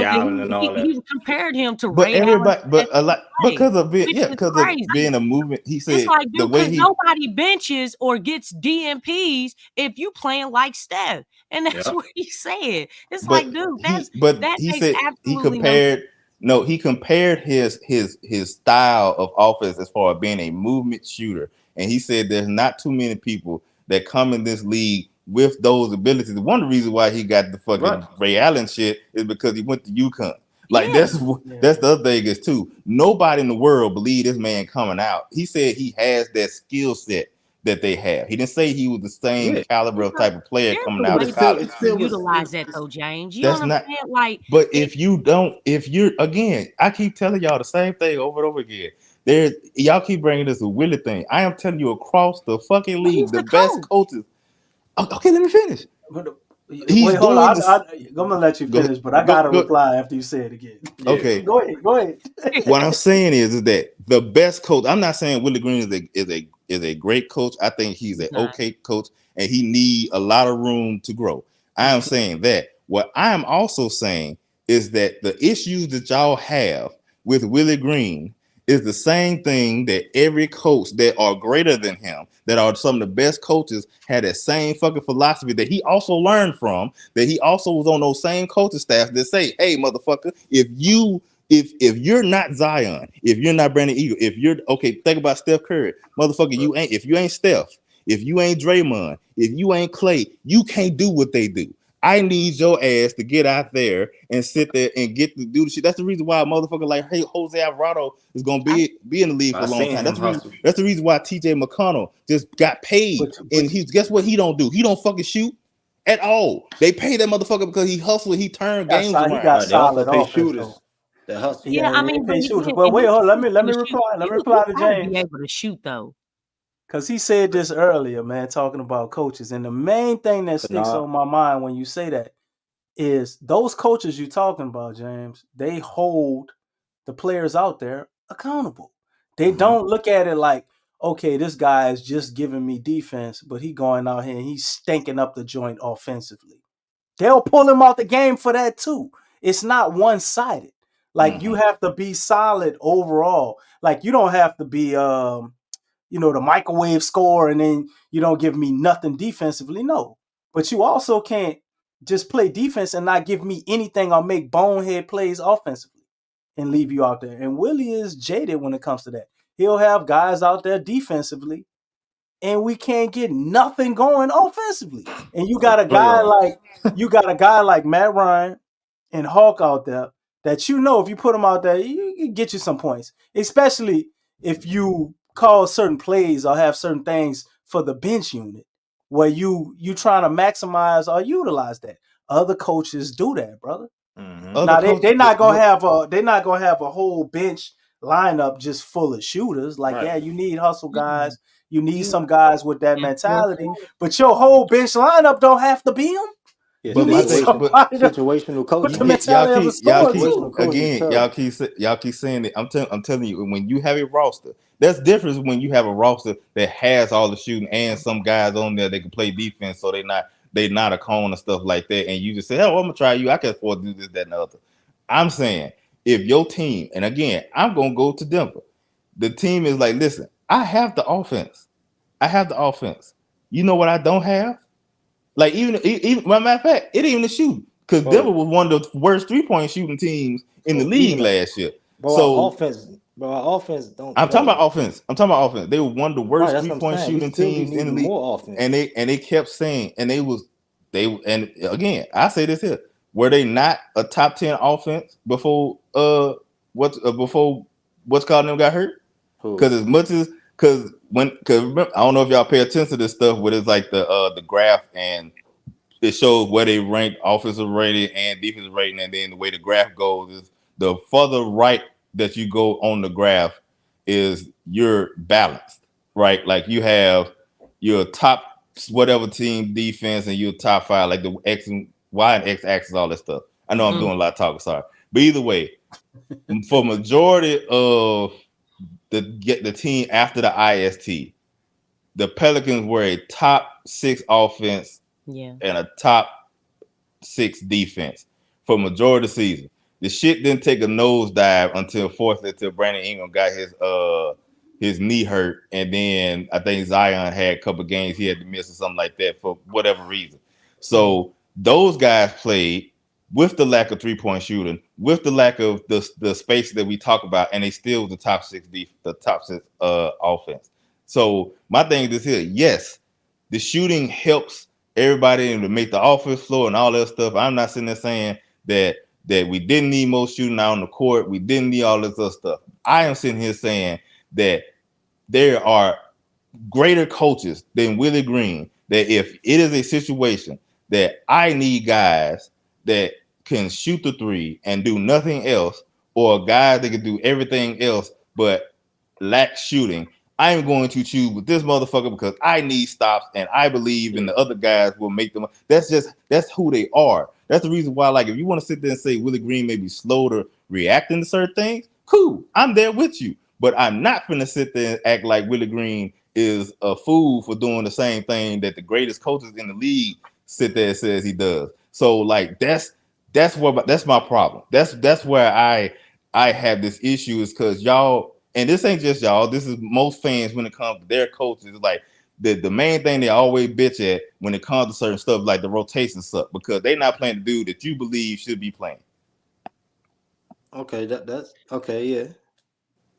E: Allen and all that.
B: he compared him to
D: But
B: Ray Allen.
D: everybody, but a lot because of being,
B: which
D: yeah,
B: is
D: because of
B: crazy.
D: being a movement. He
B: It's
D: said
B: like,
D: the
B: dude,
D: way
B: because
D: he,
B: nobody benches or gets DMPs if you playing like Steph, and that's
E: Yep.
B: what he said. It's
D: but
B: like, dude,
D: but
B: that
D: he
B: makes
D: said he
B: absolutely no sense.
D: compared. No, he compared his style of offense as far as being a movement shooter, and he said there's not too many people that come in this league with those abilities. One of the reasons why he got the fucking
E: Right.
D: Ray Allen shit is because he went to UConn. Like
B: Yeah.
D: that's the other thing is too. Nobody in the world believe this man coming out. He said he has that skill set that they have. He didn't say he was the same
E: Yeah.
D: caliber of type of player
B: There's
D: coming
B: a
D: out
B: way
D: of
E: But
B: that
D: college.
E: it
B: you
E: still
B: can
E: was.
B: utilize that though, James. You know
D: That's
B: what I'm
D: not.
B: saying? Like,
D: But if you're again, I keep telling y'all the same thing over and over again. There's y'all keep bringing this a Willie thing. I am telling you across the fucking
B: well, he's
D: league, the
B: the
D: best
B: coach.
D: coaches. Okay, let me finish. He's
A: Wait, hold
D: doing
A: on.
D: this.
A: I'm gonna let you
D: Go
A: finish, but I
D: go
A: gotta
D: go.
A: reply after you say it again.
E: Yeah.
D: Okay,
A: Go ahead. Go ahead.
D: what I'm saying is that the best coach. I'm not saying Willie Green is a great coach. I think he's an
B: He's not.
D: okay coach, and he need a lot of room to grow. I am saying that. What I am also saying is that the issues that y'all have with Willie Green is the same thing that every coach that are greater than him, that are some of the best coaches, had that same fucking philosophy that he also learned from, that he also was on those same coaching staff that say, hey, motherfucker, if you're not Zion, if you're not Brandon Eagle, if you're okay, think about Steph Curry, motherfucker. If you ain't Steph, if you ain't Draymond, if you ain't Clay, you can't do what they do. I need your ass to get out there and sit there and get to do the shit. That's the reason why a motherfucker like hey Jose Alvarado is gonna be in the league for
E: I
D: a long
E: seen
D: time.
E: him hustle.
D: That's the reason why TJ McConnell just got paid.
A: But
D: And he's guess what he don't do? He don't fucking shoot at all. They pay that motherfucker because he hustled, he turned games
A: he
D: around.
A: got
E: Right. They also
A: solid
E: pay
A: offense
E: shooters
A: though.
E: that hustle.
B: Yeah,
A: Yeah,
B: I
A: they
B: mean, but
A: pay shooters.
B: again,
A: But
B: and
A: wait,
B: he
A: hold.
B: can
A: Let me
B: finish shoot.
A: reply. Let me
B: You
A: reply to
B: gotta be
A: James
B: able to shoot though.
A: because he said this earlier, man, talking about coaches. And the main thing that sticks
E: Nah.
A: on my mind when you say that is those coaches you're talking about, James. They hold the players out there accountable. They don't look at it like, okay, this guy is just giving me defense, but he going out here and he's stinking up the joint offensively. They'll pull him out the game for that too. It's not one-sided. Like you have to be solid overall. Like you don't have to be the microwave score and then you don't give me nothing defensively. No. But you also can't just play defense and not give me anything or make bonehead plays offensively and leave you out there. And Willie is jaded when it comes to that. He'll have guys out there defensively and we can't get nothing going offensively. And
E: For playoffs.
A: you got a guy like Matt Ryan and Hawk out there that if you put him out there, you get you some points. Especially if you call certain plays or have certain things for the bench unit where you trying to maximize or utilize that. Other coaches do that, brother.
D: Other
A: Now
D: coach,
A: they're not gonna have a whole bench lineup just full of shooters. Like,
E: Right.
A: yeah, you need hustle
B: Mm-mm.
A: guys. You need
B: You
A: some guys with that
B: and four
A: mentality.
B: forward.
A: But your whole bench lineup don't have to be them.
E: Yeah.
A: You
D: but my
A: need
D: thing, but
A: somebody
E: Situational
A: with the
E: coaching.
A: mentality of a scorer
E: Situational
A: too.
E: coaching is terrible.
D: y'all keep saying it. I'm telling you, when you have a roster, that's different when you have a roster that has all the shooting and some guys on there that can play defense, so they not a cone and stuff like that. And you just say, "Oh, I'm gonna try you. I can afford to do this, that, and the other." I'm saying if your team, and again, I'm gonna go to Denver. The team is like, listen, I have the offense. I have the offense. You know what I don't have? Like matter of fact, it ain't even the shooting because Denver
E: Bro,
D: was one of the worst 3-point shooting teams in the league
E: even
D: last year.
E: our
D: So
E: offense, our offense don't
D: I'm talking
E: play.
D: about offense. I'm talking about offense. They were one of the
E: Right,
D: worst
E: that's what I'm
D: 3-point
E: saying. We
D: shooting
E: still be
D: teams in the
E: needing
D: league,
E: more offense.
D: and they kept saying, and again, I say this here: were they not a top 10 offense before before what's called them got hurt?
E: Who?
D: Because as much as because remember, I don't know if y'all pay attention to this stuff, where it's like the graph and it shows where they rank offensive rating and defensive rating, and then the way the graph goes is the further right that you go on the graph is you're balanced, right? Like you have your top whatever team defense and your top five, like the X and Y and X axis, all that stuff. I know I'm
B: Mm.
D: doing a lot of talking, sorry, but either way, for majority of the team after the IST, the Pelicans were a top 6 offense
B: Yeah.
D: and a top six defense for majority of the season. The shit didn't take a nosedive until Brandon Ingram got his knee hurt, and then I think Zion had a couple games he had to miss or something like that for whatever reason. So those guys played with the lack of 3-point shooting, with the lack of the space that we talk about, and they still was the top six offense. So my thing is this here: yes, the shooting helps everybody to make the offense flow and all that stuff. I'm not sitting there saying that we didn't need more shooting out on the court. We didn't need all this other stuff. I am sitting here saying that there are greater coaches than Willie Green, that if it is a situation that I need guys that can shoot the three and do nothing else, or guys that can do everything else but lack shooting, I am going to choose with this motherfucker because I need stops and I believe in the other guys will make them. That's who they are. That's the reason why, like, if you want to sit there and say Willie Green may be slow to reacting to certain things, cool, I'm there with you. But I'm not going to sit there and act like Willie Green is a fool for doing the same thing that the greatest coaches in the league sit there and says he does. So, like, that's my problem. That's where I have this issue, is because y'all, and this ain't just y'all, this is most fans when it comes to their coaches. Like, the main thing they always bitch at when it comes to certain stuff, like the rotation stuff, because they're not playing the dude that you believe should be playing.
E: Okay, that's okay, yeah.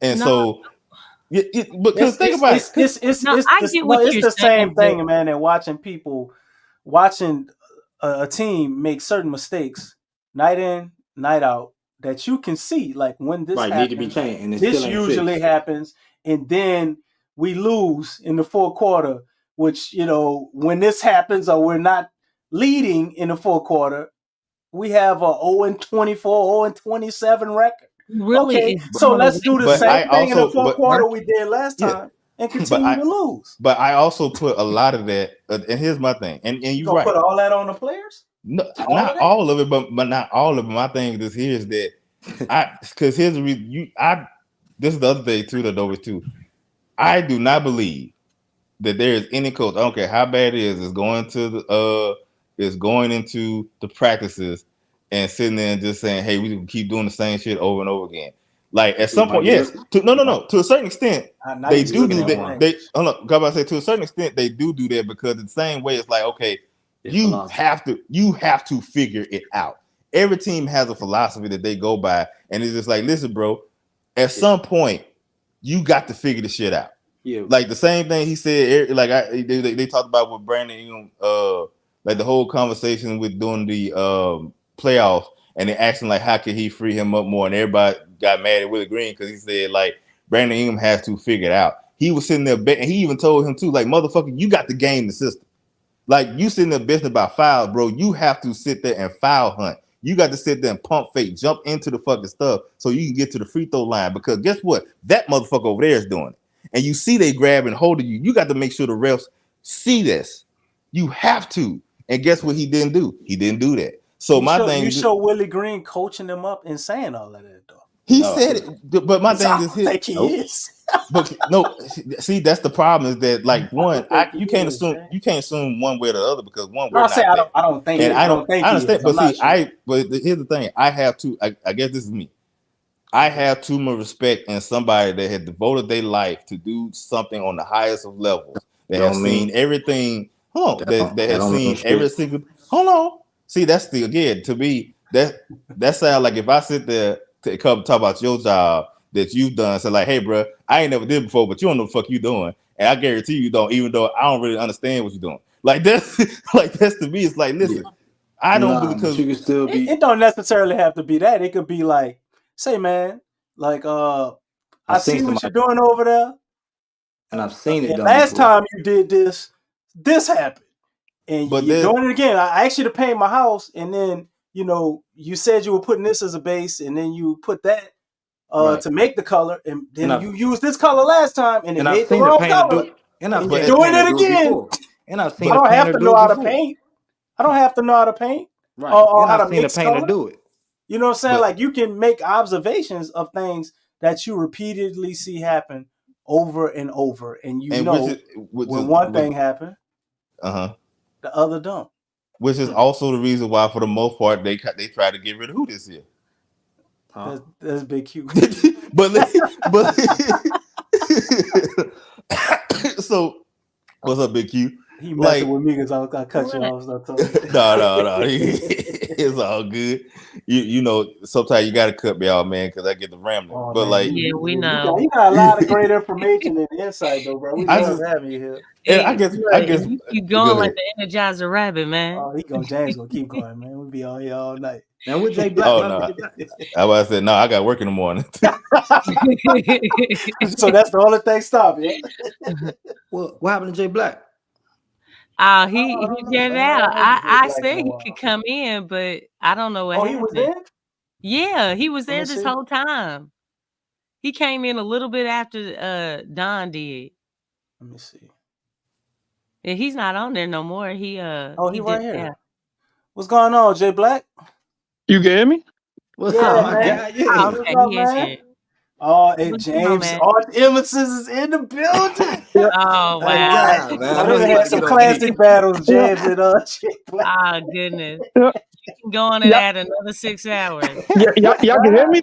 D: And so, because think about it.
B: I get what
A: it's
B: you're
A: the
B: saying,
A: same thing, man. And watching a team make certain mistakes night in, night out, that you can see, like, when this happens,
E: need to be changed, and it
A: this
E: still ain't
A: usually
E: fixed.
A: happens, and then we lose in the fourth quarter. Which, when this happens, or we're not leading in the fourth quarter, we have a 0-24, 0-27 record.
B: Really
A: Okay,
B: is
A: so
B: blown
A: let's
B: away
A: do the
D: But
B: from
A: same
D: I
A: thing in the
D: also,
A: fourth quarter we did last
D: yeah,
A: time and continue to lose.
D: But I also put a lot of that, and here's my thing, and
A: You
D: you're
A: gonna
D: right.
A: put all that on the players?
D: No, not all of it, but not all of it. My thing is here is that because here's the reason. This is the other thing too, that over too. I do not believe that there is any coach, I don't care how bad it is going into the practices and sitting there and just saying, hey, we can keep doing the same shit over and over again. Like, at some point, yes, to a certain extent, they do that. To a certain extent, they do that, because the same way, it's like, okay, you have to figure it out. Every team has a philosophy that they go by, and it's just like, listen, bro, at some point, you got to figure the shit out.
E: Yeah.
D: Like the same thing he said, like they talked about with Brandon Ingram, like the whole conversation with doing the playoffs, and they asking like how could he free him up more, and everybody got mad at Willie Green because he said like Brandon Ingram has to figure it out. He was sitting there betting, and he even told him too, like, motherfucker, you got to game the system. Like, you sitting there bitching about fouls, bro. You have to sit there and foul hunt. You got to sit there and pump fake, jump into the fucking stuff so you can get to the free throw line, because guess what? That motherfucker over there is doing it. And you see they grab and hold of you. You got to make sure the refs see this. You have to. And guess what he didn't do? He didn't do that. So
A: you show Willie Green coaching them up and saying all of that, though.
D: He said it, but my thing is,
A: think he is.
D: But no, see, that's the problem, is that, like, one, you can't assume one way or the other, because one, we're not there.
A: I don't think.
D: And I don't think I understand. But see,
A: sure.
D: but here's the thing. I have to. I guess this is me. I have too much respect in somebody that had devoted their life to do something on the highest of levels. That have seen everything. Hold on. That has seen every single. Hold on. See, that's the, again, to me, that sounds like if I sit there to come talk about your job that you've done, so like, hey, bro, I ain't never did before, but you don't know the fuck you doing, and I guarantee you don't, even though I don't really understand what you're doing. Like, that's to me, it's like, listen, I don't believe, because
E: you can still be.
A: It don't necessarily have to be that. It could be like, say, man, like, I see what you're doing over there,
E: and I've seen it.
A: Last time you did this happened, and you're doing it again. I asked you to paint my house, and then you said you were putting this as a base, and then you put that to make the color, and then you used this color last time, and it made the wrong color. And you're doing it again.
E: And I've seen
A: I don't have to know how to paint. I don't have to know how to paint,
E: right?
A: Or
E: and
A: how
E: I've
A: to
E: seen
A: mix
E: a painter
A: color.
E: do it.
A: You know what I'm saying? Like, you can make observations of things that you repeatedly see happen over and over, and when one thing happened, the other don't.
D: which is also the reason why, for the most part, they try to get rid of who this year.
A: That's Big Q.
D: but so what's up, Big Q?
A: He messing with me because I cut you off. So
D: No. It's all good. You know, sometimes you gotta cut me off, man, because I get the rambling.
A: Oh,
D: but
A: man,
D: like,
B: we know.
A: You got a lot of great information and insight, though, bro. We love having you here.
D: And I guess
B: you keep going like the Energizer Rabbit, man.
A: Oh, James gonna keep going, man. We'll be on here all night.
E: Now with Jay Black.
D: Oh no, I said no. I got work in the morning.
A: So that's the only thing stopping. Yeah?
E: Well, what happened to Jay Black?
B: He got out. I said he could come in, but I don't know what happened.
A: He was there?
B: Yeah, he was there this whole time. He came in a little bit after Don did.
A: Let me see.
B: Yeah, he's not on there no more. He
A: he right here. That. What's going on, Jay Black?
F: You get me?
E: What's
A: up,
E: man?
A: God,
B: yeah. Oh, okay,
A: up, man? Oh, and James Art Emerson is in the building.
B: Oh, wow.
A: We had some classic battles, James and Jay Black.
B: Oh, goodness. You can go on and add another 6 hours.
F: Y'all can hear me?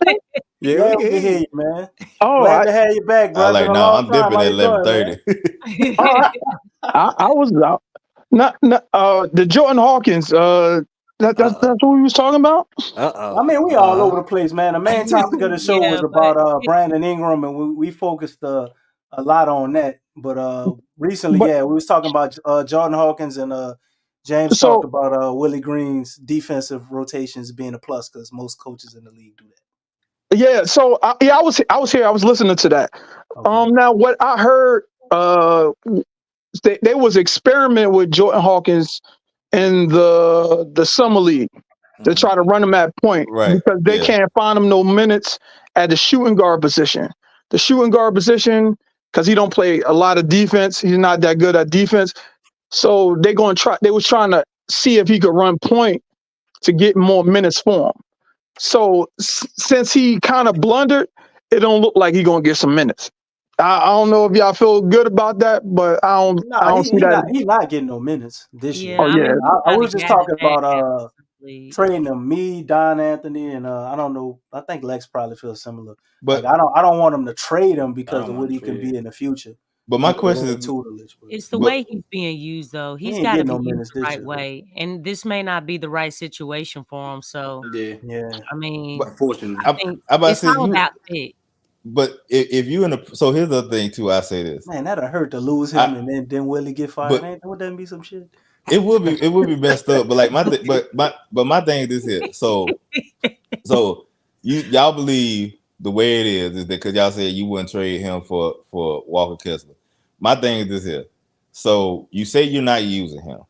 A: Yeah, we can hear you, man.
F: Oh,
A: glad to have you back, brother.
D: I'm dipping at 11:30.
F: I was out. The Jordan Hawkins. That's what we was talking about.
A: I mean, we all over the place, man. The main topic of the show was about Brandon Ingram, and we focused a lot on that. But recently, we was talking about Jordan Hawkins, and James talked about Willie Green's defensive rotations being a plus because most coaches in the league do that.
F: Yeah, so I was here. I was listening to that. Okay. Now what I heard, they was experiment with Jordan Hawkins in the summer league to try to run him at point,
D: right?
F: Because they can't find him no minutes at the shooting guard position. The shooting guard position, because he don't play a lot of defense. He's not that good at defense. So they was trying to see if he could run point to get more minutes for him. So since he kind of blundered, it don't look like he's gonna get some minutes. I don't know if y'all feel good about that, but I don't see that.
A: He's not getting no minutes this year.
F: Oh yeah,
A: I was just talking about trading them, me, Don Anthony, and I don't know. I think Lex probably feels similar. But like, I don't want him to trade him because of what he can be in the future.
D: But my question is,
B: it's the way he's being used, though. He's got to be used the right way, and this may not be the right situation for him. So,
A: yeah.
B: I mean,
E: unfortunately,
B: I think it's all about fit.
D: But if you so here's the thing too. I say this,
A: man, that'd hurt to lose him, and then Willie get fired. Would that be some shit?
D: It would be messed up. But like my thing is this here. So y'all believe the way it is that because y'all said you wouldn't trade him for Walker Kessler. My thing is this here. So you say you're not using him,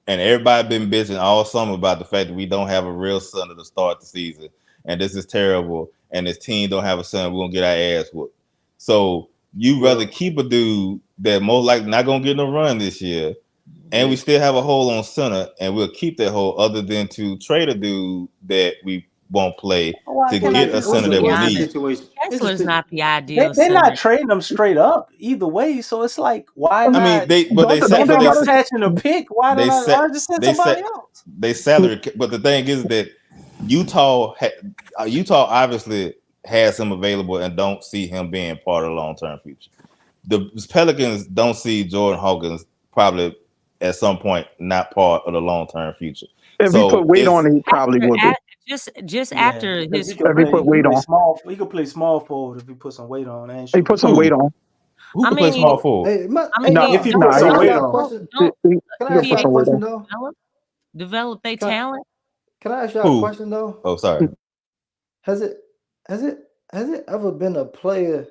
D: and everybody been bitching all summer about the fact that we don't have a real center to start the season, and this is terrible. And this team don't have a center, we're gonna get our ass whooped. So you rather keep a dude that most likely not gonna get no run this year, and we still have a hole on center, and we'll keep that hole other than to trade a dude that we won't play to get a center that we need.
B: Kessler's not the ideal.
A: They're not trading them straight up either way. So it's like, why not?
D: I mean, they
A: attaching a pick. Why just send somebody else?
D: They salary, but the thing is that Utah obviously has him available and don't see him being part of the long-term future. The Pelicans don't see Jordan Hawkins probably at some point not part of the long-term future.
F: If he put weight on it, he probably would be.
B: Just after his
F: if he put weight on.
A: He could play small forward if he put some weight on.
F: He put some weight on.
D: Who can play small forward?
A: If he put some weight on.
E: Can I ask you a question though?
B: Develop their talent.
E: Can I ask you a question though?
D: Oh, sorry.
E: Has it ever been a player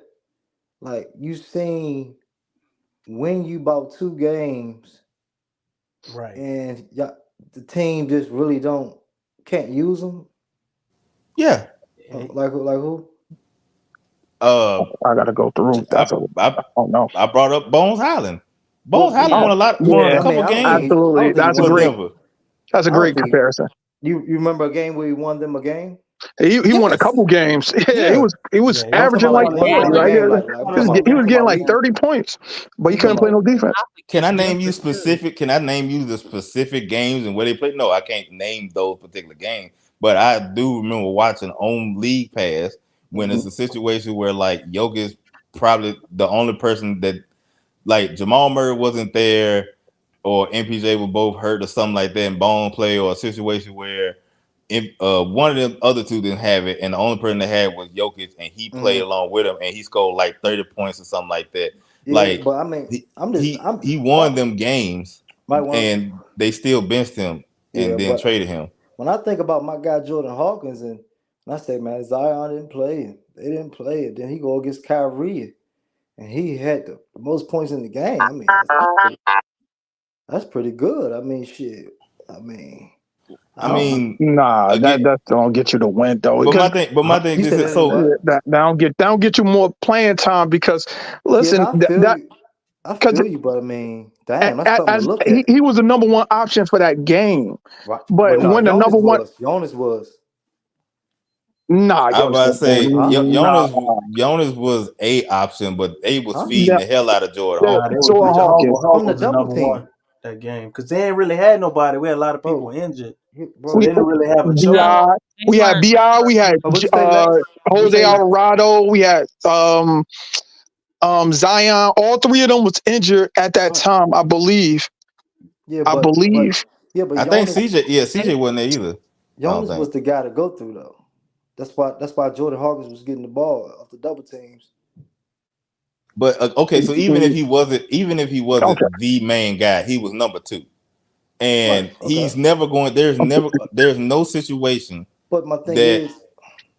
E: like you seen when you bought 2 games,
A: right?
E: And the team just really can't use them?
D: Yeah.
E: Like who?
F: I gotta go through.
D: I don't know. I brought up Bones Highland. Bones Highland won a couple games.
F: Absolutely, that's a great comparison.
E: You remember a game where he won them a game?
F: He won a
C: Yes.
F: couple games. Yeah,
C: Yeah.
F: he was
A: Yeah, he
E: I'm talking
F: averaging
E: about
F: like
E: like
A: was
E: one
F: 40.
E: a
F: Like
E: game, like
A: one
E: we
A: of
E: talking
A: them
E: about
F: he was getting
E: like
F: like 30 points, but he
E: we talking
F: couldn't play no
E: about
F: defense.
D: Can I
B: Because
D: name you
B: Denver's good.
D: specific? Can I name you the specific games and where they play? No, I can't name those particular games. But I do remember watching on League Pass when it's a situation where like Jokic probably the only person that like Jamal Murray wasn't there or MPJ were both hurt or something like that in bone play or a situation where one of the other two didn't have it and the only person that had was Jokic and he played along with him and he scored like 30 points or something like that.
E: yeah,
D: Like
E: but I mean,
D: he won them games
E: might want
D: and they still benched him
E: yeah,
D: and then
E: but
D: traded him.
E: when I think about my guy Jordan Hawkins and I say, man, Zion didn't play, they didn't play it. Then he go against Kyrie, and he had the most points in the game. I mean, that's pretty good. I mean, shit. I mean, I
D: I
E: don't.
D: mean,
F: Nah,
D: again,
F: that don't get you the win though.
D: but
F: Because
D: my thing
E: You
D: this
E: said
D: is
E: that in
D: so
E: what?
F: that don't get you more playing time. Because
E: Yeah,
F: listen,
E: no, I feel
F: that
E: you. I
F: because
E: feel you, but I mean, damn, that's something to
F: as
E: look at.
F: he was the number one option for that game.
E: Right.
F: But
E: But no,
F: when the number one,
E: Jonas was.
F: nah,
D: I was about to say
E: Huh?
F: nah,
D: Jonas was a option, but they was
E: Huh?
D: feeding the hell out of Jordan
F: yeah,
A: Nah, they
D: Hawkins.
A: was
F: Jordan Hawkins.
E: From the
A: Hawkins was the
E: double
A: number
E: team.
A: one that game because they ain't really had nobody. We had a lot of people
E: Bro.
A: injured, so
E: Bro,
A: they
F: We
A: didn't really have a choice.
B: No,
F: Bi,
B: they
F: we had
B: weren't.
F: Bi, we had
E: what'd you say, Lex? What'd you
F: Jose
E: say, Lex?
F: Alvarado, we had Zion. All three of them was injured at that
E: Right.
F: time, I believe.
E: Yeah,
F: I believe.
E: but
D: I think
E: Jonas
D: CJ wasn't there either. I don't
E: was
D: think.
E: the guy to go through though. That's why Jordan Hawkins was getting the ball off the double teams.
D: But okay, so even if he
F: Okay.
D: wasn't the main guy, he was number two,
E: Right.
D: and
E: Okay.
D: he's never going. There's no situation
E: But my thing
D: that
E: is,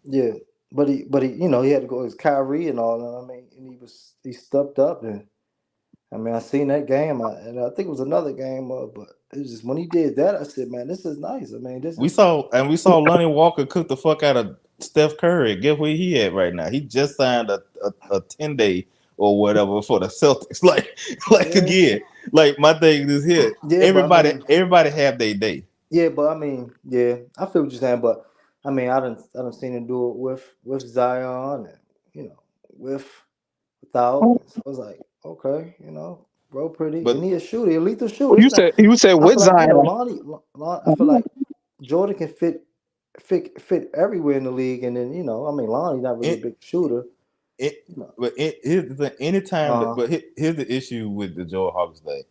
E: yeah, but he he had to go as Kyrie and all that. I mean, and he stepped up and I mean I seen that game and I think it was another game, but it was just when he did that, I said, man, this is nice. I mean, this is
D: we saw Lonnie Walker cook the fuck out of Steph Curry. Guess where he at right now? He just signed a 10-day or whatever for the Celtics. Like
E: yeah,
D: again, like my thing is here.
E: yeah, but I mean,
D: Everybody have their day.
E: yeah, but I mean, yeah, I feel what you're saying, but I mean, I done seen him do it with Zion and without. And so I was like, okay, bro, pretty, and
D: But
E: he a shooter, a lethal shooter. It's
F: You
E: not.
F: said
E: I
F: with
E: feel like
F: Zion.
E: I feel like Jordan can fit everywhere in the league, and then I mean, Lonnie's not really a
D: it,
E: big shooter.
D: it
E: You know.
D: but here's the thing. Anytime that,
E: Uh,
D: but here's the issue with the Jordan Hawkins thing.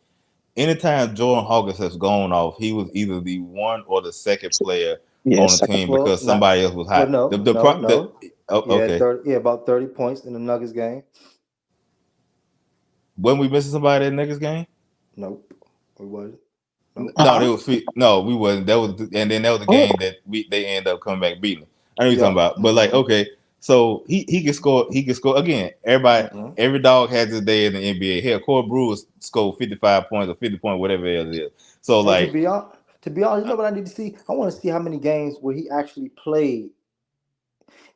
D: Anytime Jordan Hawkins has gone off, he was either the one or the second player on the
F: Yes.
D: team
E: well,
D: because
E: not
D: somebody else was
E: well,
D: hot.
E: no, no, no. He had
D: Okay.
E: 30, about 30 points in the Nuggets game.
D: When we missing somebody at Nuggets game?
E: Nope, we wasn't. Nope.
D: No,
F: Huh?
D: they was no, we wasn't. That was and then that was the
F: Oh,
D: game that they end up coming back beating. I know what you're
E: Yeah.
D: talking about. But like, okay, so he can score again.
E: Mm-hmm.
D: Every dog has his day in the NBA. Hell, Corey Brewer scored 55 points or 50 points, whatever it is. So
E: And
D: like
E: to be honest, you know what I need to see? I want to see how many games where he actually played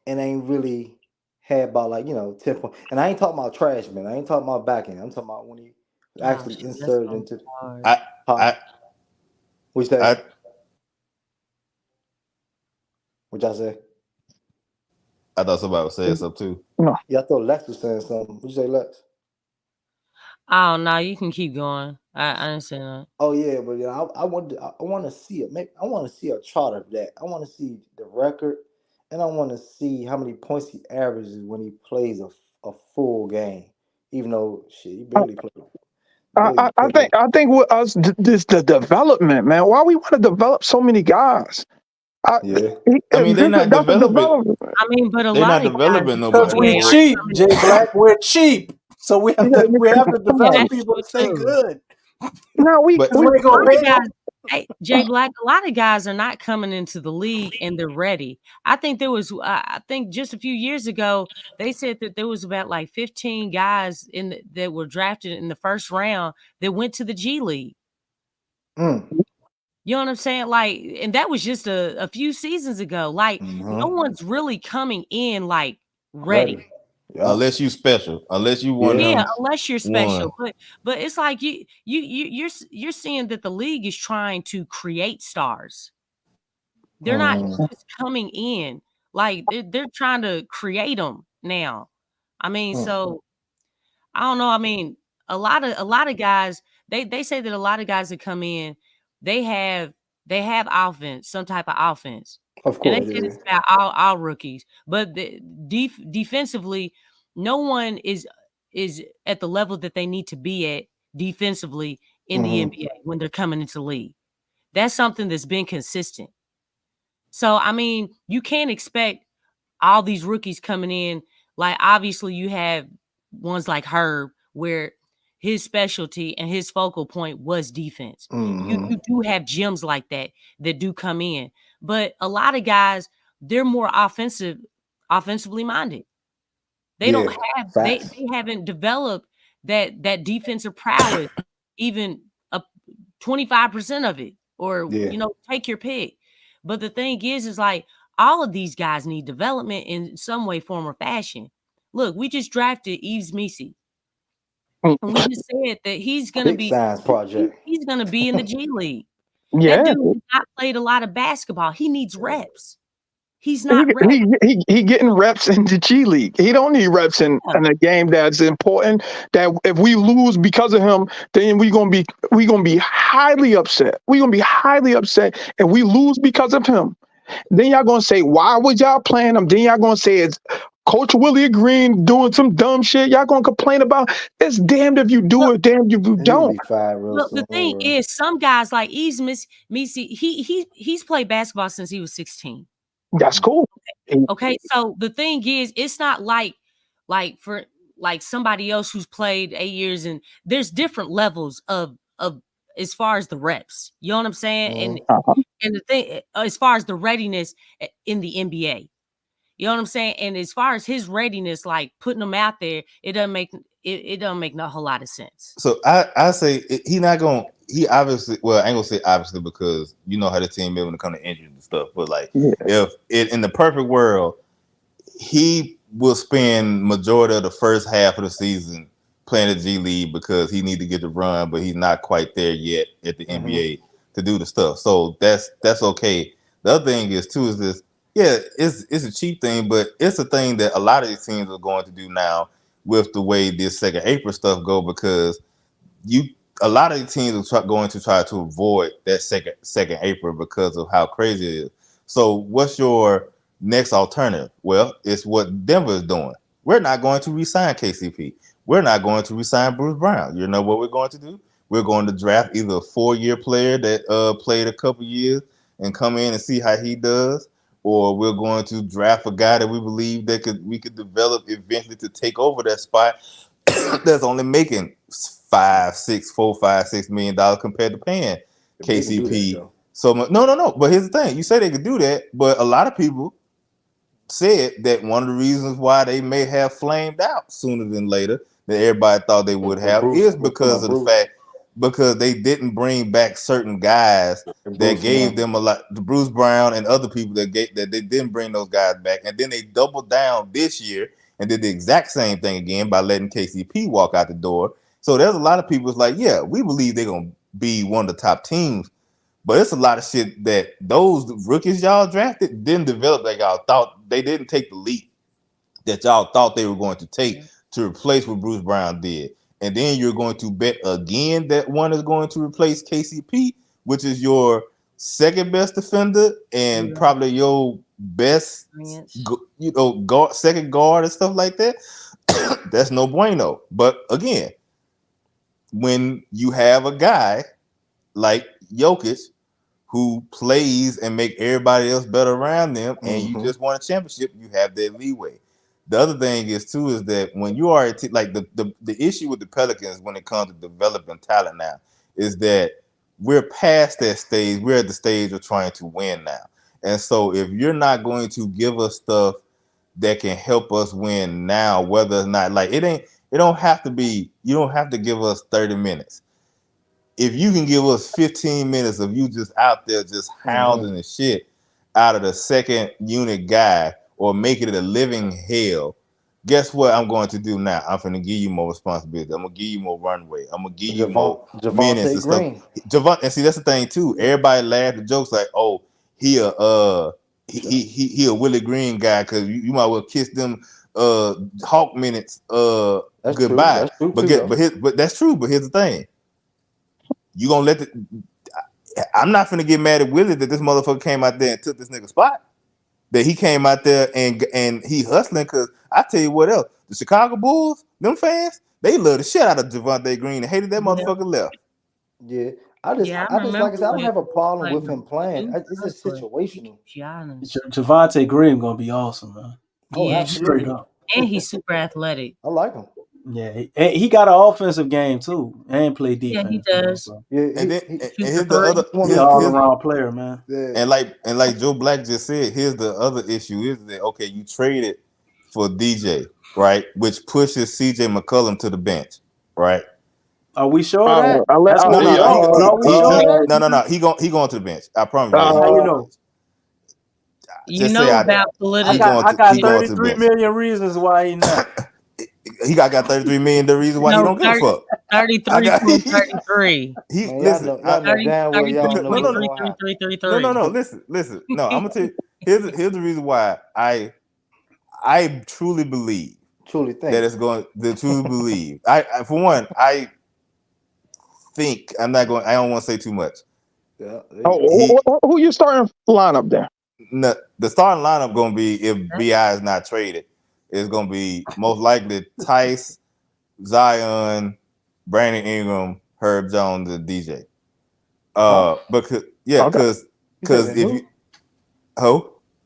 E: and ain't really had about 10 points. And I ain't talking about trash, man. I ain't talking about backing. I'm talking about when he
B: Oh,
E: actually
B: shit, that's
E: inserted
B: gonna be
E: into
B: hard.
D: I
E: pop.
D: I
E: Which that?
D: I
E: Which I say?
D: I thought somebody was saying something too.
F: no.
E: Yeah, I thought Lex was saying something. What you say, Lex?
B: Oh no, you can keep going. I understand that.
E: Oh yeah, but I want to see it. Maybe I want to see a chart of that. I want to see the record, and I want to see how many points he averages when he plays a full game. Even though shit, he barely played. Barely played.
F: I think with us this the development, man. Why we want to develop so many guys?
E: Yeah.
D: I mean, they're not
F: That's a
D: developing.
F: development.
B: I mean, but a
D: They're
B: lot
D: not
B: of guys
D: developing
B: in the
A: Because
D: nobody
A: we
B: NBA
D: no
B: aren't
D: more.
A: cheap,
B: coming
A: Jay
B: into the
A: Black. We're cheap, so we have to develop
B: That's
A: people to
B: true
A: stay
B: too.
A: good.
F: No,
D: But
A: Because
F: we
A: we ain't
B: A
A: gonna
B: lot
A: pay
B: of
A: them.
B: guys, hey, Jay Black, a lot of guys are not coming into the league and they're ready. I think I think just a few years ago, they said that there was about like 15 guys that were drafted in the first round that went to the G League.
E: Mm.
B: You know what I'm saying? Like, and that was just a few seasons ago. Like, no
E: Mm-hmm.
B: one's really coming in like ready.
E: Ready. Yeah.
D: unless you special, unless you one of
E: Yeah.
B: Yeah,
D: them
B: unless you're
D: one.
B: special. But it's like you're seeing that the league is trying to create stars. They're not
E: Mm-hmm.
B: just coming in. Like they're trying to create them now. I mean, so I don't know. I mean, a lot of guys, they say that a lot of guys that come in, they have offense, some type of offense.
E: Of
B: And they
E: course,
B: say
E: yeah.
B: this about all rookies. But defensively, no one is at the level that they need to be at defensively in the NBA when they're coming into the league. That's something that's been consistent. So I mean, you can't expect all these rookies coming in. Like obviously you have ones like Herb where his specialty and his focal point was defense. You do have gems like that do come in. But a lot of guys, they're more offensively minded. They don't
E: Yeah,
B: have
E: facts.
B: they haven't developed that defensive prowess, even a 25% of it, or
E: Yeah,
B: take your pick. But the thing is like all of these guys need development in some way, form, or fashion. Look, we just drafted Yves Misi, and we just said that he's gonna
E: big
B: be
E: science project.
B: he's gonna be in the G League. That
F: Yeah,
B: dude has not played a lot of basketball. He needs reps. He's
F: he
B: not ready.
F: he getting reps in the G League. He don't need reps in a game that's important. That if we lose because of him, then we gonna be highly upset. We gonna be highly upset if we lose because of him. Then y'all gonna say, why was y'all playing him? Then y'all gonna say it's Coach Willie Green doing some dumb shit. Y'all gonna complain about it's damned if you do it, damned if you
E: He will
F: don't.
E: be fired real
B: Look,
E: soon.
B: the thing
E: Bro.
B: is, some guys like Yves Misi, he's played basketball since he was 16.
F: That's cool.
B: Okay, so the thing is, it's not like for like somebody else who's played 8 years, and there's different levels of as far as the reps. You know what I'm saying?
F: Uh-huh.
B: And the thing, as far as the readiness in the NBA, you know what I'm saying? And as far as his readiness, like putting him out there, it doesn't make no whole lot of sense.
D: So I say he not gonna. He obviously, well, I ain't gonna say obviously because you know how the team is when it comes to injuries and stuff. But like,
F: Yeah.
D: if in the perfect world, he will spend majority of the first half of the season playing the G League because he need to get the run, but he's not quite there yet at the NBA to do the stuff. So that's okay. The other thing is too is this. Yeah, it's a cheap thing, but it's a thing that a lot of these teams are going to do now with the way this second April stuff go, because a lot of the teams are going to try to avoid that second April because of how crazy it is. So what's your next alternative? Well, it's what Denver is doing. We're not going to re-sign KCP. We're not going to re-sign Bruce Brown. You know what we're going to do? We're going to draft either a 4-year player that played a couple years and come in and see how he does, or we're going to draft a guy that we believe that we could develop eventually to take over that spot that's only making $5 million compared to paying KCP. So no. But here's the thing: you say they could do that, but a lot of people said that one of the reasons why they may have flamed out sooner than later that everybody thought they would have is because of the fact because they didn't bring back certain guys that gave them a lot. The Bruce Brown and other people that they didn't bring those guys back, and then they doubled down this year and did the exact same thing again by letting KCP walk out the door. So there's a lot of people that's like, yeah, we believe they're gonna be one of the top teams, but it's a lot of shit that those rookies y'all drafted didn't develop like y'all thought. They didn't take the leap that y'all thought they were going to take to replace what Bruce Brown did. And then you're going to bet again that one is going to replace KCP, which is your second best defender and probably your best, second guard and stuff like that. That's no bueno. But again, when you have a guy like Jokic who plays and make everybody else better around them, and you just won a championship, you have that leeway. The other thing is too is that when you are like the issue with the Pelicans when it comes to developing talent now is that we're past that stage. We're at the stage of trying to win now, and so if you're not going to give us stuff that can help us win now, whether or not like you don't have to give us 30 minutes. If you can give us 15 minutes of you just out there just hounding the shit out of the second unit guy or making it a living hell, guess what I'm going to do now? I'm going to give you more responsibility. I'm going to give you more runway. I'm going to give you more minutes and stuff. And see, that's the thing too. Everybody laughed at jokes like, oh, he a he a Willie Green guy because you might well kiss them Hawk minutes
E: That's true.
D: goodbye.
E: That's true
D: But
E: too.
D: but that's true. But here's the thing: you gonna let I'm not finna get mad at Willie that this motherfucker came out there and took this nigga spot. That he came out there and he hustling because I tell you what else, the Chicago Bulls, them fans, they love the shit out of Javonte Green and hated that motherfucker left.
E: Yeah,
B: I
E: I just
B: remember
E: like I said, I don't
B: when
E: have a problem
B: played
E: with
B: with
E: him playing.
B: Duke
E: It's just
B: but
E: situational.
B: Giannis.
A: Javonte Green gonna be awesome, man.
E: Oh,
B: Yeah,
A: Straight
E: absolutely.
A: up.
B: and he's super athletic.
E: I like him.
A: Yeah, he got an offensive game too, and play
B: Yeah, he
A: defense.
B: does.
A: So
E: Yeah,
D: And then
E: he
D: and
B: Shoot
D: here's
B: the
D: the other
B: three.
A: he an all
D: here's
A: around player, man.
E: yeah.
D: and like Joe Black just said, here's the other issue is that okay, you traded for DJ, right? Which pushes CJ McCollum to the bench, right?
A: Are we sure of that?
F: I let
A: That's what
D: No,
A: we
D: no, no.
A: on, but are we
D: He
A: sure of that?
D: no. He going to the bench. I promise you that he
A: How
D: going
A: you
D: to the
A: know?
D: bench.
B: You
D: Just say
B: know about
A: I got
B: politics.
D: he going to the
A: 33
D: bench.
A: million reasons why he not.
D: He got 33 million. The reason why he
B: No,
D: don't give a fuck.
B: 33 from 33.
D: he
E: Man,
D: listen.
E: y'all know
B: 30,
E: damn well y'all don't know what's gonna happen.
B: 33.
D: No. Listen. No, I'm gonna tell you. Here's the reason why I truly believe
E: Truly
D: that
E: think.
D: it's going to truly believe. I for one, I think I'm not going. I don't want to say too much.
E: Yeah, there you go.
F: Who you starting lineup there?
D: No, the starting lineup going to be if Bi is not traded. It's going to be most likely Tice, Zion, Brandon Ingram, Herb Jones, and DJ. Because
E: said
D: if
E: who?
D: you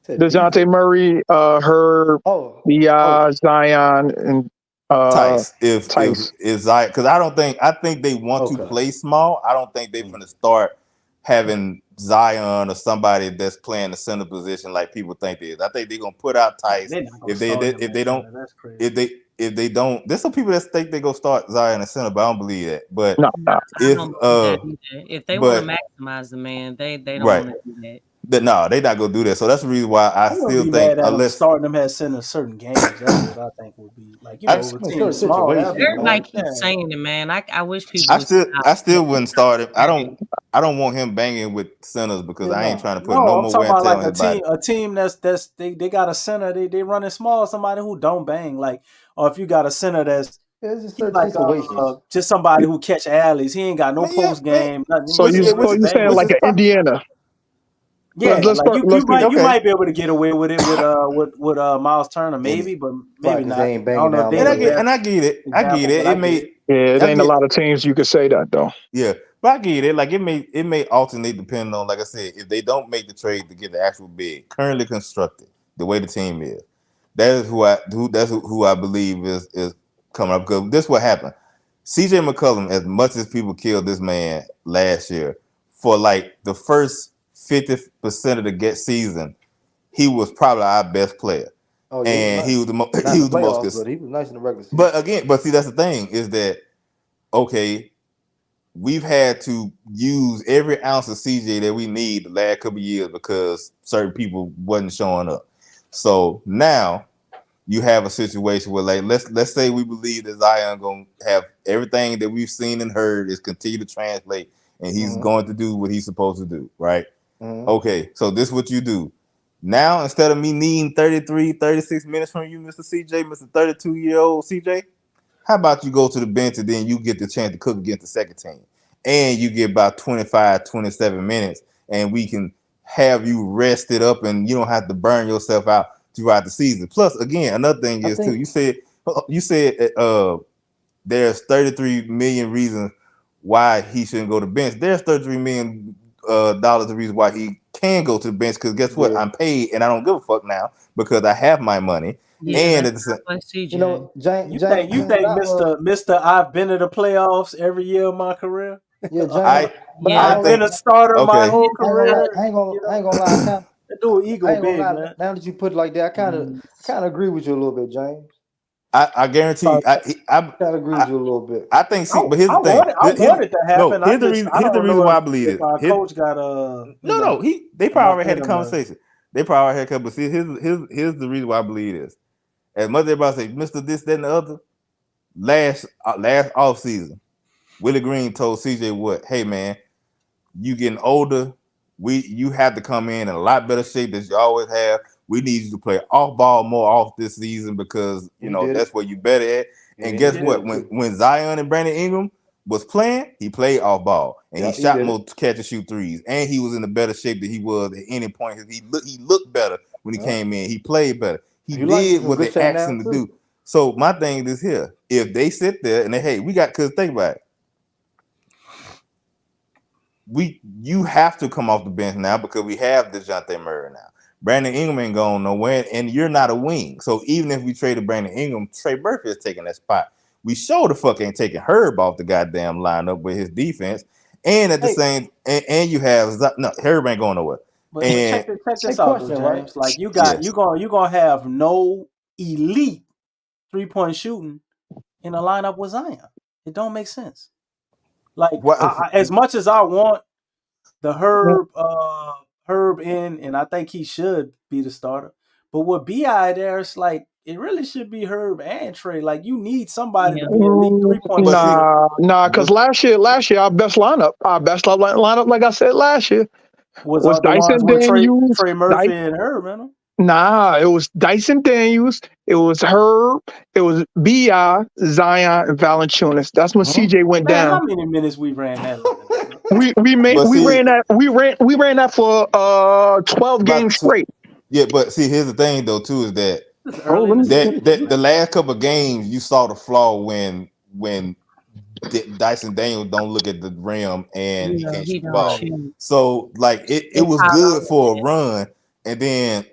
E: Said
F: DeJounte Murray, Herb, Bi, Zion, and
D: Tice if
F: Tice.
D: Zion, because I think they want to
E: Okay.
D: play small. I don't think they're going to start having Zion or somebody that's playing the center position like people think they is. I think they're gonna put out Tice
A: They're not gonna
D: if they
A: start him
D: if
A: at
D: they don't
A: center. That's crazy.
D: if they don't. There's some people that think they go start Zion at center, but I don't believe that. But
F: No.
B: I
D: if
B: don't believe that either. If they want
D: but
B: to maximize the man, they don't
D: right,
B: want to do that.
D: no, they not gonna do that. So that's the reason why I
A: I wouldn't
D: still
A: be
D: think
A: mad at him
D: unless
A: starting him at center certain games. That's what I think would be like. You
D: I,
A: know, if a team
E: certain
A: is small, that'd be
E: situations,
B: Everybody
A: like,
E: man.
B: keeps
A: yeah.
B: saying it, man. I wish people would
D: I
B: stop.
D: still wouldn't start him. I don't want him banging with centers because
E: Yeah,
D: I ain't
E: no.
D: trying to put
A: No,
D: no
A: I'm
D: more
A: talking
D: wear and
A: about
D: tear
A: like
D: on his body.
A: a team that's they got a center, they running small, somebody who don't bang, like, or if you got a center that's
E: Yeah, it's just
A: he
E: certain
A: like
E: situations.
A: just somebody who catch alleys. He ain't got no
D: Man, yeah,
A: post
D: man.
A: game, nothing.
F: So
A: He
F: you
A: just
F: so
A: really
F: you saying
A: banging.
F: like an Indiana?
A: Yeah,
F: Let's
A: like
F: start. Let's do.
A: you
D: okay.
A: might be able to get away with it with Miles Turner, maybe, but
E: Right,
A: maybe
E: because
A: not.
E: they ain't
A: I don't
E: banging
A: know if
E: down
A: they
E: low
A: the
E: yet.
D: And
A: best
D: I get it.
A: example, but I
D: It
A: get
D: may
A: it.
F: Yeah, it
D: I
F: ain't a
D: get
F: lot of teams you could say that though.
D: yeah, but I get it. Like it may alternate depending on, like I said, if they don't make the trade to get the actual bid currently constructed, the way the team is. That is who I believe is coming up. Because this what happened. CJ McCollum, as much as people killed this man last year, for like the first 50% of the get season, he was probably our best player.
E: Oh yeah,
D: And he was the
E: not
D: he
E: in the
D: was the most
E: playoffs, but he was nice in the regular season.
D: but again, but see that's the thing is that okay, we've had to use every ounce of CJ that we need the last couple of years because certain people wasn't showing up. So now you have a situation where, like, let's say we believe that Zion gonna have everything that we've seen and heard is continue to translate, and he's going to do what he's supposed to do, right? Okay, so this is what you do. Now, instead of me needing 33, 36 minutes from you, Mr. CJ, Mr. 32-year-old CJ, how about you go to the bench and then you get the chance to cook against the second team? And you get about 25, 27 minutes, and we can have you rested up and you don't have to burn yourself out throughout the season. Plus, again, another thing is too, you said there's 33 million reasons why he shouldn't go to the bench. There's 33 million dollars the reason why he can go to the bench, because guess what? I'm paid and I don't give a fuck now because I have my money. And at the same,
E: you know,
A: You think Mr. I've been to the playoffs every year of my career?
E: Yeah, but
A: I've been a starter my whole career.
E: I ain't gonna lie.
A: That dude ego
E: I ain't gonna
A: big,
E: lie.
A: man.
E: Now that you put it like that, I kind of agree with you a little bit, James.
D: I guarantee you, I
E: kind of agree with you a little bit.
D: I think. See, but here's the thing.
A: I want it to happen.
D: No, here's the reason why I believe
A: if
D: it.
A: our coach got
D: They probably already had a conversation. They probably already had a conversation. But see, here's the reason why I believe this. As much as everybody say, Mr. This, that, and the other, last off season, Willie Green told CJ what? Hey man, you getting older. you have to come in a lot better shape than you always have. We need you to play off ball more off this season because that's where you better at. And guess what? When Zion and Brandon Ingram was playing, he played off ball and he shot more catch and shoot threes, and he was in a better shape than he was at any point. He looked better when he came in. He played better. He did what they asked him to do. So my thing is here: if they sit there and because think about it. You have to come off the bench now because we have DeJounte Murray now. Brandon Ingram ain't going nowhere, and you're not a wing. So even if we traded Brandon Ingram, Trey Murphy is taking that spot. We sure the fuck ain't taking Herb off the goddamn lineup with his defense. And at the same, and you have Herb ain't going nowhere.
A: But check this out, though, James. Right? Like you gonna have no elite 3-point shooting in a lineup with Zion. It don't make sense. Like as much as I want the Herb in, and I think he should be the starter. But with BI there, it's like it really should be Herb and Trey. Like you need somebody to be elite 3-point shooter.
F: Nah, because last year our best lineup, like I said last year, was Dyson Daniels,
A: Trey Murphy, and Herb, man.
F: Nah, it was Dyson Daniels, it was Herb, it was BI, Zion, and Valanciunas. That's when CJ went down.
A: How many minutes we ran that?
F: we ran that for 12 games straight.
D: Yeah, but see, here's the thing though too is that the last couple of games you saw the flaw when Dyson Daniels don't look at the rim and he can't shoot the ball. So like it was good for a run, and then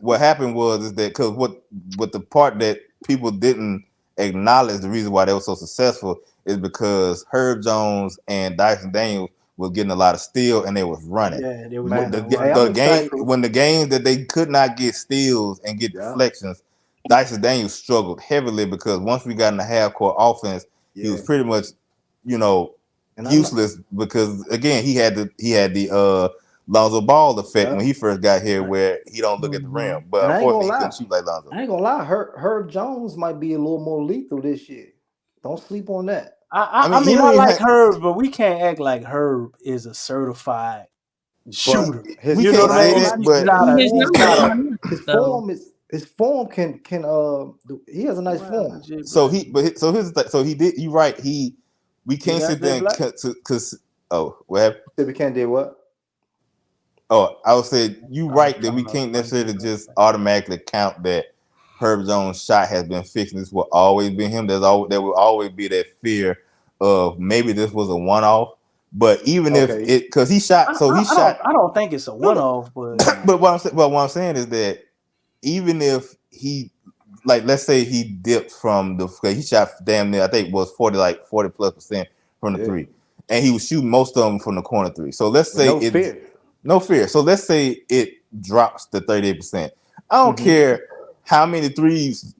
D: what happened was that because what the part that people didn't acknowledge the reason why they were so successful is because Herb Jones and Dyson Daniels was getting a lot of steals and they was running.
A: Yeah, they was
D: when the games that they could not get steals and get deflections, Dyson Daniels struggled heavily because once we got in the half court offense, he was pretty much, useless because again he had the Lonzo Ball effect when he first got here, where he don't look at the rim. But unfortunately, he couldn't shoot like Lonzo.
E: I ain't gonna lie, Herb Jones might be a little more lethal this year. Don't sleep on that.
A: I mean, I like Herb, but we can't act like Herb is a certified shooter.
D: We can't say that,
E: but his form can he has a nice form.
D: Here's the thing. So he did. You right. We can't sit there because what happened?
E: We can't do what?
D: Oh, I would say you right that we can't necessarily just automatically count that Herb Jones' shot has been fixed. This will always be him. There will always be that fear of maybe this was a one-off. But even if because he shot,
A: I don't think it's a one-off.
D: But what I'm saying is that even if he, like, let's say he dipped from he shot damn near, I think it was 40+% from the three, and he was shooting most of them from the corner three. So let's say no fear. So let's say it drops to 38%. I don't care how many threes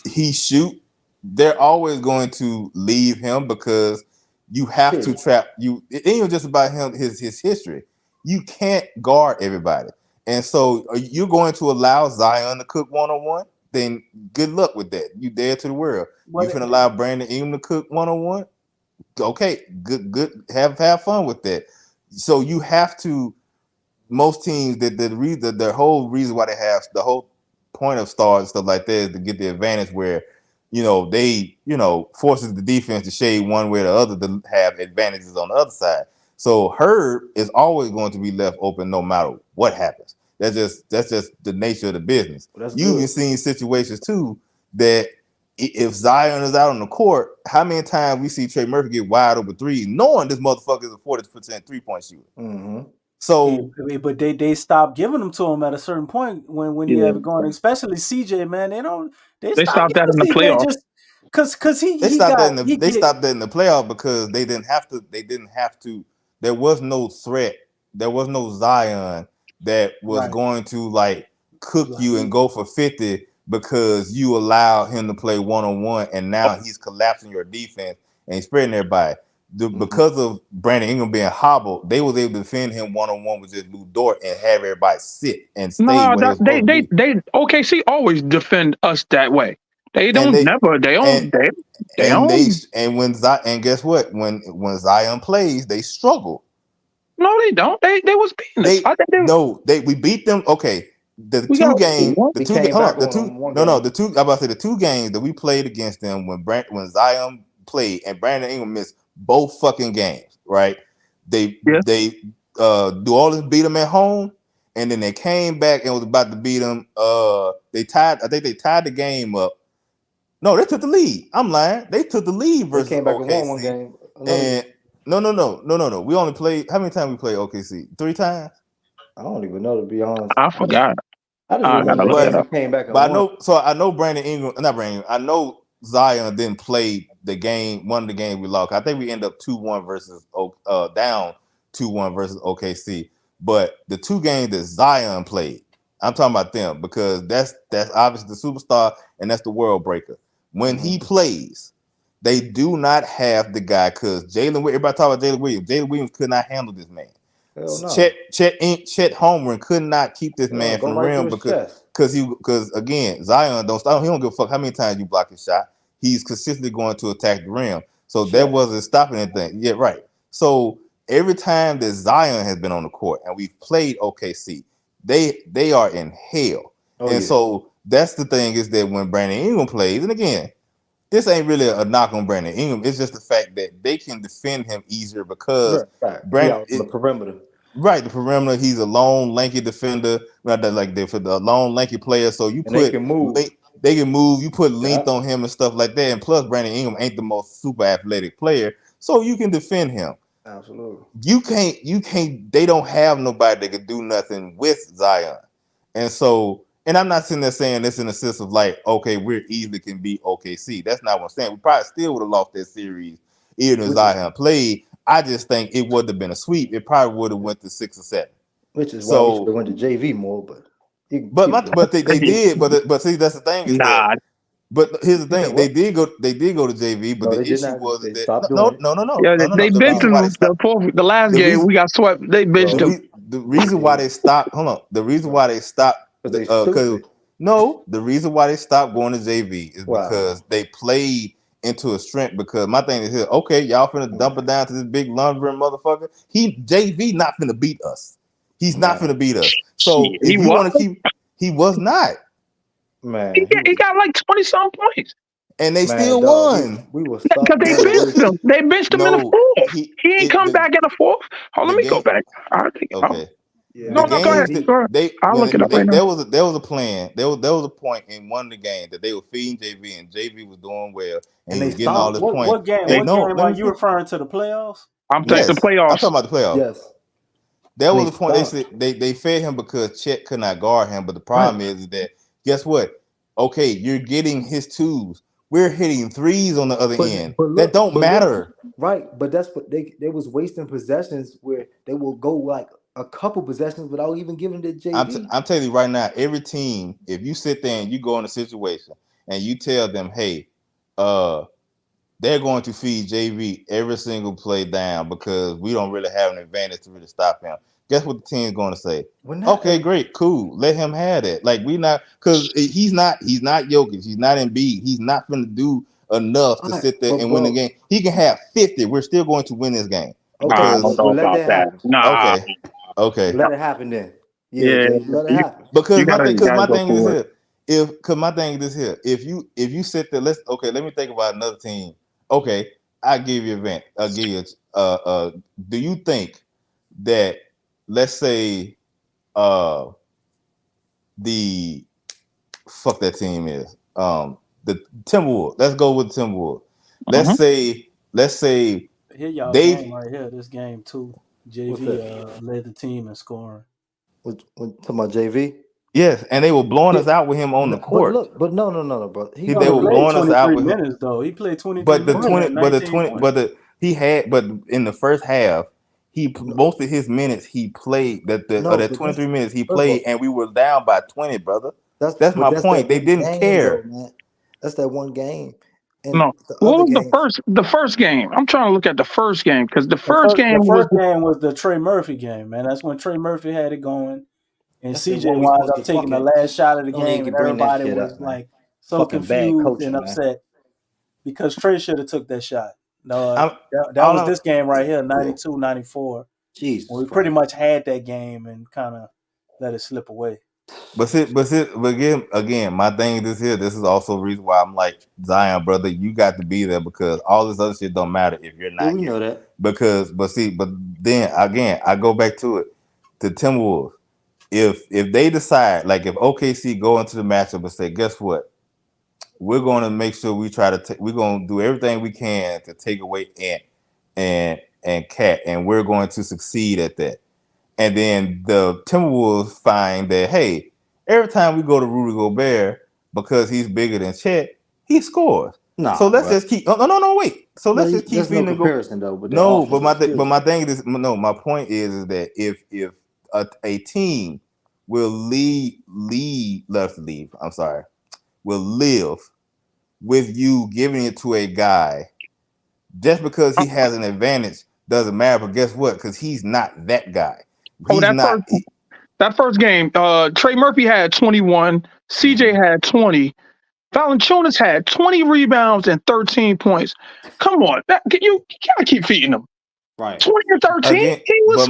D: he shoot. They're always going to leave him because you have to trap you. It ain't just about him, his history. You can't guard everybody. And so you're going to allow Zion to cook one-on-one, then good luck with that. You dare to the world. You can allow Brandon Ingram to cook one-on-one. Okay, good. Have fun with that. So you have to. Most teams the whole reason why they have the whole point of stars and stuff like that is to get the advantage where they forces the defense to shade one way or the other to have advantages on the other side. So Herb is always going to be left open no matter what happens. That's just the nature of the business. You've even seen situations too that if Zion is out on the court, how many times we see Trey Murphy get wide open threes, knowing this motherfucker is a 40% 3-point shooter. So,
A: but they stopped giving them to him at a certain point when he had gone, especially CJ. Man, they stopped
F: that in the playoffs.
A: Just because
D: they stopped that in the playoff because they didn't have to. There was no threat. There was no Zion that was going to like cook you and go for 50 because you allow him to play one-on-one, and now he's collapsing your defense and he's spreading everybody. Because of Brandon Ingram being hobbled, they was able to defend him one-on-one with just Lou Dort and have everybody sit and stay.
F: No, they OKC always defend us that way. They don't
D: and when Zion plays, they struggle.
F: No, they don't. They was beating us. I think
D: we beat them. Okay, the
F: we
D: two
F: got
D: game,
F: one.
D: the
E: We
D: two
E: came
D: hold
E: back
D: on, the
E: on
D: two
E: one
D: no no
E: game.
D: the two. I'm about to say the two games that we played against them when Zion played and Brandon Ingram missed both fucking games. Right? They
F: Yeah.
D: they New Orleans beat them at home, and then they came back and was about to beat them. They tied. I think they tied the game up. No, they took the lead. I'm lying. They took the lead
E: They
D: versus
E: came back and won one
D: OKC.
E: game. Another game.
D: And no. We only played. How many times we played OKC? 3 times.
E: I don't even know, to be honest.
F: I forgot.
E: I just
F: I
E: remember
F: gotta
E: the
F: look
E: game
F: it
E: we
F: up.
E: came back and
D: But
E: won.
D: I know Brandon Ingram, not Brandon Ingram. I know Zion didn't play the game. One of the games we lost. I think we ended up 2-1 versus down 2-1 versus OKC. But the two games that Zion played, I'm talking about them because that's obviously the superstar and that's the world breaker. When he plays, they do not have the guy because everybody talk about Jalen Williams. Jalen Williams could not handle this man.
E: Hell no.
D: Chet Holmgren could not keep this man
E: Go
D: from the
E: right through
D: rim
E: his chest.
D: because again Zion don't stop. He don't give a fuck how many times you block his shot. He's consistently going to attack the rim. So that wasn't stopping anything. Yeah, right. So every time that Zion has been on the court and we've played OKC, they are in hell. So that's the thing is that when Brandon Ingram plays, and again, this ain't really a knock on Brandon Ingram. It's just the fact that they can defend him easier because
E: the perimeter.
D: Right, the perimeter. He's a long, lanky defender. Not that like for the long, lanky player. So you
E: they can move.
D: They can move. You put length on him and stuff like that. And plus, Brandon Ingram ain't the most super athletic player, so you can defend him.
E: Absolutely.
D: You can't. They don't have nobody that can do nothing with Zion, and so. And I'm not sitting there saying this in the sense of like, okay, we're easily can beat OKC. That's not what I'm saying. We probably still would have lost that series even if Zion played. I just think it would have been a sweep. It probably would have went to 6 or 7.
E: Which is why we should have went to JV more, but
D: they did. But see, that's the thing is that. But here's the thing: they did go to JV, but the issue was that
F: They benched him the last game. We got swept. They benched him.
D: The reason why they stopped. Hold on. The reason why they stopped. The reason why they stopped going to JV is because they played into a strength. Because my thing is here. Okay, y'all finna dump it down to this big lumbering motherfucker. JV not finna beat us. He's not finna beat us. So if you want to keep, he was not.
E: Man,
F: he got like 20-some points,
D: and they still won.
E: We were
F: because they benched him. They benched him in the fourth. He ain't come back in the fourth. Let me go back.
D: Okay.
F: No, go ahead. I'll look it up right now.
D: There was a plan. There was a point in one of the games that they were feeding JV, and JV was doing well, and he was getting all this points.
A: What game are you referring to? The playoffs?
F: I'm taking the playoffs.
D: I'm talking about the playoffs.
E: Yes.
D: There was a point they said they fed him because Chet could not guard him, but the problem is that guess what? Okay, you're getting his twos. We're hitting threes on the other end. That don't matter.
E: Right, but that's what they was wasting possessions where they will go like a couple possessions without even giving the JV.
D: I'm telling you right now, every team, if you sit there and you go in a situation and you tell them, hey, they're going to feed JV every single play down because we don't really have an advantage to really stop him. Guess what the team's going to say? Okay, great, cool. Let him have it. Like we not because he's not Jokic. He's not Embiid. He's not going to do enough to sit there and win the game. He can have 50. We're still going to win this game.
F: I don't know about that. Nah.
D: Okay.
E: Let it happen then. Yeah. Let it happen.
D: Because my thing is here. If you sit there, let me think about another team. Okay, I'll give you event. I'll give you do you think that let's say the fuck that team is the Timberwolves. Let's go with Timberwolves. Let's say
A: here y'all game right here. This game too. JV led the team in scoring.
E: Talking about JV?
D: Yes, and they were blowing us out with him on the court.
E: But no, bro.
D: They were blowing us out with
A: minutes though. He played 23
D: minutes. But in the first half, most of his minutes he played that 23 minutes he played, and we were down by 20, brother. That's my point. They didn't care.
E: Though, man. That's that one game.
F: No, what was the first game? I'm trying to look at the first game because the first game
A: was the Trey Murphy game, man. That's when Trey Murphy had it going, and CJ wound up taking the last shot of the game, and everybody was like so confused and upset because Trey should have took that shot. No, that was this game right here, 92-94.
E: Jesus
A: we pretty
E: Christ.
A: much had that game and kind of let it slip away.
D: But again, my thing is this is also the reason why I'm like, Zion, brother, you got to be there because all this other shit don't matter if you're
E: Yeah,
D: not
E: we
D: here.
E: know that.
D: But then again, I go back to it, to Timberwolves. If they decide, like if OKC go into the matchup and say, guess what? We're going to make sure we're going to do everything we can to take away Ant and Cat, and we're going to succeed at that. And then the Timberwolves find that, hey, every time we go to Rudy Gobert, because he's bigger than Chet, he scores. So
E: Nah,
D: let's
E: bro.
D: just keep. Oh, no, wait. So let's just keep
E: There's no
D: feeding and go.
E: comparison though. But the
D: No, but
E: offensive skill
D: my
E: set.
D: thing is no. My point is that if a team will I'm sorry, will live with you giving it to a guy just because he has an advantage doesn't matter. But guess what? Because he's not that guy.
F: Oh,
D: He's not.
F: that first game, Trey Murphy had 21, CJ had 20, Valanciunas had 20 rebounds and 13 points. Come on, you gotta keep feeding them.
E: Right.
F: 20 and 13,
D: Again,
F: he was.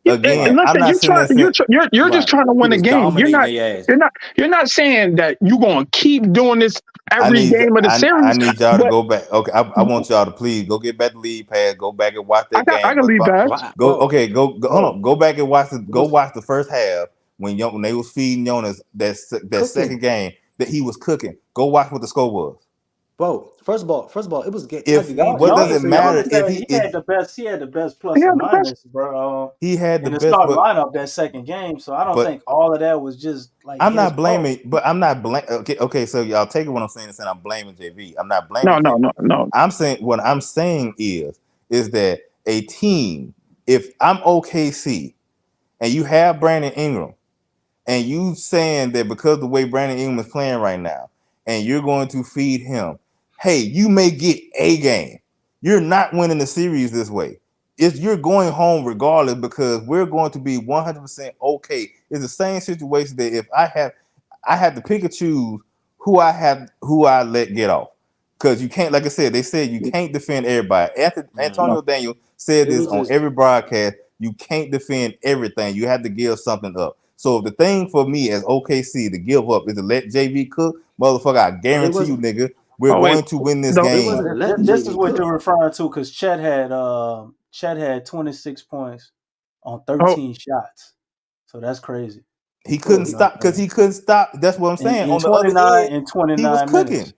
D: but
E: Right.
D: I'm
F: Listen,
D: not sitting there saying
F: you're just
E: Right.
F: trying to
E: He
F: win a
E: was
F: game.
E: dominating their ass.
F: You're not saying that you're gonna keep doing this every game of the
D: I
F: series.
D: need y'all to
F: But
D: go back. Okay, I want y'all to please go get back the league pass. Go back and watch that
F: I
D: game.
F: can leave that.
E: Wow,
D: Go
E: bro.
D: hold
E: Bro.
D: on. Go back and watch
E: was
D: watch the first half when they was feeding Jonas that
E: cooking.
D: second game that he was cooking. Go watch what the score was.
E: Bro, first of all, it was as the
D: If
E: game
D: what does
A: Jonas,
D: it
E: progressed,
D: matter
A: Jonas
D: if
A: had, he had the best plus
F: Yeah,
A: and
F: the best.
A: minus, bro.
D: he had the
A: In the
D: best,
A: start lineup that second game, so I don't
D: but
A: think all of that was just like
D: I'm
A: his
D: not
A: fault.
D: blaming. But I'm not blaming. Okay. So y'all take it what I'm saying and saying I'm blaming JV. I'm not blaming
F: No,
D: JV.
F: no.
D: I'm saying what I'm saying is that a team. If I'm OKC and you have Brandon Ingram, and you saying that because the way Brandon Ingram is playing right now, and you're going to feed him, hey, you may get a game. You're not winning the series this way. You're going home regardless because we're going to be 100% okay. It's the same situation that if I had to pick and choose who I let get off. Because you can't, like I said, they said you can't defend everybody. Antonio Daniels said
E: it
D: this
E: was
D: on
E: just
D: every broadcast. You can't defend everything. You have to give something up. So the thing for me as OKC to give up is to let JV cook, motherfucker. I
E: but it
D: guarantee you,
E: wasn't
D: nigga, we're
F: Oh wait,
D: going to win this
F: the
E: but it
D: game.
E: wasn't letting
A: This is
E: JV
A: what
E: cook.
A: you're referring to because Chet had 26 points on
F: oh
A: 13 shots, so that's crazy.
D: He
E: Bro,
D: couldn't
A: You know
D: stop
A: what I'm
D: because
A: saying?
D: he couldn't stop. That's what I'm saying. On the other end,
A: In
D: he was
A: 29
D: cooking.
A: minutes.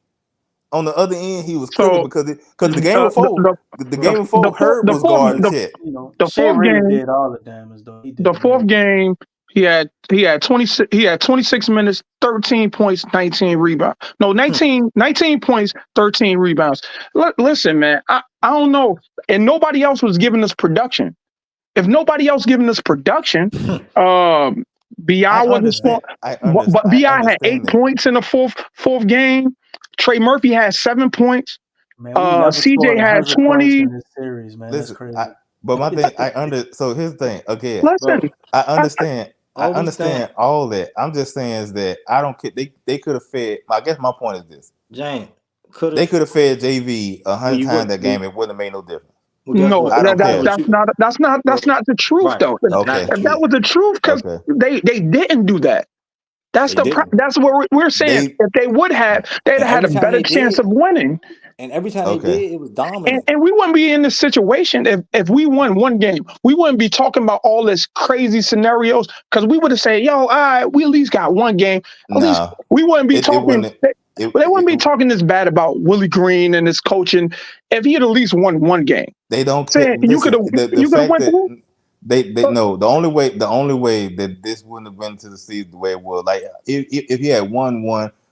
D: On the other end, he was cooking
F: so
D: because the game
F: uh,
D: before, the game before, Herb was guarding
A: But
D: Chet.
F: the
A: Shea
F: fourth
A: really
F: game
A: did all the damage though. He
F: the
A: did
F: fourth
A: major.
F: game he had 26 minutes, 13 points, 19 rebounds. No, 19 points, 13 rebounds. Listen, man, I don't know, and nobody else was giving us production. If nobody else giving us production, um,
D: I
F: Bi wasn't scoring,
D: understand.
F: but
D: I
F: Bi had
D: understand
F: 8 points in the fourth game. Trey Murphy had 7 points.
A: Man, we never
F: CJ
A: scored
F: had
A: 100 points
F: 20.
A: in this series, man. That's
D: Listen,
A: crazy.
D: but my thing, So here's the thing. Again,
F: Listen,
E: bro,
D: I
F: I,
D: understand. I
E: all we stand
D: understand all that. I'm just saying is that I don't care. They could have fed. I guess my point is this:
E: James could
D: they
E: have
D: could have fed JV
E: when
D: 100
E: you
D: times
E: what
D: that game. It wouldn't have made no difference.
E: well guess
F: no,
E: what?
D: I don't
E: That's
D: care.
E: what you
F: that's
E: bro,
F: not the truth
E: right.
F: though.
E: That's not
D: Okay.
E: the
F: If that
E: truth.
F: was the truth, because
D: Okay.
F: they didn't do that.
E: They didn't.
F: That's what we're saying.
D: They
F: If they would have, they'd have
E: And
F: had
E: every
F: a
E: time
F: better
E: they
F: chance
E: did,
F: of winning.
D: okay.
E: it was dominant.
F: And we wouldn't be in this situation if we won one game. We wouldn't be talking about all this crazy scenarios because we would have said, "Yo, all right, we at least got one game." At least
D: No,
F: we wouldn't be
D: it
F: talking.
D: wouldn't.
F: But they wouldn't be talking this bad about Willie Green and his coaching if he had at least won one game.
D: They don't care.
F: Saying
D: Listen, the
F: you could have
D: fact
F: went
D: that
F: through.
D: they know the only way that this wouldn't have been to the season the way it was, like if he had won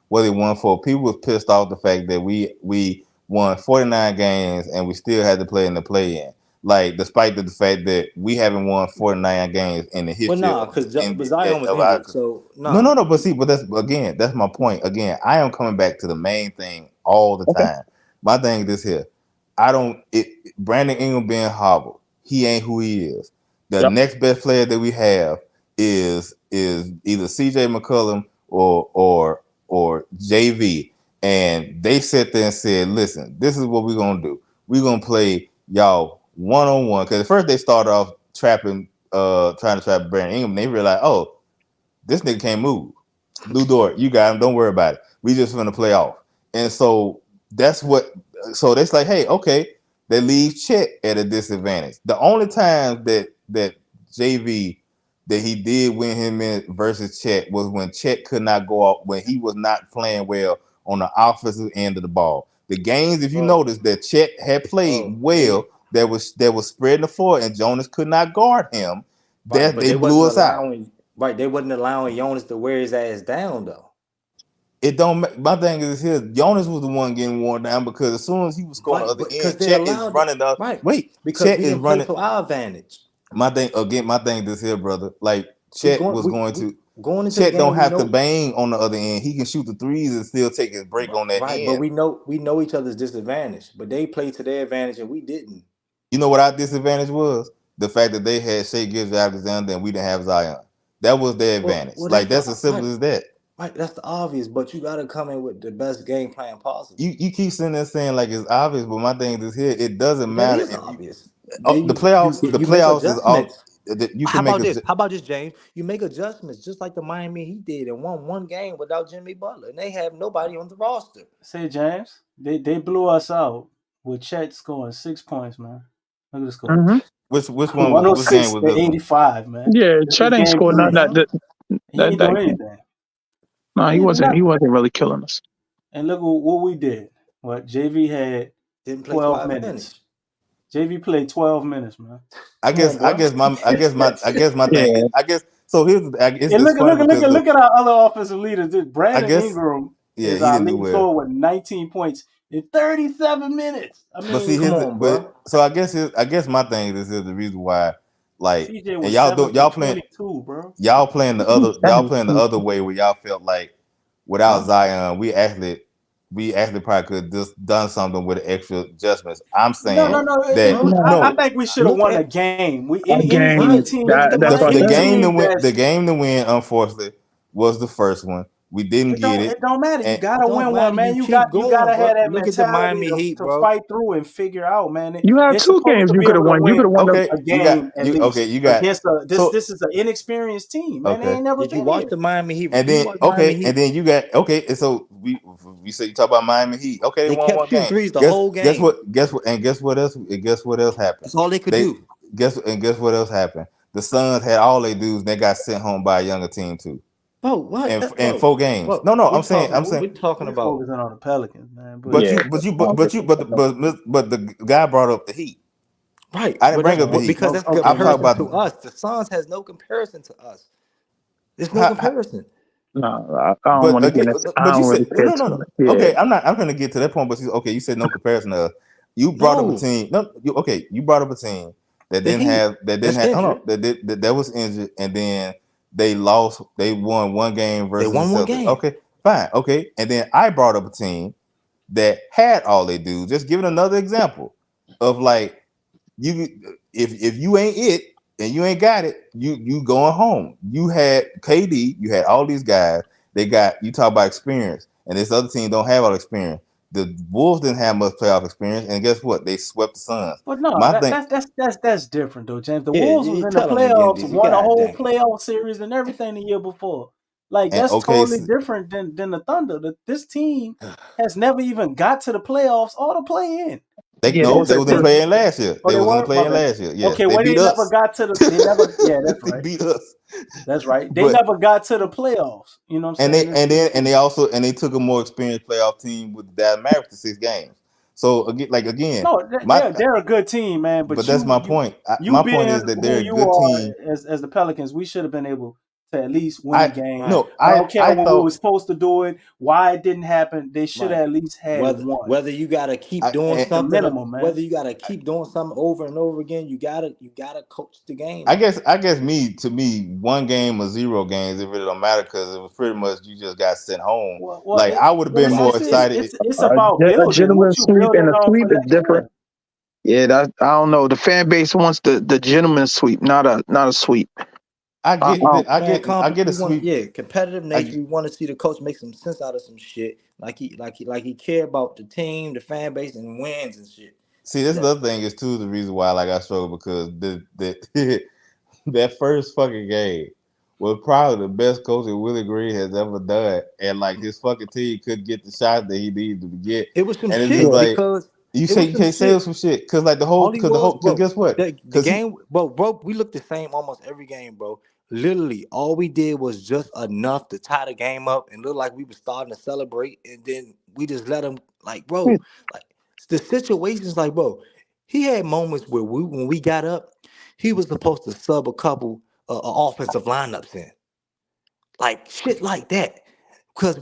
D: what he won for, people was pissed off the fact that we won 49 games and we still had to play in the play-in. Like, despite the fact that we haven't won 49 games in the
E: Well,
D: history
E: nah,
D: of
E: because
D: the NBA
E: Zion was
D: of our.
E: injured, so
D: No,
E: nah.
D: but that's my point. Again, I am coming back to the main thing all the
F: Okay.
D: time. My thing is this here. I don't. Brandon Ingram being hobbled, he ain't who he is. The
F: Yep.
D: next best player that we have is either CJ McCollum or JV, and they sat there and said, "Listen, this is what we're gonna do. We're gonna play y'all one-on-one. Because at first they started off trying to trap Brandon Ingram. They realized, oh, this nigga can't move. Lou Dort, you got him. Don't worry about it. We just finna play off. And so that's what. So that's like, hey, okay, they leave Chet at a disadvantage. The only time that JV that he did win him in versus Chet was when Chet could not go out, when he was not playing well on the offensive end of the ball. The games, if you notice, that Chet had played well, that was spreading the floor, and Jonas could not guard him.
E: Right,
D: That they blew us out.
E: Right, they wasn't allowing Jonas to wear his ass down though.
D: It don't. My thing is here. Jonas was the one getting worn down because as soon as he was scoring the other end, Chet is running up.
E: Right,
D: wait,
E: because
D: Chet
E: we
D: is
E: didn't
D: running
E: play to our advantage.
D: My thing is here, brother. Like Chet was going to.
E: Going into
D: Chet
E: the game,
D: don't have to bang on the other end. He can shoot the threes and still take his break on that
E: right,
D: end.
E: but we know each other's disadvantage. But they played to their advantage and we didn't.
D: You know what our disadvantage was? The fact that they had Shai Gilgeous-Alexander and we didn't have Zion. That was their advantage. That's as simple as that.
E: Right, that's the obvious, but you gotta come in with the best game plan possible.
D: You keep sitting there saying like it's obvious, but my thing is here. It doesn't matter if
E: obvious.
D: The playoffs is all.
E: How about this, James? You make adjustments just like the Miami Heat did and won one game without Jimmy Butler, and they have nobody on the roster.
A: Say, James, they blew us out with Chet scoring 6 points, man. Look at the score.
F: Mm-hmm.
D: Which one?
A: 106 to 85, man.
F: Yeah, Chet ain't scored nothing.
A: He ain't doing anything.
F: No, he wasn't. He wasn't really killing us.
A: And look what we did. What JV had 12 minutes. JV played 12 minutes, man.
D: I guess my thing. I guess so. Here's
A: look at our other offensive leaders. Brandon Ingram is our leading scorer with 19 points in 37 minutes. I mean,
D: but see, so I guess my thing is the reason why. Like, and y'all playing
A: bro.
D: Y'all playing the other way where y'all felt like without Zion, we actually probably could have just done something with the extra adjustments. I'm saying
A: I think we should have won a game. Any team,
D: the game to win, unfortunately, was the first one. We didn't get it.
A: It don't matter. You gotta win one, man. You gotta have that mentality to fight through and figure out, man.
F: You have two games you could have won. You could have won
A: a game against this is an inexperienced team, man. They ain't never been.
E: You watch the Miami Heat,
D: and then you got and so we say you talk about Miami Heat. Okay, they won one game.
E: Threes the whole game.
D: Guess what else happened?
E: That's all they could do.
D: Guess what else happened? The Suns had all they dudes. They got sent home by a younger team too.
E: Bro, what?
D: In 4 games. No, I'm saying
E: we're talking about
A: focusing on the Pelicans, man.
D: But the guy brought up the Heat.
E: Right.
D: I didn't bring up the Heat
E: because that's comparison to us. The Suns has no comparison to us. There's no comparison.
F: No, I don't want to get into.
D: No. Yeah. Okay, I'm gonna get to that point. But you said no comparison to us. You brought up a team. You brought up a team that that was injured, and then they lost. They won one game versus.
E: They won one game.
D: Okay, fine. Okay, and then I brought up a team that had all they do. Just giving another example of like if you ain't it and you ain't got it, you going home. You had KD. You had all these guys. You talk about experience, and this other team don't have all experience. The Wolves didn't have much playoff experience, and guess what? They swept the Suns.
A: But no, that's different though, James. The Wolves was in the playoffs, won a whole playoff series and everything the year before. Like that's totally different than the Thunder. This team has never even got to the playoffs or to play in.
D: They wasn't playing last year. They wasn't playing last year. Yes,
A: okay, they never got to the. That's right.
D: They beat us.
A: That's right. They never got to the playoffs. You know what I'm saying?
D: And they took a more experienced playoff team with the Dallas Mavericks to 6 games. So again,
A: no, they're a good team, man. But
D: that's my point. My point is that they're a good team.
A: As the Pelicans, we should have been able to at least win a game.
D: No,
A: I don't care when we were supposed to do it, why it didn't happen. They should have at least had one.
E: Whether you gotta keep doing something, minimum, man. Whether you gotta keep doing something over and over again, you gotta coach the game.
D: I guess to me, 1 game or 0 games, it really don't matter because it was pretty much you just got sent home. I would have been more excited.
A: It's about building.
F: A gentleman sweep and a sweep is different. Yeah, I don't know. The fan base wants the gentleman sweep, not a sweep.
D: I get a sweep.
E: Competitive nature. We want to see the coach make some sense out of some shit. Like he care about the team, the fan base, and wins and shit.
D: See, this other thing is too the reason why like I struggle because the that first fucking game was probably the best coaching Willie Green has ever done, and like his fucking team couldn't get the shot that he needed to get.
E: It was some
D: And it's just
E: shit
D: like
E: because
D: you
E: it
D: say
E: was
D: you
E: some
D: can't say it
E: shit.
D: was some shit because like
E: All he was,
D: because
E: bro.
D: guess what?
E: The
D: Because he
E: game, bro, we looked the same almost every game, bro. Literally, all we did was just enough to tie the game up and look like we were starting to celebrate, and then we just let him, like, bro, like the situations, like, bro, he had moments where when we got up, he was supposed to sub a couple offensive lineups in, like shit like that. Because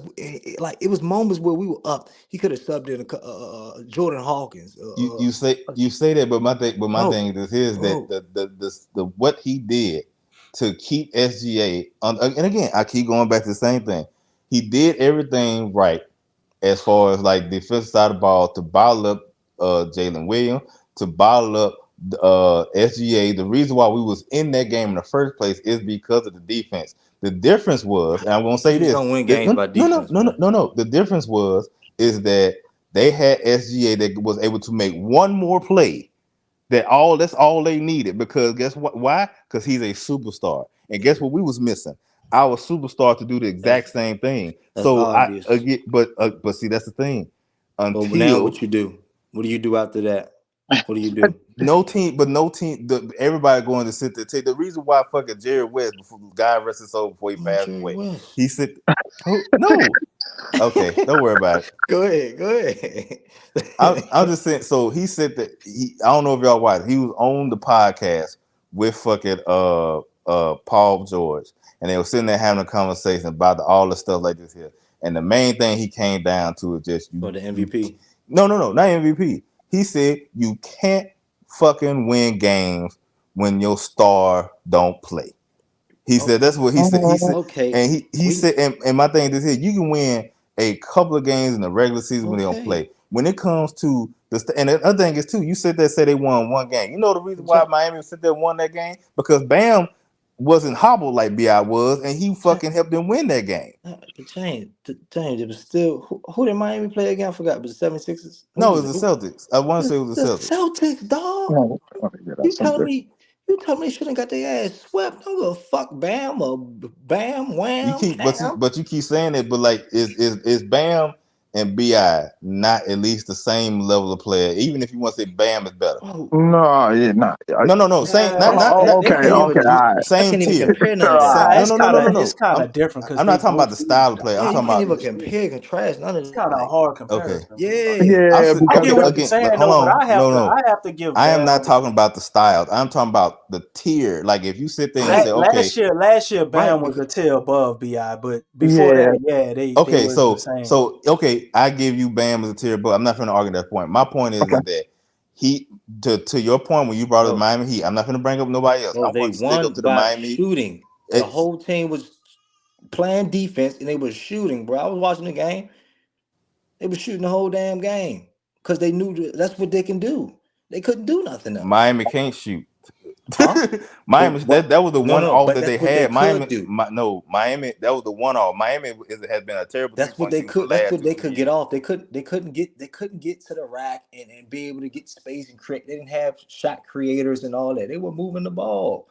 E: like it was moments where we were up, he could have subbed in Jordan Hawkins,
D: you say that, but my
E: bro,
D: thing is that
E: bro.
D: the what he did to keep SGA on, and again I keep going back to the same thing. He did everything right as far as like defensive side of the ball to bottle up Jalen Williams, to bottle up SGA. The reason why we was in that game in the first place is because of the defense. The difference was, and I'm gonna say
E: You just
D: this:
E: don't win games by defense, man.
D: no. The difference was is that they had SGA that was able to make one more play. That's all they needed because guess what? Why? Because he's a superstar, and guess what? We was missing our superstar to do the
E: That's
D: exact same thing.
E: that's
D: So I
E: obvious.
D: again, but see, that's the thing.
E: But now
D: Until
E: what you do? What do you do after that? What do you do?
D: no team, everybody going to sit there. Take the reason why fucking Jerry West, before God rest his soul, before he
E: I'm
D: passed
E: Jerry
D: away,
E: West.
D: he said, "Oh no, okay, don't worry about it."
E: Go ahead, go ahead.
D: I'm just saying. So he said that I don't know if y'all watched. He was on the podcast with fucking Paul George, and they were sitting there having a conversation about all the stuff like this here. And the main thing he came down to is just
E: Or the
D: you.
E: MVP.
D: No, not MVP. He said you can't fucking win games when your star don't play. He said that's what he said. He said,
E: Okay,
D: and he
E: we
D: said, and my thing is here: you can win a couple of games in the regular season when they don't
E: okay.
D: play. When it comes to and the other thing is too, you sit there say they won one game. You know the reason why
E: James,
D: Miami sit there and won that game because Bam wasn't hobbled like Bi was, and he fucking helped them win that game.
E: James, it was still who did Miami play again? I forgot. Was it 76ers? Who
D: No,
E: was
D: it
E: it?
D: was the Celtics. I want to say it was
E: The
D: the Celtics.
E: Celtics, dog.
F: No, yeah,
E: You
F: that's
E: telling
F: something.
E: me they shouldn't got their ass swept? Don't go fuck Bam or Bam
D: You
E: Wham
D: keep,
E: Cam.
D: but you keep saying it, but like, is Bam and Bi not at least the same level of player? Even if you want to say Bam is better.
E: Oh,
F: No, yeah, not.
D: No. Same,
F: Oh,
E: they
F: okay,
E: can't
F: okay,
E: even
F: all right.
E: I
D: same
E: can't even
D: tier.
E: compare none of that.
F: All right.
A: It's kind of it's
D: No.
A: kind of different because
D: I'm
A: they
D: not talking about
A: both
D: the
A: lose
D: style of play.
A: though.
D: I'm
E: Yeah, you
D: talking
E: can't
D: about
E: even compare, contrast none of
A: It's
E: that.
A: kind of a
E: Like,
A: hard
D: okay.
A: comparison. Like,
E: yeah,
D: I
F: Yeah,
D: said
A: I
F: because
A: get
F: that,
A: what you're
D: again, but
A: saying
D: hold
A: though, but
D: on,
A: I have to give
D: I am not
A: Bam.
D: talking about the styles. I'm talking about the tier. Like if you sit there and say,
E: right,
D: okay,
A: Last year
E: right.
A: Bam was
E: Because
A: a tier above Bi, but before
F: yeah,
A: that, yeah, they
D: okay,
A: was the same.
D: okay, I give you Bam as a tier, but I'm not going to argue that point. My point
F: okay.
D: is that he to your point when you brought up
E: bro,
D: Miami Heat. I'm not going to bring up nobody else.
E: bro,
D: I'm
E: they
D: going to stick
E: won
D: up to the
E: by
D: Miami Heat.
E: shooting. The
D: It's
E: whole team was playing defense and they were shooting, bro. I was watching the game. They were shooting the whole damn game because they knew that's what they can do. They couldn't do nothing else,
D: Miami can't shoot.
E: huh?
D: Miami
E: But what?
D: that was the
E: No,
D: one
E: no.
D: off
E: But
D: that they
E: that's what they
D: had.
E: could do.
D: No, Miami that was the one off. Miami has been a terrible
E: That's what
D: 3-point
E: they
D: team for the
E: could. That's
D: last
E: what
D: two
E: they
D: three
E: could get
D: years.
E: off. They couldn't get. They couldn't get to the rack and be able to get space and create. They didn't have shot creators and all that. They were moving the ball.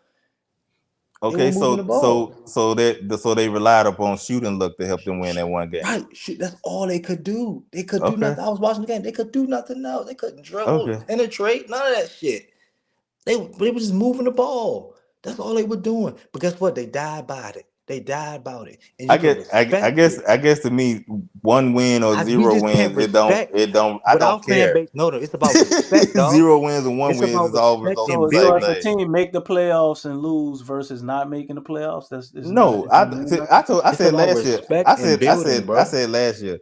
E: They were
D: Okay,
E: moving the ball.
D: so they relied upon shooting luck to help them win that one game.
E: Right. Shoot, that's all they could do. They could do
D: Okay,
E: nothing. I was watching the game. They could do nothing else. They couldn't dribble,
D: okay.
E: penetrate, none of that shit. They were just moving the ball. That's all they were doing. But guess what? They died by it. They died about it. And you can respect it.
D: I guess to me, one win or
E: We
D: zero
E: just can't
D: wins,
E: respect
D: I
E: what
D: don't
E: our fan
D: care.
E: base. No, it's about respect, dog.
D: Zero wins and one
E: It's
D: wins
E: about
D: is always
E: respect
D: the
E: and
A: So
D: same
A: if a
E: building.
D: thing.
A: team make the playoffs and lose versus not making the playoffs, that's
D: No,
A: it don't mean nothing.
D: I
E: It's
D: said
E: about
D: last year.
E: respect and building,
D: I
E: bro.
D: said last year.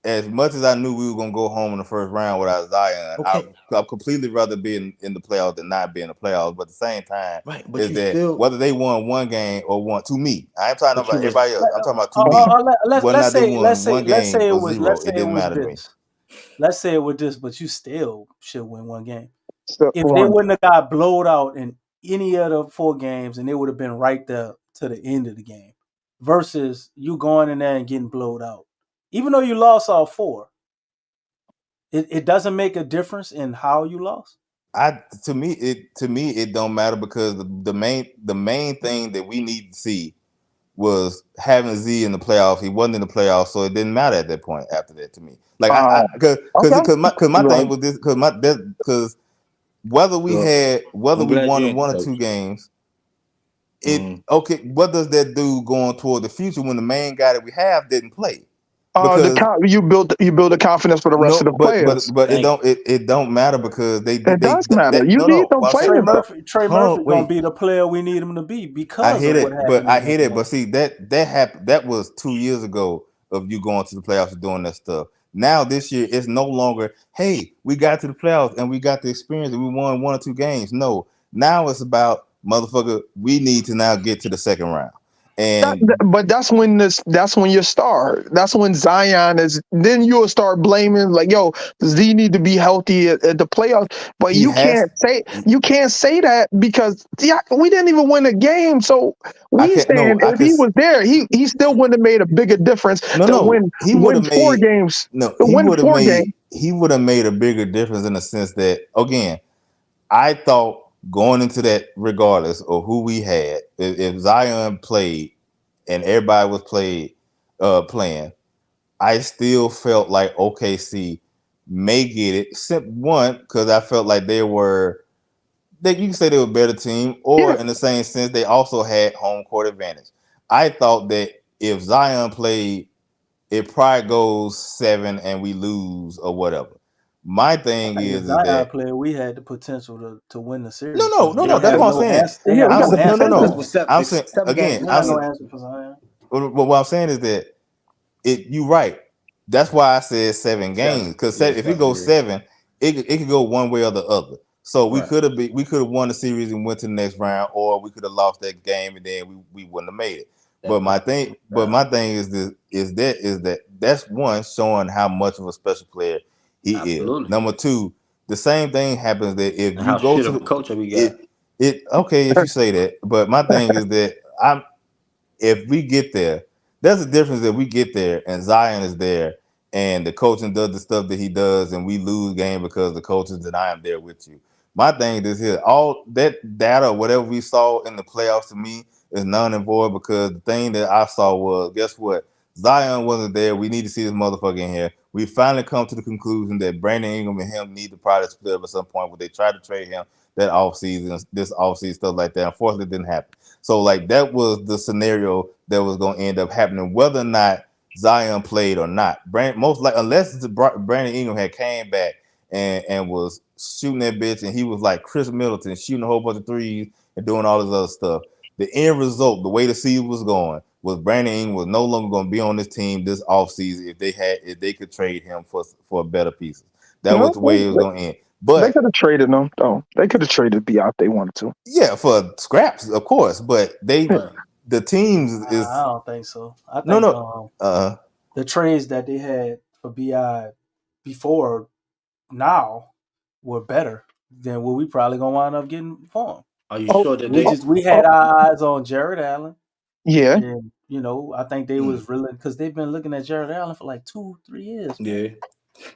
D: As much as I knew we were gonna go home in the first round without Zion,
E: Okay,
D: I'd completely rather be in the playoffs than not be in the playoffs. But at the same time,
E: right. But
D: is
E: you
D: that
E: still,
D: whether they won one game or won to me? I ain't talking
E: but you
D: about
E: res,
D: everybody else. I'm talking about to
A: Uh,
D: me.
A: uh, let,
D: Whether or
A: let's
D: not they
A: say
D: won one game or zero,
A: let's
D: it
A: say it
D: didn't
A: was
D: matter to me.
A: this. Let's say it was this, but you still should win one game.
F: So,
A: If they
F: one.
A: wouldn't have got blowed out in any of the 4 games, and they would have been right there to the end of the game, versus you going in there and getting blowed out, even though you lost all 4. It doesn't make a difference in how you lost.
D: To me it don't matter because the main thing that we need to see was having Z in the playoffs. He wasn't in the playoffs, so it didn't matter at that point. After that, to me, like
F: Okay.
D: because my
F: You're
D: thing
F: right.
D: was this because whether we
E: Well, I'm glad you
D: won
E: ain't the
D: one or two
E: coach.
D: games,
E: Mhm.
D: okay. What does that do going toward the future when the main guy that we have didn't play? Because
F: You build the confidence for the rest
D: no,
F: of the players.
E: Thank you.
D: it don't matter because
F: It does matter.
D: that
F: You
D: no
F: need
D: no.
F: them
D: What I'm saying,
A: Trey
F: players though.
A: Murphy, Trey
D: hold
A: Murphy
D: on,
A: gonna
D: wait.
A: be the player we need him to be
D: I
A: because
D: hear
A: of what
D: it, but
A: happened in the
D: But
A: playoffs.
D: see that happened. That was 2 years ago of you going to the playoffs and doing that stuff. Now this year it's no longer. Hey, we got to the playoffs and we got the experience and we won one or two games. No, now it's about motherfucker. We need to now get to the second round. And
F: But that's when you start. That's when Zion is. Then you'll start blaming like, yo, Z need to be healthy at the playoffs. But
D: he has.
F: you can't say that because we didn't even win a game. So
D: I
F: we
D: can't. No,
F: saying
D: I
F: if
D: could.
F: he was there, he still wouldn't have made a bigger difference
D: No,
F: to
D: no. He would
F: win
D: have
F: four
D: made.
F: games.
D: No,
F: To win four games.
D: He would have made a bigger difference in the sense that again, I thought going into that, regardless of who we had, if Zion played and everybody was playing, I still felt like OKC may get it. One, because I felt like you can say they were a better team, or
F: Yeah,
D: in the same sense, they also had home court advantage. I thought that if Zion played, it probably goes 7 and we lose or whatever. My
A: I
D: thing
A: think if
D: is
A: Zion
D: that
A: played, we had the potential to win the
D: no,
A: series
D: no,
A: because
D: no,
E: Yeah,
D: no.
E: we
D: That's
E: had
D: what I'm
E: the
D: saying.
A: they
F: yeah,
A: have
F: we
D: I'm
F: got
A: no
F: the
D: saying no, no,
A: answer for
E: that's
F: potential.
D: no.
E: what
A: Zion.
D: I'm saying
E: seven games
D: again.
A: They
D: I'm
A: got
E: won.
A: no
D: saying
A: answer for Zion.
D: what I'm saying is that you right. That's why I said 7 games because
E: Yeah,
D: if it
E: seven.
D: goes
E: Yeah,
D: 7, it could go one way or the other. So
E: right.
D: we could have won the series and went to the next round, or we could have lost that game and then we wouldn't have made it.
E: That might.
D: But my thing is this is that that's one showing how much of a special player he is.
E: Absolutely.
D: Number two, the same thing happens that if
E: And
D: you
E: how
D: go
E: shit
D: to
E: of a coach we got.
D: it okay if you say that, but my thing is that I'm if we get there, there's a difference if we get there and Zion is there and the coaching does the stuff that he does and we lose game because the coaches and I am there with you. My thing is here, all that data, whatever we saw in the playoffs to me is none and void because the thing that I saw was, guess what? Zion wasn't there. We need to see this motherfucker in here. We finally come to the conclusion that Brandon Ingram and him need to probably split up at some point where they tried to trade him that offseason, this offseason, stuff like that. Unfortunately, it didn't happen. So like that was the scenario that was going to end up happening, whether or not Zion played or not. Most like unless Brandon Ingram had came back and was shooting that bitch, and he was like Chris Middleton shooting a whole bunch of threes and doing all this other stuff. The end result, the way the season was going, was Brandon Ingram was no longer going to be on this team this offseason if they could trade him for better pieces. That was
F: No,
D: the way it was going to end.
F: they
D: But
F: could have traded them. Though they could have traded B out if they wanted to.
D: yeah, for scraps, of course. But
E: Right.
D: the teams
A: I
D: is
A: don't think so. I
D: no,
A: think
D: no.
A: the trades that they had for Bi before now were better than what we probably gonna wind up getting for him.
E: Are you
F: Oh,
E: sure that
A: We
E: they?
A: just we
F: oh,
A: had our eyes on Jared Allen,
F: yeah.
A: and I think they was really because they've been looking at Jared Allen for like 2-3 years, man.
E: Yeah.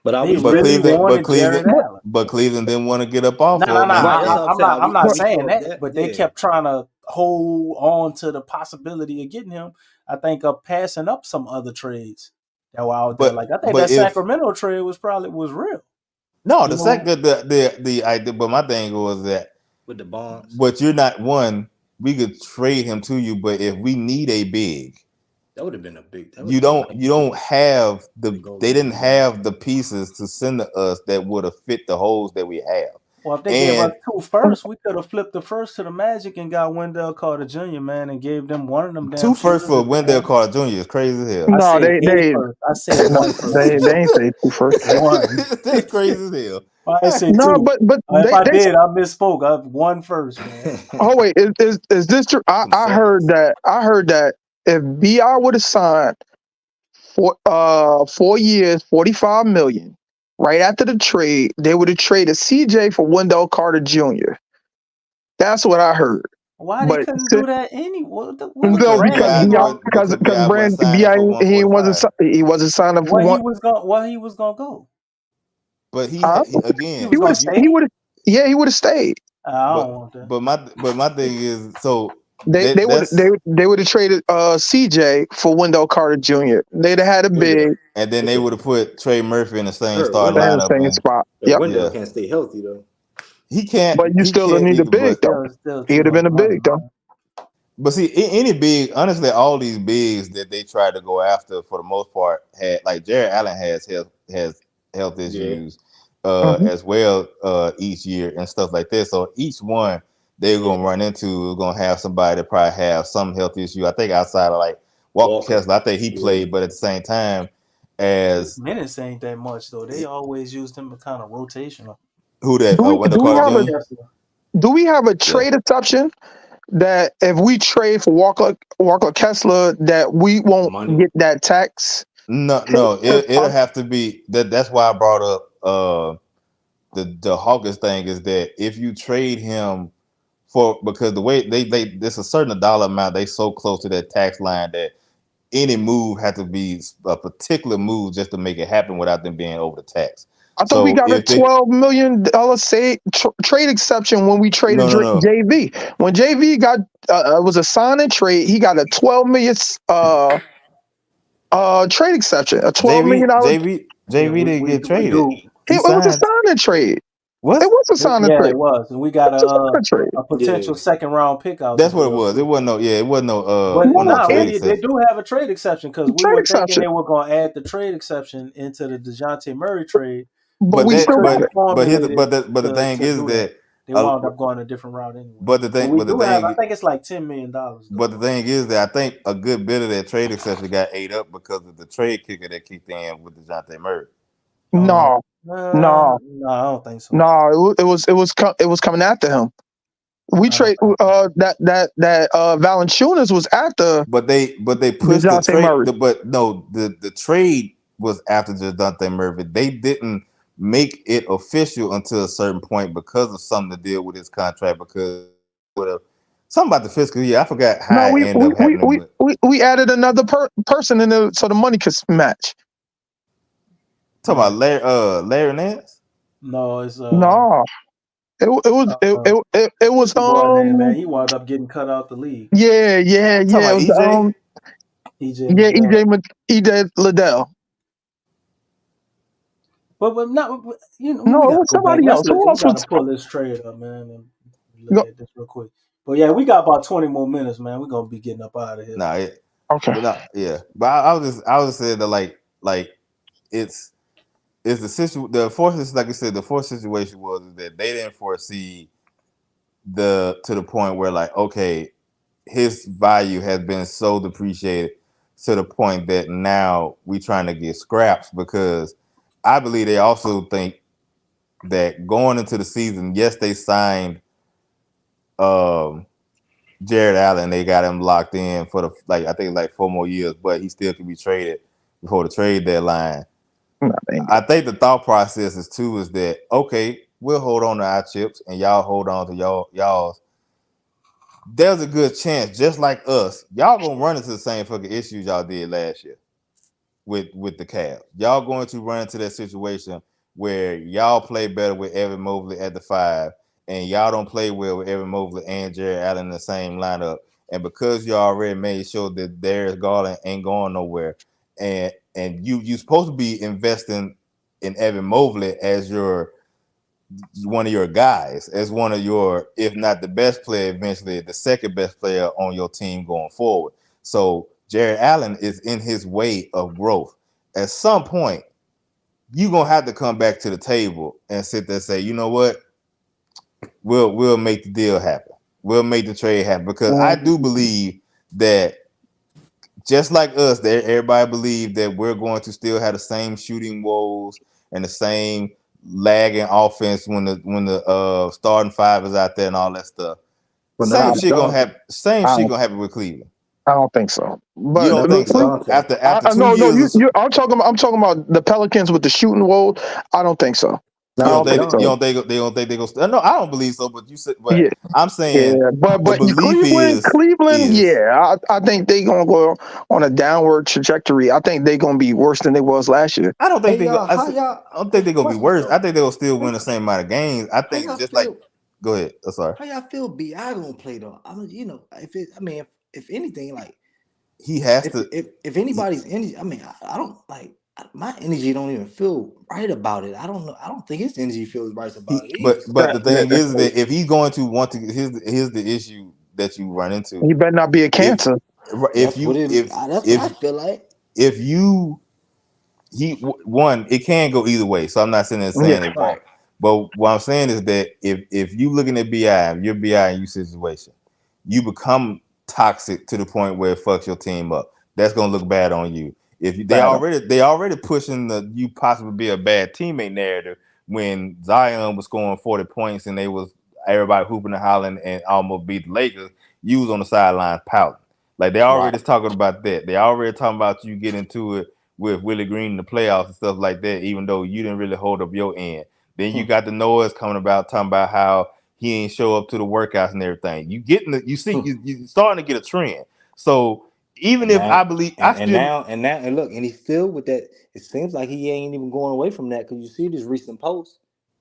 E: But are we
A: They
D: But
E: sure?
A: really wanted Jared
F: But
A: Allen.
D: Cleveland didn't want to get up off
A: No, no,
D: of
A: no.
D: him,
E: Right. That's
D: and
E: what I'm saying. Are
A: I'm
E: we? Are
A: not
E: we
A: saying
E: sure of
A: that,
E: that?
A: but they
E: Yeah.
A: kept trying to hold on to the possibility of getting him. I think of passing up some other trades that were out there. Like I think
D: but
A: that
D: if
A: Sacramento trade was real.
D: no,
A: You
D: the
A: know,
D: second the idea, but my thing was that
E: With the bonds,
D: but you're not one. We could trade him to you, but if we need a big,
E: that would have been a big. That would have been
D: you don't have
E: to go
D: they
E: get.
D: didn't have the pieces to send to us that would have fit the holes that we have.
A: well, if they gave us
D: And
A: 2 firsts, we could have flipped the first to the Magic and got Wendell Carter Jr. man and gave them one of them damn
D: two first
A: shooters
D: for
A: that they
D: Wendell
A: wanted.
D: Carter Jr. is crazy as hell.
A: I
F: no,
A: said a
F: they
A: first. I said
F: no,
A: one first.
F: they ain't say two first.
A: One.
D: That's crazy as hell.
A: I didn't say
F: No,
A: 2.
F: but
A: If I did, I misspoke. I one first, man.
F: oh wait, is this true?
D: Some
F: I heard
D: seconds.
F: that if Bi would have signed for 4 years, 45 million, right after the trade, they would have traded CJ for Wendell Carter Jr. That's what I heard.
A: Why they
F: But
A: couldn't do that what was
F: no, because
A: Brandon
F: Bi
A: doing?
F: because
D: Bi wasn't
F: Brand
D: signing
F: Bi
D: for
F: he wasn't
D: 145.
F: he wasn't signed up for one.
A: Where he was gonna go?
D: But
F: Huh?
A: He
D: again,
A: was
F: He would
A: gonna
F: have.
D: if you
A: stay.
F: He would have. Yeah, he would have stayed.
A: I
D: but
A: don't want that.
D: my thing is, so
F: They would
D: that's
F: they would have traded CJ for Wendell Carter Jr. They'd have had a
E: Wendell.
F: big
D: and then they would have put Trey Murphy in the same
E: Hurt
D: starting
E: Wendell.
F: and
D: lineup,
F: same
D: and
F: spot.
E: But
F: Yep.
E: Wendell
D: yeah,
E: can't stay healthy though.
F: But you
D: he
F: still
D: can't
F: need a
D: either.
F: big though.
A: Still
F: He
A: too
F: would have
A: much
F: been a
A: money,
F: big though.
A: man.
D: But see, any big, honestly, all these bigs that they tried to go after for the most part had, like Jared Allen has health
E: Yeah.
D: issues
F: Hmm.
D: as well each year and stuff like that. So each one they're
E: Yeah.
D: gonna run into is gonna have somebody that probably have some health issue. I think outside of like Walker
E: Walker.
D: Kessler, I think he
E: Yeah.
D: played, but at the same time
A: His
D: as
A: minutes ain't that much though. They always used him kind of rotational.
D: who that
F: Do we
D: Wendell
F: do we
D: Carter
F: have
A: Walker
F: a
D: Jr.
A: Kessler.
D: Yeah,
F: trade exception that if we trade for Walker Kessler that we won't
E: Money.
F: get that tax hit?
D: no,
F: 'Cause,
D: it'll have to be that. That's why I brought up the Hawkins thing is that if you trade him for because the way they there's a certain dollar amount they so close to that tax line that any move had to be a particular move just to make it happen without them being over the tax.
F: I thought we
D: So
F: got a
D: if they
F: $12 million trade exception when we traded
D: no
F: JV. When JV got it was a sign and trade, he got a $12 million trade exception. A $12 million.
A: Yeah,
D: JV didn't get
A: we
D: traded.
A: do.
D: He
F: It was a
D: signed
F: sign and trade.
D: what?
F: It was a sign and
A: Yeah,
F: trade.
A: it was, and we got
F: It was a sign and trade.
A: a potential
E: Yeah.
A: second round pick out the
D: That's what it
A: deal
D: was. It
A: too.
D: wasn't no it wasn't no
A: But
D: wasn't no
F: No,
A: no,
D: trade
A: they
D: exception.
A: do have a trade exception because we
F: trade
A: were thinking
F: exception.
A: they were going to add the trade exception into the DeJounte Murray trade,
F: But
D: But
F: we
A: but they
D: that
F: still got
A: couldn't
F: it.
D: but here's
A: formulate it
D: the thing
A: to
D: is
A: do that.
D: that
A: They
D: uh,
A: wound up going a different route anyway.
D: but the
A: But
D: thing
A: we
D: but the
A: do have, I
D: thing
A: think it's like $10 million though.
D: But the thing is that I think a good bit of that trade exception got ate up because of the trade kicker that kicked in with DeJounte Murray.
F: No, no,
A: No, I don't think so.
F: no. It was coming after him. We
A: I don't
F: trade
A: think so.
F: that Valanciunas was after
D: But they pushed the
F: DeJounte
D: trade.
F: Murray.
D: But no, the trade was after DeJounte Murray. They didn't make it official until a certain point because of something to deal with his contract. Because with a something about the fiscal year, I forgot how
F: No,
D: it ended up happening. But
F: we added another person in the so the money could match.
D: talking about Larry Nance.
A: No, it's
F: No, it was
A: what's the boy name, man? He wound up getting cut out the league.
F: yeah.
D: Talking
F: It
D: about
F: was
D: EJ.
A: EJ Liddell.
F: EJ Liddell.
A: But not
F: No,
A: we
F: it
A: gotta
F: was
A: go back.
F: somebody else. Who
A: We
F: else was?
A: gotta pull this trade up, man, and look
F: Go,
A: at this real quick. But yeah, we got about 20 more minutes, man. We're gonna be getting up out of here.
D: Nah,
F: okay.
D: but not yeah. But I was just saying that like it's the situation. The forces, like I said, the fourth situation was that they didn't foresee to the point where like okay, his value has been so depreciated to the point that now we trying to get scraps because I believe they also think that going into the season, yes, they signed Jared Allen, they got him locked in for the like I think like 4 more years, but he still can be traded before the trade deadline.
F: No,
D: I think the thought process is too is that okay, we'll hold on to our chips and y'all hold on to y'all's. There's a good chance, just like us, y'all gonna run into the same fucking issues y'all did last year with the Cavs. Y'all going to run into that situation where y'all play better with Evan Mobley at the 5, and y'all don't play well with Evan Mobley and Jared Allen in the same lineup. And because you already made sure that Darius Garland ain't going nowhere, and you supposed to be investing in Evan Mobley as one of your guys, as one of your, if not the best player, eventually the second best player on your team going forward. So Jared Allen is in his way of growth. At some point, you're gonna have to come back to the table and sit there and say, you know what, we'll make the deal happen. We'll make the trade happen. Because I do believe that just like us, that everybody believe that we're going to still have the same shooting woes and the same lagging offense when the starting 5 is out there and all that stuff.
E: But
F: I,
D: Same
E: not
D: shit gonna
E: Dante.
D: happen. Same
F: I
D: shit
F: don't,
D: gonna happen with Cleveland.
F: I don't think so.
D: You
F: But
D: don't
E: Not
D: think
E: for
D: so?
E: Dante.
D: After 2
F: no,
D: years,
F: I'm talking about the Pelicans with the shooting woes. I don't think so. No, I don't think so.
D: You don't think they don't think they go? No, I don't believe so. But you said, but
F: Yeah,
D: I'm saying
F: but
D: the belief
F: Cleveland,
D: is
F: yeah, I think they gonna go on a downward trajectory. I think they gonna be worse than they was last year.
D: I don't think
E: Hey y'all, how y'all?
D: I don't think they're gonna be
E: Question
D: worse.
E: though.
D: I think they'll still win the same amount of games. I
E: How
D: think
E: y'all
D: just like
E: feel?
D: go ahead. Oh, sorry.
E: How y'all feel? Bi gonna play though. I mean, you know, if it, I mean, if anything, like
D: He has to.
E: if anybody's energy, I mean, I don't like my energy don't even feel right about it. I don't know. I don't think his energy feels right about it either.
D: But the thing is that if he's going to want to, here's the issue that you run into.
F: He better not be a
D: If
F: cancer.
E: That's what I feel like.
D: If you one, it can go either way. So I'm not saying it
E: Right.
D: won't. But what I'm saying is that if you looking at BI, your BI in you situation, you become toxic to the point where it fucks your team up. That's gonna look bad on you. If you, they already pushing the you possibly be a bad teammate narrative when Zion was scoring 40 points and they was everybody hooping and hollering and almost beat the Lakers. You was on the sidelines pouting. Like they already talking about that. They already talking about you get into it with Willie Green in the playoffs and stuff like that, even though you didn't really hold up your end. Then you got the noise coming about talking about how he ain't show up to the workouts and everything. You you starting to get a trend. So even if I believe
E: and look, and he's still with that. It seems like he ain't even going away from that because you see this recent post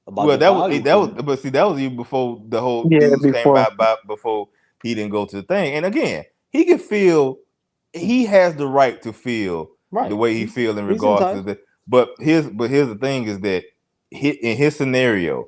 E: about
D: that was even before the whole news came about before he didn't go to the thing. And again, he can feel he has the right to feel the way he feels in regards to that. But here's the thing is that in his scenario,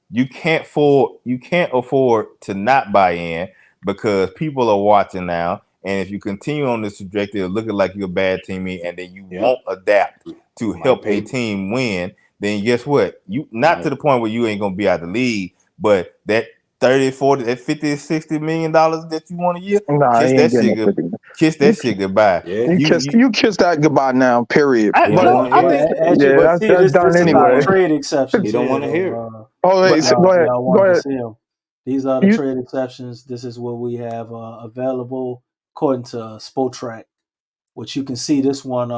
D: you can't afford to not buy in because people are watching now. And if you continue on this trajectory of looking like you're a bad teammate and then you won't adapt to help a team win, then guess what? You not to the point where you ain't gonna be out the league, but that 30, 40, that 50, 60 million dollars that you want a year,
F: Nah,
D: kiss that shit goodbye.
E: Yeah.
F: You kiss that goodbye now, period.
E: That's
F: done
A: this
F: anyway.
A: Is trade exceptions.
E: He don't want to hear it.
F: Go ahead. Go ahead.
A: See them. These are the trade exceptions. This is what we have available according to Spotrac, which you can see this one.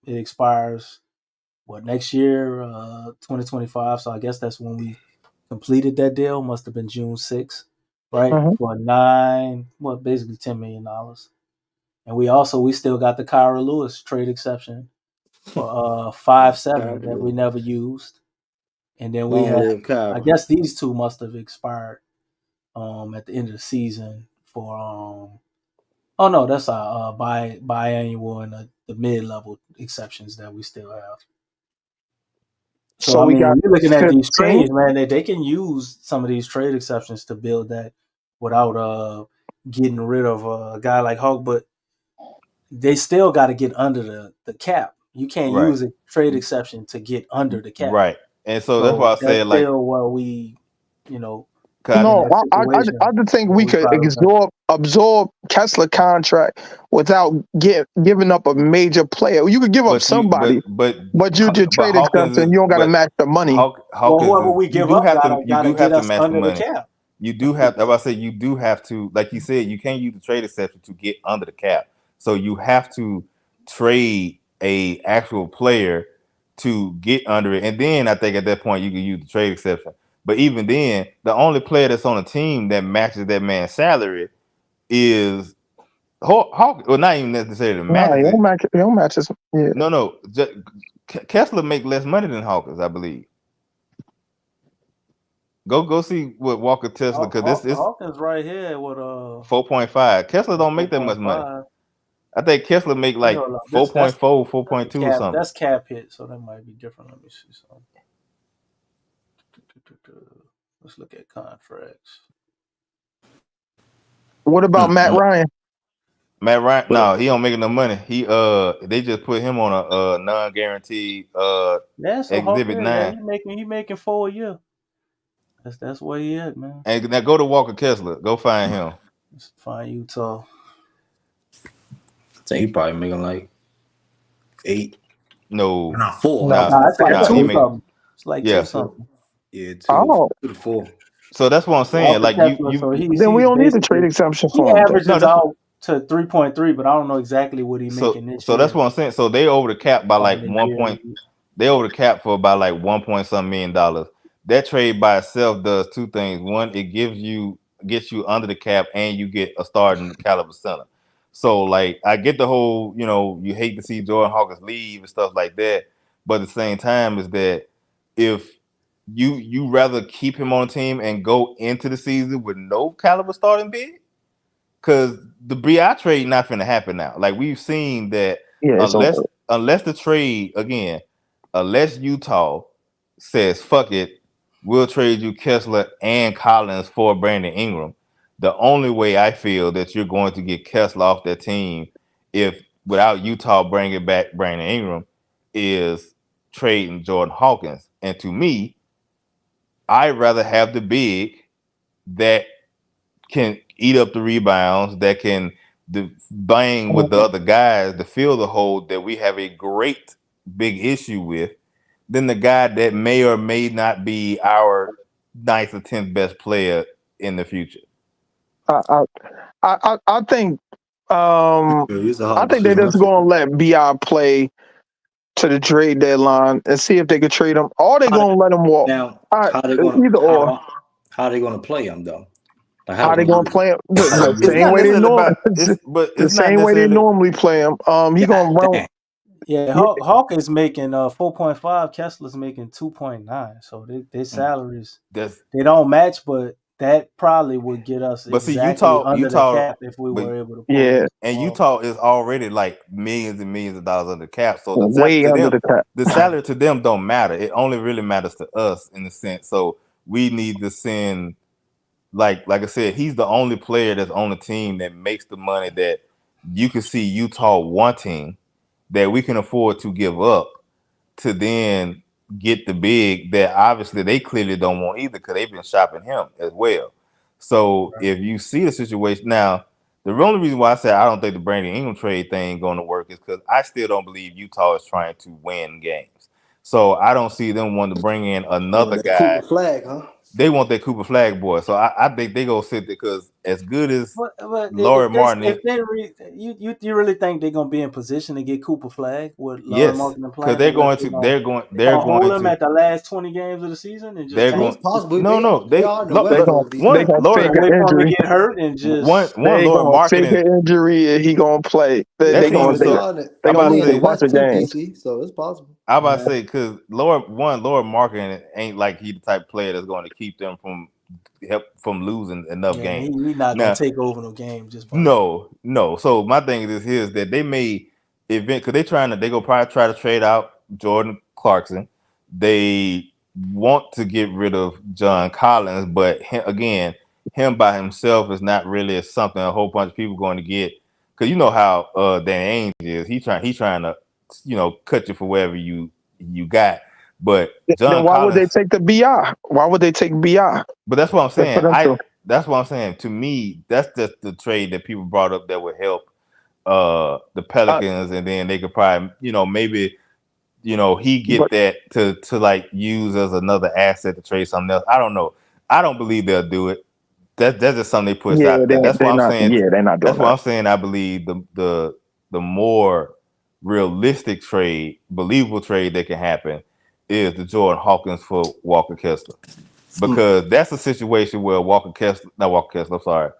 A: It expires next year, 2025. So I guess that's when we completed that deal. Must have been June 6th, right? For basically $10 million. And we still got the Kyra Lewis trade exception for 5-7 that we never used. And then we have, I guess these two must have expired at the end of the season for oh no, that's our biannual and the mid-level exceptions that we still have. So I mean, when you're looking at these trades, man, they can use some of these trade exceptions to build that without getting rid of a guy like Hawk, but they still got to get under the cap. You can't use a trade exception to get under the cap.
D: Right. And so that's why I say like
A: still what we,
F: no, I just think we could absorb Kessler contract without giving up a major player. You could give up somebody, but you did trade exception. You don't got to match the money.
A: Whoever we give up, you do have to match the money. Cap.
D: You do have. I say you do have to, like you said, you can't use the trade exception to get under the cap. So you have to trade a actual player to get under it, and then I think at that point you can use the trade exception. But even then, the only player that's on a team that matches that man's salary is Hawkins. Well, not even necessarily matches.
F: He don't match his. Yeah.
D: No. Kessler make less money than Hawkins, I believe. Go see what Walker Tesla because this
A: Hawkins right here with
D: 4.5. Kessler don't make that much money. I think Kessler make like 4.4, 4.2 or something.
A: That's cap hit, so that might be different. Let me see something. Let's look at contracts.
F: What about Matt Ryan?
D: Matt Ryan, no, he don't make enough money. He they just put him on a non-guaranteed exhibit 9.
A: He making 4 a year. That's where he at, man.
D: And now go to Walker Kessler. Go find him.
A: Let's find Utah.
E: I think he probably making like 8.
D: No,
E: not 4.
A: It's like 2 something. It's like 2 something.
E: Yeah, 2 to 4.
D: So that's what I'm saying. Walker like Kessler,
F: then we don't need the trade exception for
A: him. He averages out to 3.3, but I don't know exactly what he's making this year.
D: So that's what I'm saying. So they over the cap by like 1.3 They over the cap for about like 1 point some $1 million. That trade by itself does two things. One, it gets you under the cap, and you get a starting caliber center. So like I get the whole, you hate to see Jordan Hawkins leave and stuff like that, but at the same time is that if you rather keep him on the team and go into the season with no caliber starting big, because the BI trade not finna happen now. Like we've seen that
F: Yeah, it's over.
D: unless the trade again, unless Utah says fuck it, we'll trade you Kessler and Collins for Brandon Ingram. The only way I feel that you're going to get Kessler off that team, if without Utah bringing back Brandon Ingram, is trading Jordan Hawkins. And to me, I'd rather have the big that can eat up the rebounds, that can bang with the other guys to fill the hole that we have a great big issue with, than the guy that may or may not be our 9th or 10th best player in the future.
F: I think
E: It's a
F: I
E: hard
F: think they're
E: decision.
F: just going to let Bi play to the trade deadline and see if they can trade him, or they going to let him walk.
E: Now,
F: Either or.
E: how they gonna play him though? Like,
F: How they going to play him? The
D: It's
F: same
D: not
F: way they
D: necessarily
F: normally.
D: but
F: The
D: it's not
F: same way they
D: necessarily.
F: normally play him. He going to run.
E: Damn.
A: Yeah, Hawk is making 4.5. Kessler's making 2.9. So their salaries
D: That's
A: they don't match, but that probably would get us
D: But see,
A: exactly under the
D: Utah,
A: cap if we
D: but
A: were able to pull
F: Yeah,
A: this
D: and
A: off.
D: Utah is already like millions and millions of dollars under cap. So
F: way under the cap.
D: the salary to them don't matter. It only really matters to us in a sense. So we need to send, like I said, he's the only player that's on the team that makes the money that you can see Utah wanting, that we can afford to give up to then get the big that obviously they clearly don't want either, because they've been shopping him as well. So if you see the situation now, the only reason why I said I don't think the Brandon Ingram trade thing going to work is because I still don't believe Utah is trying to win games. So I don't see them wanting to bring in another guy.
E: Cooper Flag, huh?
D: They want that Cooper Flag boy. So I think they go sit there, because as good as
A: But
D: Laurie Martin,
A: you really think they're gonna be in position to get Cooper Flag with Laurie
D: yes,
A: Martin
D: because
A: playing? Unless they're gonna hold him
D: to
A: at the last 20 games of the season and just
D: they're
A: tank?
D: going
E: It's possible.
D: no
E: They are in the
F: They
E: West
F: gonna
E: though, DC.
F: they
D: one
F: gonna
D: Laurie
F: fake
A: Wait
F: an
A: for him to
F: injury.
A: get hurt and just
D: one
F: They
D: Laurie
F: gonna
D: Market
F: fake an injury and he gonna play. They
D: that
F: they
D: team
F: gonna
D: is
F: they,
D: so.
F: they
D: I'm
F: gonna
D: about to
F: lose
E: in the
F: a
D: say
F: bunch
E: West
F: of
E: too,
F: games.
E: DC. So it's possible.
D: I'm about to say, because Laura Markin ain't like he the type of player that's going to keep them from losing enough
A: yeah,
D: games.
A: he not gonna
D: Now,
A: take over no game just by
D: no. So my thing is here is that they may event, because they go probably try to trade out Jordan Clarkson. They want to get rid of John Collins, but him by himself is not really something a whole bunch of people going to get, because you know how Dan Ainge is. He's trying to cut you for wherever you got. But
F: Then
D: John
F: why would they
D: Collins,
F: take the Bi? Why would they take Bi?
D: but that's what I'm
F: For
D: saying.
F: them to
D: That's what I'm saying. To me, that's just the trade that people brought up that would help the
F: uh,
D: Pelicans, and then they could probably, maybe, he
F: but
D: get that to like use as another asset to trade something else. I don't know. I don't believe they'll do it. That's just something they push
F: yeah,
D: out there. That's why
F: they're
D: I'm
F: not.
D: saying.
F: Yeah, they're not
D: That's
F: doing
D: why
F: that.
D: I'm saying I believe the more realistic trade, believable trade that can happen is the Jordan Hawkins for Walker Kessler, because that's a situation where I'm sorry,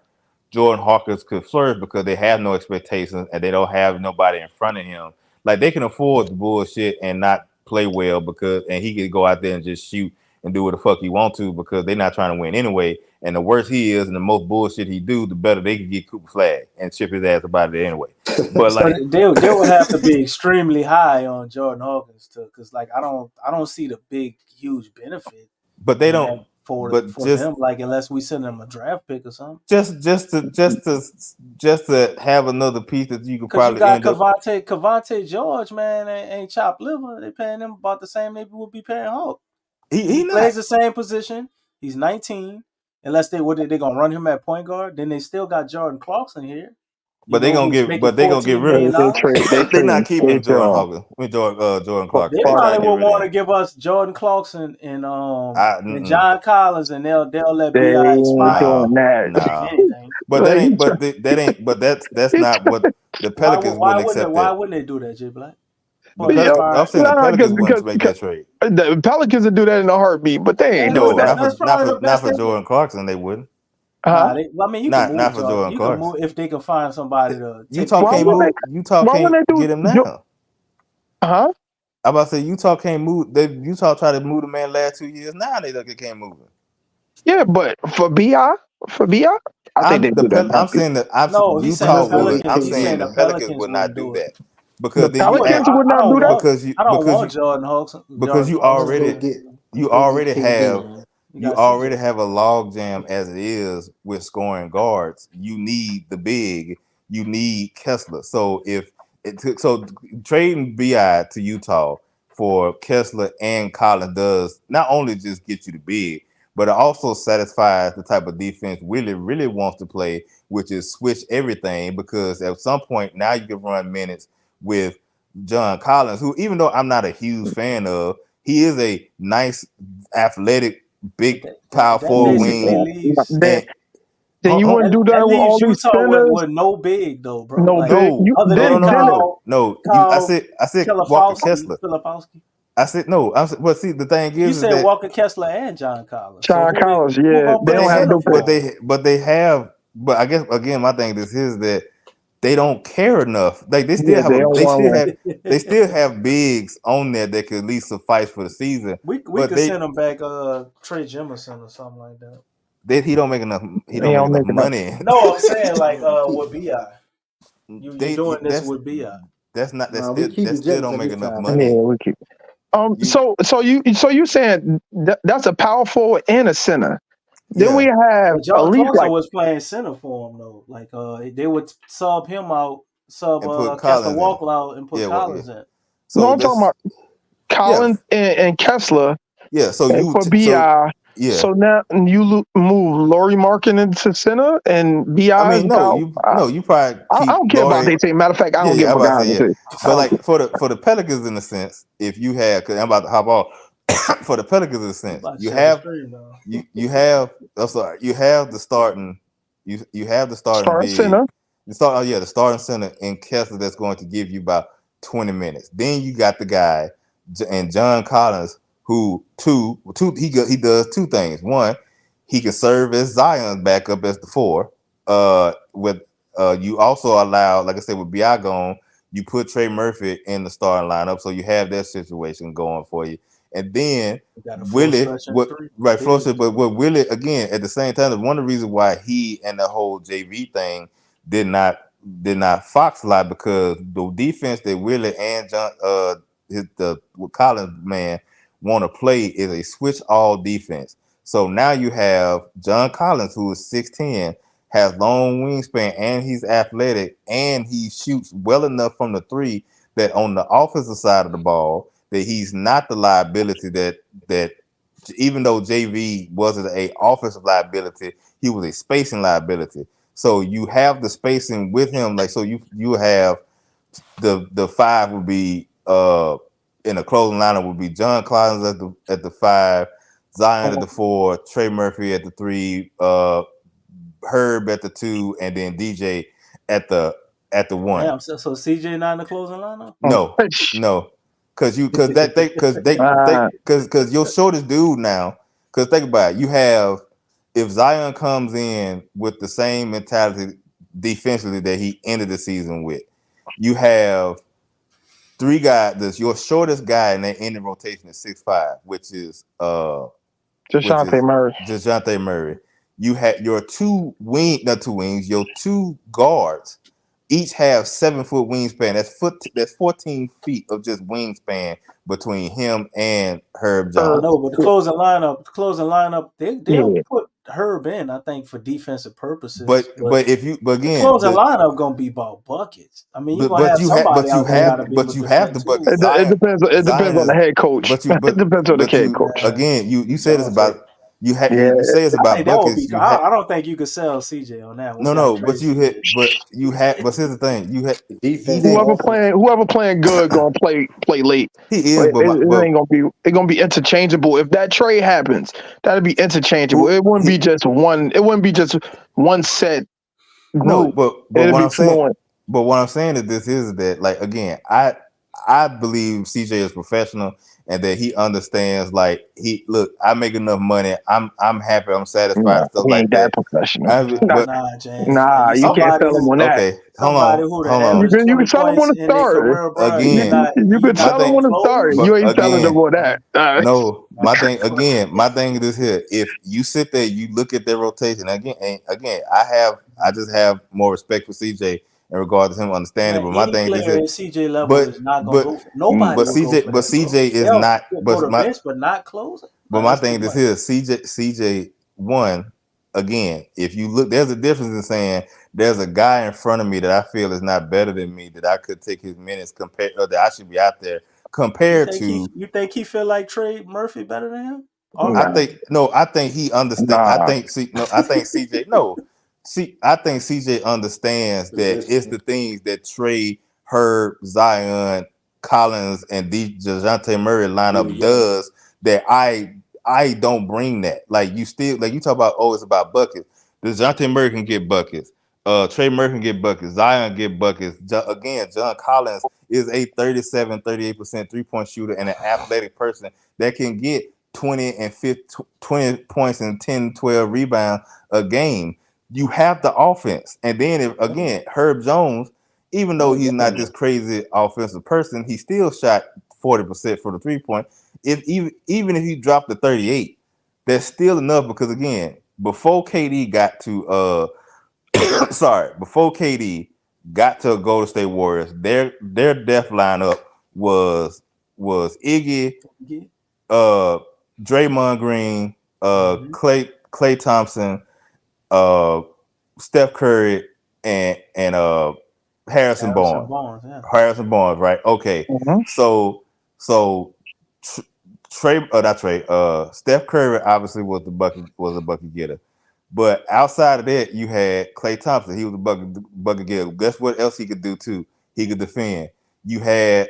D: Jordan Hawkins could flourish, because they have no expectations and they don't have nobody in front of him. Like they can afford the bullshit and not play well, and he could go out there and just shoot and do what the fuck he want to, because they're not trying to win anyway. And the worse he is and the most bullshit he do, the better they can get Cooper Flag and chip his ass about it anyway. But
A: But
D: like,
A: they would have to be extremely high on Jordan Hawkins too, because like I don't see the big huge benefit
D: but they
A: in
D: don't.
A: that for
D: But
A: them, like unless we send them a draft pick or something.
D: just to have another piece that you could
A: Because you
D: probably
A: got
D: end up.
A: Cavante George, man, ain't chopped liver. They paying him about the same they would be paying Hawk.
D: He
A: He
D: not.
A: plays the same position. He's 19. Unless they gonna run him at point guard, then they still got Jordan Clarkson here.
D: But they gonna
A: Who's
D: get.
A: making
D: But they gonna get
A: $14
D: rid
A: million
D: of.
F: They
A: dollars.
D: They're not
F: they
D: keeping Jordan
F: trade
D: Hawkins. I mean Jordan
F: for
D: Clarkson.
A: They
D: They trying
A: probably
D: to get
A: will
D: rid of
A: want
D: him.
A: to give us Jordan Clarkson and
D: Mm-mm.
A: John Collins, and they'll let
F: They
A: Bi
F: ain't
A: expire.
F: doing that.
A: If
D: Nah.
A: anything,
D: But that
F: Like,
D: ain't. But that ain't. But that's
F: he
D: not what the Pelicans wouldn't accept
A: why
D: that.
A: wouldn't they do that, J Black? for them to
D: I'm
A: find.
D: saying the Pelicans wouldn't
F: because
D: make that trade.
F: the Pelicans would do that in a heartbeat, but they ain't doing
D: No,
F: that.
A: That's probably the
D: not
A: best
D: for
A: thing.
D: Jordan Clarkson. They wouldn't.
F: Huh?
A: I mean, you can
D: Not
A: move
D: for
A: Jordan.
D: Jordan
A: You can
D: Clarkson.
A: move if they can find somebody to take.
D: Utah
F: Why
D: can't
F: wouldn't
D: move. Utah
F: Why wouldn't
D: can't
F: they
D: get him
F: do?
D: now.
F: Huh?
D: I'm about to say Utah can't move. Utah tried to move the man last 2 years. Now they can't move him.
F: Yeah, but for Bi, I think they do that.
D: I'm saying that
A: No, he's saying the
D: Utah would.
A: Pelicans.
D: I'm
A: He's saying
D: saying
A: the
D: the Pelicans
A: Pelicans
D: would not
A: wouldn't
D: do
A: do it.
D: that because
F: The
D: then
A: I
D: you
A: wouldn't.
F: Pelicans
D: add
F: would not do that.
A: I don't
D: because
A: want Jordan Hawks.
D: because you
E: Let's go get KD, man.
D: you
A: got
D: already
A: CJ.
D: have a log jam as it is with scoring guards. You need the big. You need Kessler. So trading Bi to Utah for Kessler and Collins does not only just get you the big, but it also satisfies the type of defense Willie really wants to play, which is switch everything. Because at some point now you can run minutes with John Collins, who even though I'm not a huge fan of, he is a nice, athletic, big power
A: That
D: forward
A: basically
D: wing.
A: leaves.
F: Then,
D: And
F: then you wouldn't do
A: That
F: that with all
A: leaves
F: these
A: Utah
F: centers.
A: with no big though, bro.
F: No
A: Like
F: big.
D: no,
A: other
D: no, no,
A: than
D: no, no,
F: Then
D: no, no. I said Walker Kessler.
A: Filipowski.
D: I said no. Well, see, the thing
A: You
D: is
A: said
D: that
A: Walker Kessler and John Collins. So
F: John Collins,
A: who
F: yeah,
A: gonna
F: they
A: play
F: don't have
A: center
F: no
A: for
F: big.
A: him?
D: they have. But I guess again, my thing is that they don't care enough. Like
F: Yeah, they don't want
D: they still have bigs on there that could at least suffice for the season.
A: we
D: But
A: could send him back Trey Jemison or something like that.
D: he don't make enough. He
F: They
D: don't make
F: don't
D: enough
F: make enough.
D: money.
A: No, I'm saying like with Bi. You're doing this
D: That's
A: with Bi.
D: that's not
E: Nah, we keep
D: that
E: the
D: still
E: Jets
D: don't
E: at
D: make
E: this
D: enough
E: time,
F: Yeah,
D: money.
E: man.
F: we keep.
D: You
F: So you saying that's a power forward and a center? Then we
D: yeah.
F: have
A: But
F: at
A: John
F: least
A: Clarkson
F: like
A: was playing center for him though. Like they would sub him out, sub
D: And put
A: Kessler
D: Collins in.
A: Walker out and put
D: Yeah.
A: Collins in.
F: no,
D: So
F: I'm talking
D: that's
F: about Collins and Kessler
D: So
F: and for Bi. So now you move Laurie Markin into center and
D: I
F: Bi is
D: mean,
F: about.
D: you probably
F: I
D: keep
F: don't care about
D: Laurie.
F: they say. Matter of fact, I don't
D: Yeah,
F: give
D: I'm
F: a
D: about to
F: guy
D: say
F: to
D: yeah.
F: say.
D: But like for the Pelicans in a sense, if you have, because I'm about to hop off. For the Pelicans in a sense,
A: About to
D: you
A: shut the
D: have
A: stream down.
D: you have. I'm sorry, you have the starting. You have the starting
F: Start
D: big.
F: center.
D: The starting center in Kessler that's going to give you about 20 minutes. Then you got the guy and John Collins who he does two things. One, he can serve as Zion's backup as the four. With you also allow, like I said, with Bi gone, you put Trey Murphy in the starting lineup, so you have that situation going for you. And then
A: You got a full
D: Willie,
A: stretch and three.
D: right,
A: Big.
D: but what Willie again at the same time, one of the reasons why he and the whole JV thing did not fox a lot, because the defense that Willie and John with Collins man want to play is a switch all defense. So now you have John Collins, who is 6'10", has long wingspan, and he's athletic, and he shoots well enough from the three that on the offensive side of the ball that he's not the liability that even though JV wasn't a offensive liability, he was a spacing liability. So you have the spacing with him, like so you have the five would be in the closing lineup would be John Collins at the five, Zion at the four, Trey Murphy at the three, Herb at the two, and then DJ at the one.
A: Damn, so CJ not in the closing lineup?
D: No, because your shortest dude now. Because think about it, you have if Zion comes in with the same mentality defensively that he ended the season with, you have three guys. That's your shortest guy in that ending rotation is 6'5", which is DeJounte Murray. You had your your two guards each have 7 foot wingspan. That's 14 feet of just wingspan between him and Herb
A: I
D: Jones.
A: know, but the closing lineup, they'll put Herb in, I think, for defensive purposes.
D: But again,
A: the closing lineup gonna be about buckets. I mean, you're gonna have somebody out there gotta be able to defend
D: the
A: too.
D: buckets.
F: It depends on the head coach. It depends on the head coach.
D: Again, you said it's about you say it's
A: I
D: about
A: think that would
D: buckets.
A: be. I don't think you could sell CJ on that.
D: But here's the thing.
E: Defense and
F: Whoever playing good gonna play late.
D: He is,
F: it ain't gonna be. It's gonna be interchangeable. If that trade happens, that'll be interchangeable. It wouldn't be just one. It wouldn't be just one set group.
D: No, but what I'm saying is this is that, like, again, I believe CJ is professional and that he understands. Like I make enough money. I'm happy. I'm satisfied
F: Nah,
D: and stuff
F: he
D: like
F: ain't that
D: that.
F: professional.
D: But
A: Nah, James.
F: Nah, you can't
A: Somebody
F: tell him
A: who
F: on that.
D: okay,
A: somebody who
D: hold
A: the
D: on.
A: average
F: You
A: 20
F: can tell him on
A: points
F: the
A: in their
F: start.
A: career, bro.
D: Again,
F: You
A: He
F: could
D: my
A: not
F: tell him
A: gonna
D: thing.
F: on the start.
A: close.
F: You
D: But
F: ain't telling him
D: again,
F: on that.
D: no, my thing again. My thing is this here. If you sit there, you look at their rotation again. And again, I just have more respect for CJ in regard to him understanding.
A: Man,
D: But my
A: any
D: thing is
A: player
D: here.
A: in CJ level
D: But
A: is not gonna
D: but
A: go for. Nobody will go for
D: But
A: that, bro.
D: CJ is
A: They'll
D: not.
A: go
D: But
A: to
D: my
A: bench, but not close it.
D: But
A: Nah,
D: my
A: that's too
D: thing is
A: much.
D: here, CJ one again. If you look, there's a difference in saying there's a guy in front of me that I feel is not better than me, that I could take his minutes compared, or that I should be out there compared to.
A: You think he feel like Trey Murphy better than him?
D: I
F: Nah,
A: Already?
D: think no. I think he understand. I
F: nah.
D: think see no. I think CJ no. See, I think CJ understands that it's
E: Position.
D: the things that Trey, Herb, Zion, Collins, and DeJounte Murray lineup
E: Yeah.
D: does that I don't bring that. Like you still like you talk about, oh, it's about buckets. DeJounte Murray can get buckets. Trey Murray can get buckets. Zion get buckets. Again, John Collins is a 37, 38% three-point shooter and an athletic person that can get 20 and 50, 20 points and 10, 12 rebounds a game. You have the offense. And then if again, Herb Jones, even though he's not this crazy offensive person, he still shot 40% for the 3-point. If even if he dropped to 38, that's still enough because again, before KD got to before KD got to Golden State Warriors, their death lineup was Iggy,
A: Yeah.
D: Draymond Green,
A: Mhm.
D: Clay Thompson, uh, Steph Curry, and Harrison
A: Harrison
D: Barnes.
A: Barnes, yeah.
D: Harrison Barnes, right? Okay.
F: Mhm.
D: So Trey, not Trey. Steph Curry obviously was a bucket getter, but outside of that, you had Clay Thompson. He was a bucket getter. Guess what else he could do too? He could defend. You had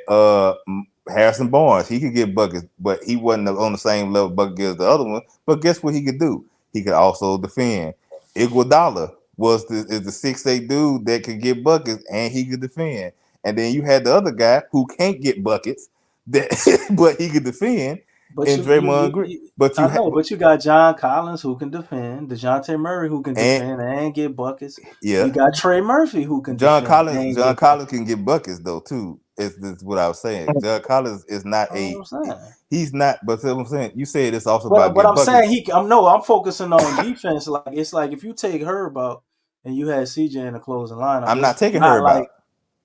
D: Harrison Barnes. He could get buckets, but he wasn't on the same level bucket getter as the other one. But guess what he could do? He could also defend. Iguodala is the 6'8" dude that could get buckets and he could defend. And then you had the other guy who can't get buckets, that but he could defend
A: But
D: in Draymond Green. But
A: I know, but you got John Collins who can defend, DeJounte Murray who can
D: and
A: defend and get buckets.
D: yeah,
A: You got Trey Murphy who can defend and
D: John
A: get buckets.
D: Collins can get buckets though too. Is what I was saying. John Collins is not
A: That's what I'm saying.
D: he's not. But what I'm saying, you said it's also
A: But
D: about
A: but
D: getting
A: I'm
D: buckets.
A: saying I'm focusing on defense. Like it's like if you take Herb out and you had CJ in the closing lineup,
D: I'm not taking her about.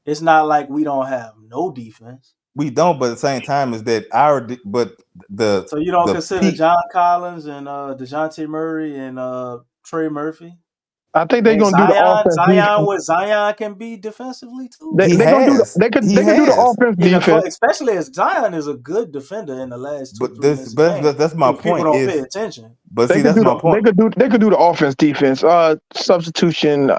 A: it's not like we don't have no defense.
D: We don't, but at the same time is that but
A: So you don't
D: the
A: consider
D: peak.
A: John Collins and DeJounte Murray and Trey Murphy
F: I think they're
A: and
F: gonna do the offense defense.
A: Zion can be defensively too.
F: They gonna do the
D: He
F: they could do the
D: has.
F: offense defense.
A: Especially as Zion is a good defender in the last
D: But
A: 2-3 minutes of the game.
D: that's my
A: People
D: point
A: don't pay
D: is.
A: attention.
D: But
F: They
D: see,
F: could
D: that's
F: do
D: my point.
F: they could do the offense defense. Substitution,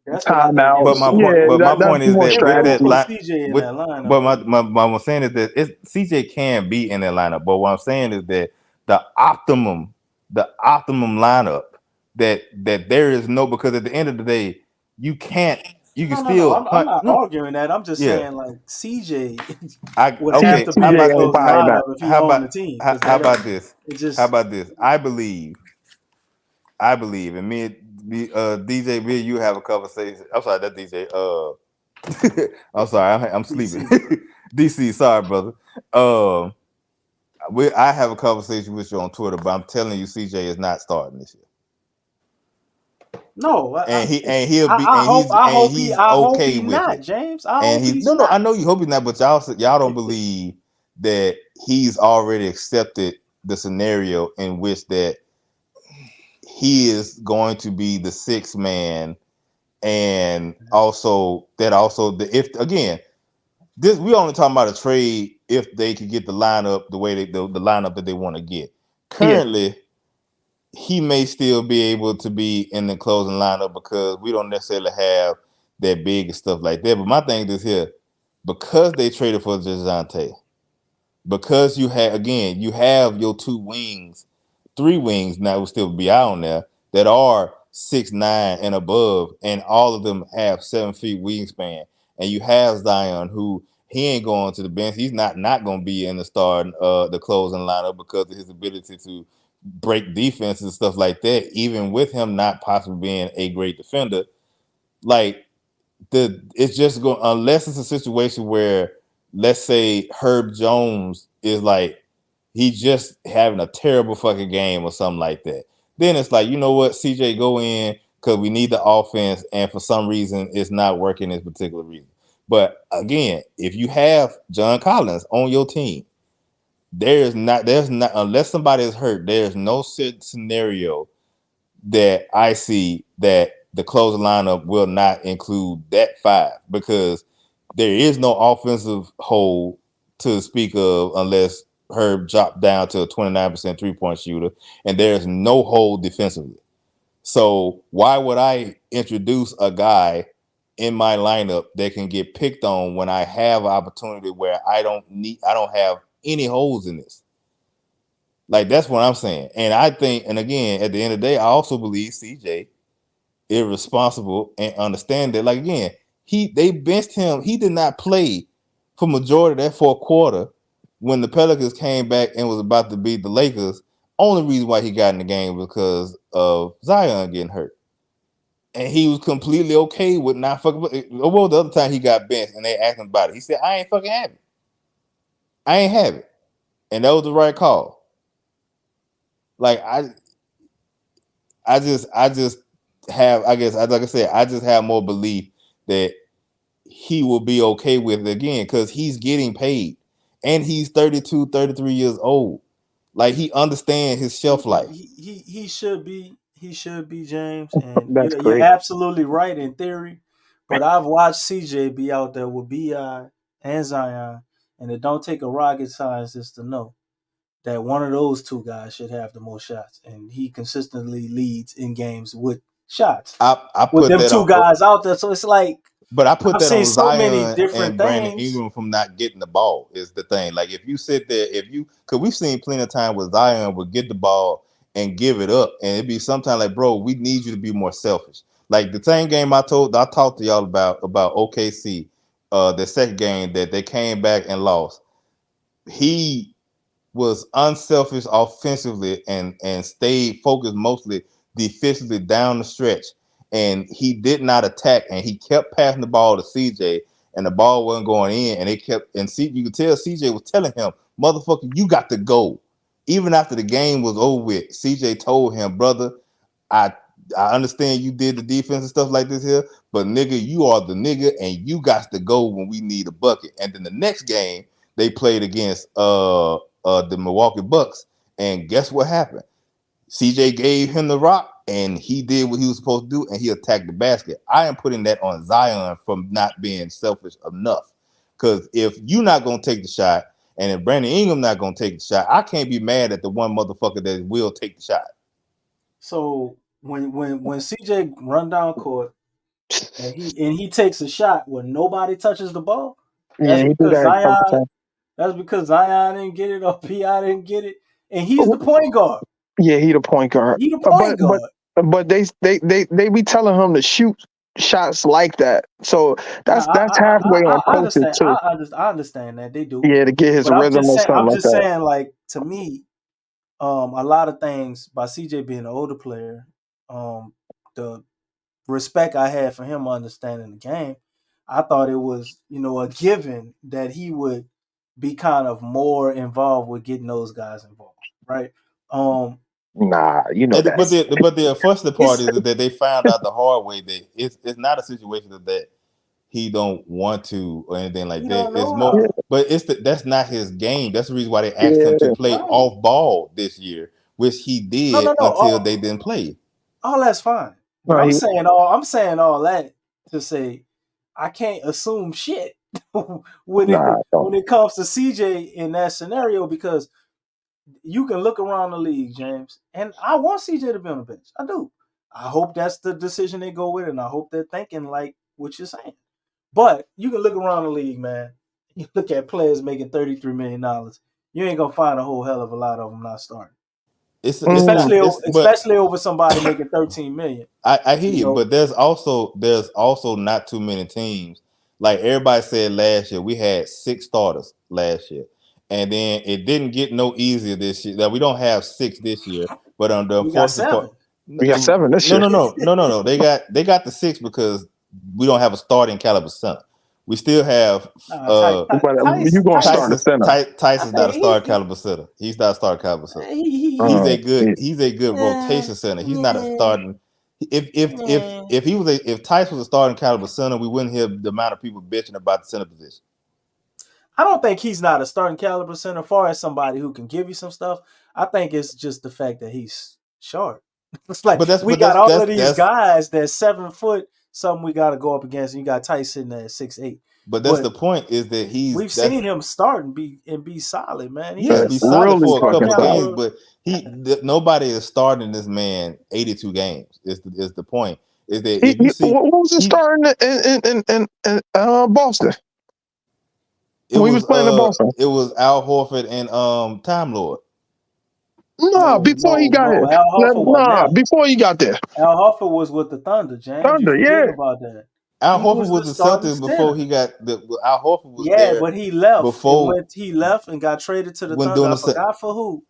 A: That's what I think they'll
F: timeouts.
A: do.
F: Yeah,
D: But my
F: that's
D: point is
F: more
A: They
D: that with that
A: won't
F: strategy.
A: put
D: line,
A: CJ in
D: with
A: that lineup
D: but
A: though.
D: my I'm saying is that CJ can be in that lineup. But what I'm saying is that the optimum lineup that there is no, because at the end of the day you can
A: No.
D: still
A: I'm
D: hunt.
A: not
D: No,
A: arguing that. I'm just
D: yeah.
A: saying like CJ would have
D: Okay.
A: to
D: How
A: be in the
F: CJ
D: about
F: ain't
D: this?
A: closing
F: buying that.
A: lineup if he owned the team because
D: How about this?
A: it
D: How
A: just
D: about this? I believe, and me and DJ B, you have a conversation. I'm sorry, that DJ. I'm sorry, I'm sleeping.
A: DC.
D: DC, sorry, brother. I have a conversation with you on Twitter, but I'm telling you, CJ is not starting this year,
A: No,
D: and he'll be, and he's
A: I hope
D: okay
A: he
D: with
A: not,
D: it,
A: James. I
D: and
A: hope
D: he's
A: he's
D: no, I
A: not.
D: know you hope he's not, but y'all don't believe that he's already accepted the scenario in which that he is going to be the sixth man, and also if again this we only talking about a trade if they could get the lineup the way the lineup that they want to get.
F: Yeah,
D: Currently, he may still be able to be in the closing lineup because we don't necessarily have that big and stuff like that. But my thing is here, because they traded for DeJounte, because you have your two wings, three wings now will still be out on there that are 6'9" and above, and all of them have 7 feet wingspan. And you have Zion, who he ain't going to the bench. He's not going to be in the starting, the closing lineup because of his ability to break defenses and stuff like that. Even with him not possibly being a great defender, like it's just going unless it's a situation where, let's say, Herb Jones is like he just having a terrible fucking game or something like that. Then it's like, you know what, CJ, go in because we need the offense, and for some reason it's not working this particular reason. But again, if you have John Collins on your team, there's not unless somebody is hurt, there's no scenario that I see that the closing lineup will not include that five, because there is no offensive hole to speak of unless Herb dropped down to a 29% three-point shooter, and there's no hole defensively. So why would I introduce a guy in my lineup that can get picked on when I have an opportunity where I don't have any holes in this? Like, that's what I'm saying. And I think, and again, at the end of the day, I also believe CJ irresponsible and understand that, like, again, they benched him. He did not play for majority of that fourth quarter when the Pelicans came back and was about to beat the Lakers. Only reason why he got in the game was because of Zion getting hurt. And he was completely okay with not fucking. Well, the other time he got benched and they asked him about it, he said, I ain't fucking have it. I ain't have it. And that was the right call. Like, I just have, I guess, like I said, I just have more belief that he will be okay with it again because he's getting paid and he's 32, 33 years old. Like, he understands his shelf life.
A: He should be. He should be, James. And
F: That's
A: you're
F: great.
A: absolutely right in theory. But I've watched CJ be out there with BI and Zion, and it don't take a rocket scientist to know that one of those two guys should have the most shots, and he consistently leads in games with shots.
D: I
A: With
D: put
A: them
D: that
A: two
D: on,
A: guys out there, so it's like
D: but I put
A: I've
D: that
A: seen
D: on
A: so many
D: Zion
A: different
D: and Brandon
A: things.
D: Ingram from not getting the ball is the thing. Like, if you sit there, because we've seen plenty of time where Zion would get the ball and give it up, and it'd be sometimes like, bro, we need you to be more selfish. Like the same game I talked to y'all about OKC, the second game that they came back and lost. He was unselfish offensively and stayed focused mostly defensively down the stretch. And he did not attack, and he kept passing the ball to CJ, and the ball wasn't going in. And you could tell CJ was telling him, motherfucker, you got to go. Even after the game was over with, CJ told him, brother, I understand you did the defense and stuff like this here, but nigga, you are the nigga, and you got to go when we need a bucket. And then the next game they played against the Milwaukee Bucks, and guess what happened? CJ gave him the rock, and he did what he was supposed to do, and he attacked the basket. I am putting that on Zion from not being selfish enough, because if you're not gonna take the shot, and if Brandon Ingram not gonna take the shot, I can't be mad at the one motherfucker that will take the shot.
A: So when CJ run down court and he takes a shot when nobody touches the ball, that's
F: Yeah, he do
A: because
F: that a couple
A: Zion
F: times.
A: that's because Zion didn't get it or PI didn't get it, and he's the point guard.
F: Yeah, he the point guard.
A: He the point guard.
F: But they be telling him to shoot shots like that. So that's halfway on
A: I
F: coaches
A: understand.
F: too.
A: I understand that they do.
F: Yeah, to get his
A: But
F: rhythm or something
A: I'm
F: like
A: just
F: that.
A: saying, like, to me, a lot of things by CJ being an older player, the respect I had for him understanding the game, I thought it was, a given that he would be kind of more involved with getting those guys involved, right?
F: Nah, you know
D: But
F: that.
D: the unfortunate part
A: It's
D: is that they found out the hard way that it's not a situation that he don't want to or anything like
A: he
D: that.
A: don't
D: It's
A: know
D: more,
A: how,
D: but that's not his game. That's the reason why they asked him to
F: Yeah.
D: play
A: right?
D: off ball this year, which he
A: No,
D: did
A: no, no.
D: until they didn't play.
A: All that's fine, but
F: No,
A: I'm saying all that to say I can't assume shit when
F: nah, don't.
A: it comes to CJ in that scenario, because you can look around the league, James, and I want CJ to be on the bench. I do. I hope that's the decision they go with, and I hope they're thinking like what you're saying. But you can look around the league, man. You look at players making $33 million. You ain't gonna find a whole hell of a lot of them not starting,
F: Mm,
D: But
A: especially over somebody making $13 million.
D: I hear
A: You
D: you,
A: know,
D: but there's also not too many teams like everybody said last year, we had 6 starters last year, and then it didn't get no easier this year. That we don't have 6 this year, but the
A: We got
D: unfortunate part,
A: 7.
F: We got 7 this
D: no,
F: year.
D: no, no, no, no, no. They got the 6 because we don't have a starting caliber center. We still have
F: But you gonna start the center.
D: Tyson's not a starting caliber center. He's not a starting caliber center. He's a good rotation center. He's not a starting. If Tice was a starting caliber center, we wouldn't hear the amount of people bitching about the center position.
A: I don't think he's not a starting caliber center. As far as somebody who can give you some stuff, I think it's just the fact that he's short. It's like we got all of these guys that's 7 foot. Something we got to go up against. And you got Tice sitting at 6'8".
D: But that's the point. Is that
A: we've seen him start and be solid, man.
D: He's be solid for a couple of games, but nobody is starting this man 82 games. Is the point? Is that if you see
F: what was he starting in Boston?
D: He was playing in Boston. It was Al Horford and Time Lord.
F: Before he got here. Before he got there.
A: Al Horford was with the Thunder, James.
F: Thunder,
A: you about that.
D: Al Horford was the Celtics before he got Al Horford was there.
A: Yeah, but he left before he left and got traded to the Thunder. I forgot for who.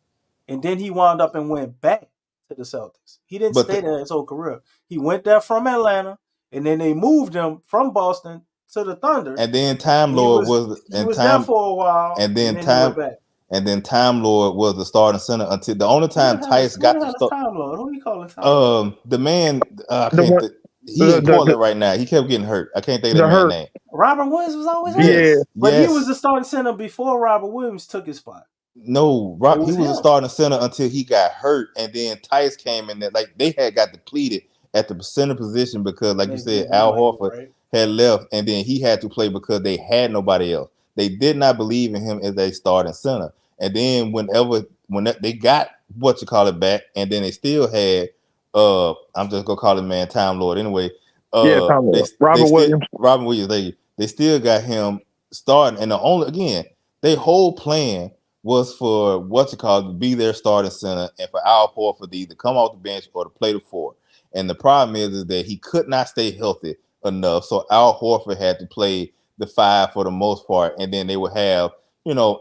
A: And then he wound up and went back to the Celtics. He didn't stay there his whole career. He went there from Atlanta, and then they moved him from Boston to the Thunder.
D: And then Time Lord was
A: there for a while.
D: And then Time Lord was the starting center until the only time Tice got to start.
A: Time Lord, who you calling Time Lord?
D: The man he in Portland right now. He kept getting hurt. I can't think of that man's name.
A: Robert Williams was always hurt.
D: Yes.
A: But he was the starting center before Robert Williams took his spot.
D: No, he was a starting center until he got hurt, and then Tice came in there. Like they had got depleted at the center position because, like you said, Al Horford had left, and then he had to play because they had nobody else. They did not believe in him as a starting center. And then when they got back, and then they still had I'm just gonna call him man Time Lord anyway.
F: Time Lord.
D: Robin Williams. They still got him starting, and their whole plan was for to be their starting center, and for Al Horford to either come off the bench or to play the 4. And the problem is that he could not stay healthy enough, so Al Horford had to play the 5 for the most part, and then they would have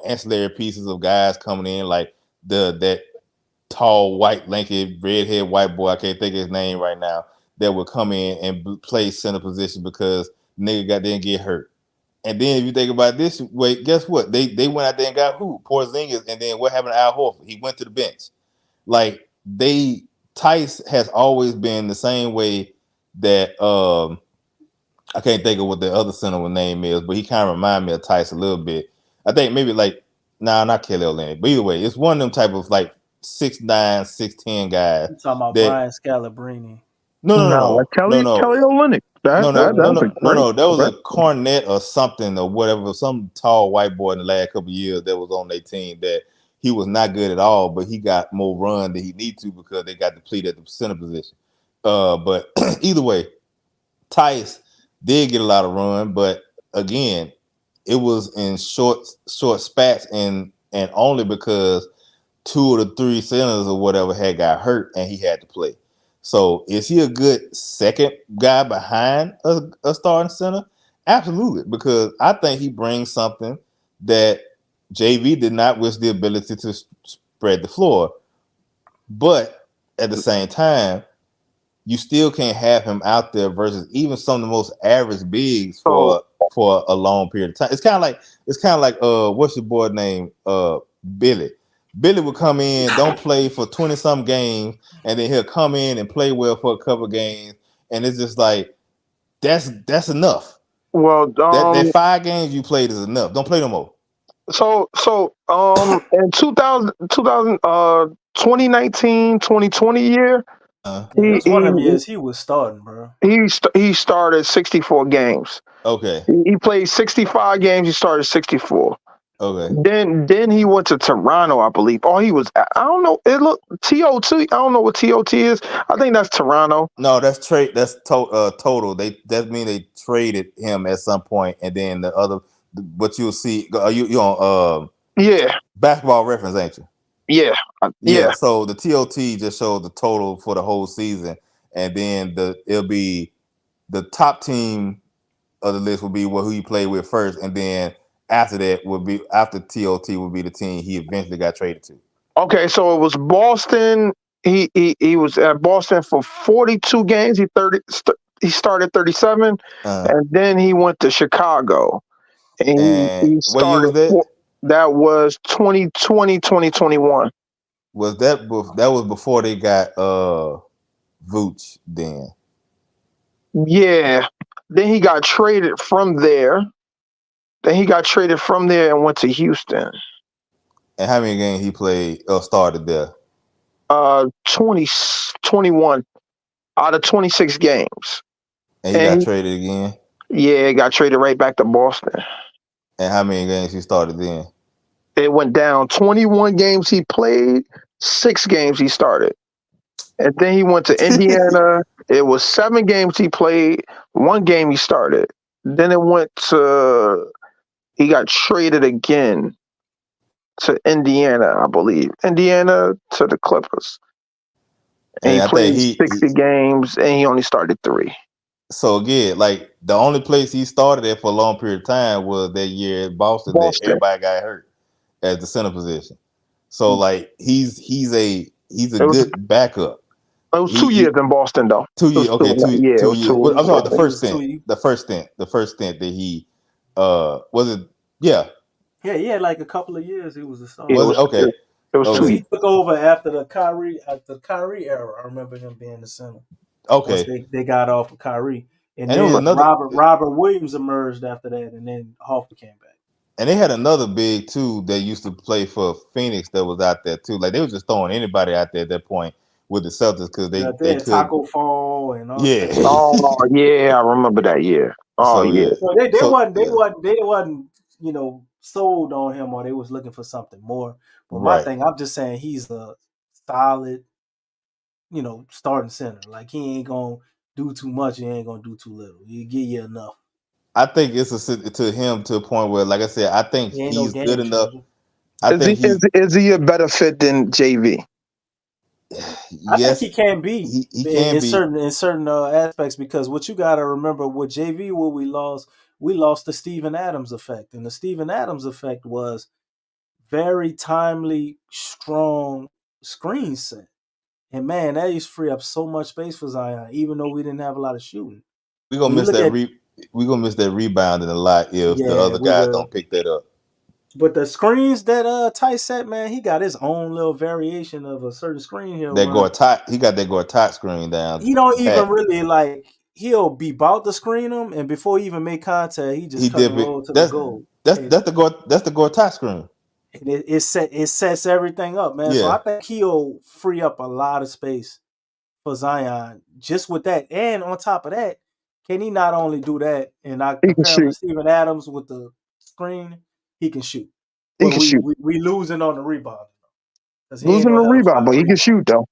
D: ancillary pieces of guys coming in like that tall, white, lanky, redhead white boy, I can't think of his name right now, that would come in and play center position because nigga didn't get hurt. And then if you think about it this way, guess what? They went out there and got who? Porzingis, and then what happened to Al Horford? He went to the bench. Like Tice has always been the same way that I can't think of what the other center name is, but he kind of reminds me of Tice a little bit. I think maybe not Kelly Olynyk, but either way, it's one of them type of like 6'9", 6'10" guys.
A: You talking about Brian Scalabrine?
F: No. Kelly Olynyk.
D: No. That was a Cornette or something or whatever. Some tall white boy in the last couple of years that was on their team that he was not good at all, but he got more run than he needed to because they got depleted at the center position. But either way, Tice did get a lot of run, but again, it was in short spats and only because 2 of the 3 centers or whatever had got hurt and he had to play. So is he a good second guy behind a starting center? Absolutely, because I think he brings something that JV did not, with the ability to spread the floor. But at the same time, you still can't have him out there versus even some of the most average bigs for a long period of time. It's kind of like what's your boy name? Billy. Billy would come in, don't play for 20-some games, and then he'll come in and play well for a couple of games, and it's just like that's enough.
F: Well,
D: that 5 games you played is enough. Don't play no more.
F: So in 2019, 2020 year,
A: one of them years he was starting, bro.
F: He started 64 games.
D: Okay.
F: He played 65 games. He started 64.
D: Okay.
F: Then he went to Toronto, I believe. He was, I don't know. It looked TOT. I don't know what TOT is. I think that's Toronto.
D: No, that's trade. That's total. That mean they traded him at some point, and then the other. But you'll see. You on Basketball Reference, ain't you?
F: Yeah.
D: So the TOT just showed the total for the whole season, and then it'll be the top team of the list would be who he played with first, and then after that would be after TOT would be the team he eventually got traded to.
F: Okay, so it was Boston. He was at Boston for 42 games. He started 37, and then he went to Chicago. And
D: And
F: he
D: what year was
F: started
D: that?
F: that was 2020, 2021.
D: Was that was before they got Vooch then?
F: Yeah. Then he got traded from there. And went to Houston.
D: And how many games he played started there?
F: 21 out of 26 games.
D: And he got traded again?
F: Yeah, got traded right back to Boston.
D: And how many games he started then?
F: It went down 21 games he played, 6 games he started. And then he went to Indiana. It was 7 games he played, 1 game he started. Then he got traded again to Indiana, I believe. Indiana to the Clippers. And he played 60 games, and he only started 3.
D: So again, like the only place he started at for a long period of time was that year at Boston. That everybody got hurt at the center position. So like he's a good backup.
F: It was 2 years in Boston though.
D: 2 years, okay, 2 years. I'm sorry, the first stint that he was it? Yeah.
A: Yeah, he had like a couple of years. He was a star.
D: Was it? Okay.
F: It was 2 years.
A: He took over after the Kyrie era. I remember him being the center.
D: Okay.
A: Once they got off of Kyrie. And
D: then
A: Robert Williams emerged after that, and then Hawkins came back.
D: And they had another big too that used to play for Phoenix that was out there too. Like they were just throwing anybody out there at that point with the Celtics because they could
A: Taco Fall and all
D: yeah.
A: that.
F: Oh yeah, I remember that year. Oh
D: so,
F: yeah.
A: So they wasn't sold on him, or they was looking for something more. But my thing, I'm just saying he's a solid, starting center. Like he ain't gonna do too much, he ain't gonna do too little. He give you enough.
D: I think it's to him to a point where, like I said, I think he's good enough.
F: Is he a better fit than JV?
A: I think he can be.
D: He can
A: in
D: be
A: certain aspects, because what you got to remember with JV, what we lost the Steven Adams effect, and the Steven Adams effect was very timely, strong screen set, and man, that used to free up so much space for Zion, even though we didn't have a lot of shooting.
D: We're gonna miss that. We're gonna miss that rebounding a lot if the other guys don't pick that up.
A: But the screens that Ty set, man, he got his own little variation of a certain screen here.
D: He got that Gortat screen down.
A: He don't even really he'll be about to screen him, and before he even make contact, he just cut and roll to the goal.
D: That's the Gortat screen.
A: It sets everything up, man. Yeah. So I think he'll free up a lot of space for Zion just with that. And on top of that, can he not only do that, and I compare him to Steven Adams with the screen, he can shoot. But we losing on the rebound.
F: Losing the rebound, but he can shoot though.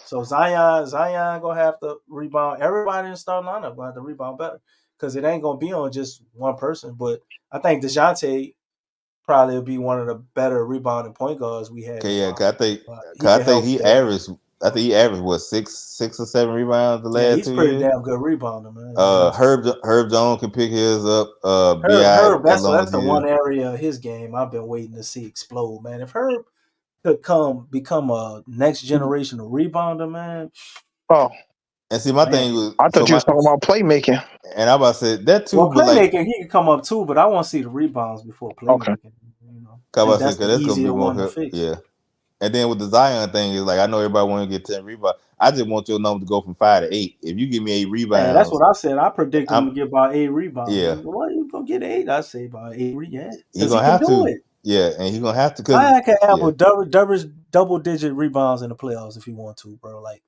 A: So Zion gonna have to rebound. Everybody in the starting lineup gonna have to rebound better, because it ain't gonna be on just one person. But I think DeJounte probably will be one of the better rebounding point guards we had.
D: Okay, I think he averaged what 6 or 7 rebounds the last 2 years.
A: He's pretty damn good rebounder, man.
D: Herb Jones can pick his up.
A: Herb, that's the one area of his game I've been waiting to see explode, man. If Herb could become a next generation of rebounder, man.
F: Oh.
D: And see, my thing was,
F: I thought you was talking about playmaking.
D: And I about to say that too.
A: Well, playmaking, he can come up too, but I want to see the rebounds before playmaking.
D: Okay. That's the easier one to fix. Yeah. And then with the Zion thing, is like I know everybody want to get 10 rebounds. I just want your number to go from 5 to 8. If you give me 8 rebounds,
A: that's what I said. I predict him to get about 8 rebounds.
D: Yeah.
A: Well, you gonna get 8? I say about 8 rebounds.
D: He's gonna have to. It. Yeah, and he's gonna have to.
A: Zion can have double-digit rebounds in the playoffs if he want to, bro. Like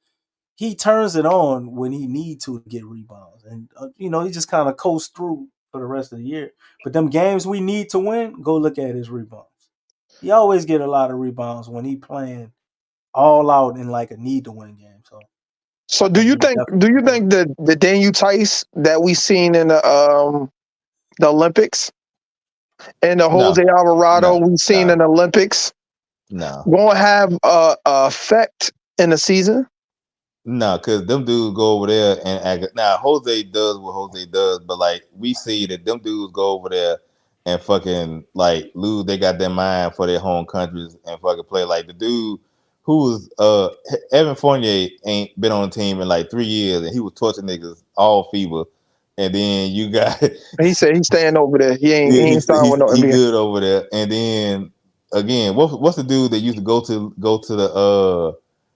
A: he turns it on when he need to get rebounds, and he just kind of coasts through for the rest of the year. But them games we need to win, go look at his rebounds. He always get a lot of rebounds when he playing all out in like a need to win game.
F: So do you think that the Daniel Tice that we seen in the Olympics and the Jose Alvarado we seen in the Olympics
D: gonna
F: have a effect in the season?
D: No, because them dudes go over there and act. Now, Jose does what Jose does, but like we see that them dudes go over there and fucking like lose they got their mind for their home countries and fucking play. Like the dude who was Evan Fournier ain't been on the team in like 3 years and he was torching niggas all FIBA. And then you got
F: He said he's staying over there. He
D: yeah,
F: ain't signed with no
D: he
F: NBA.
D: good over there. And then again, what's the dude that used to go to the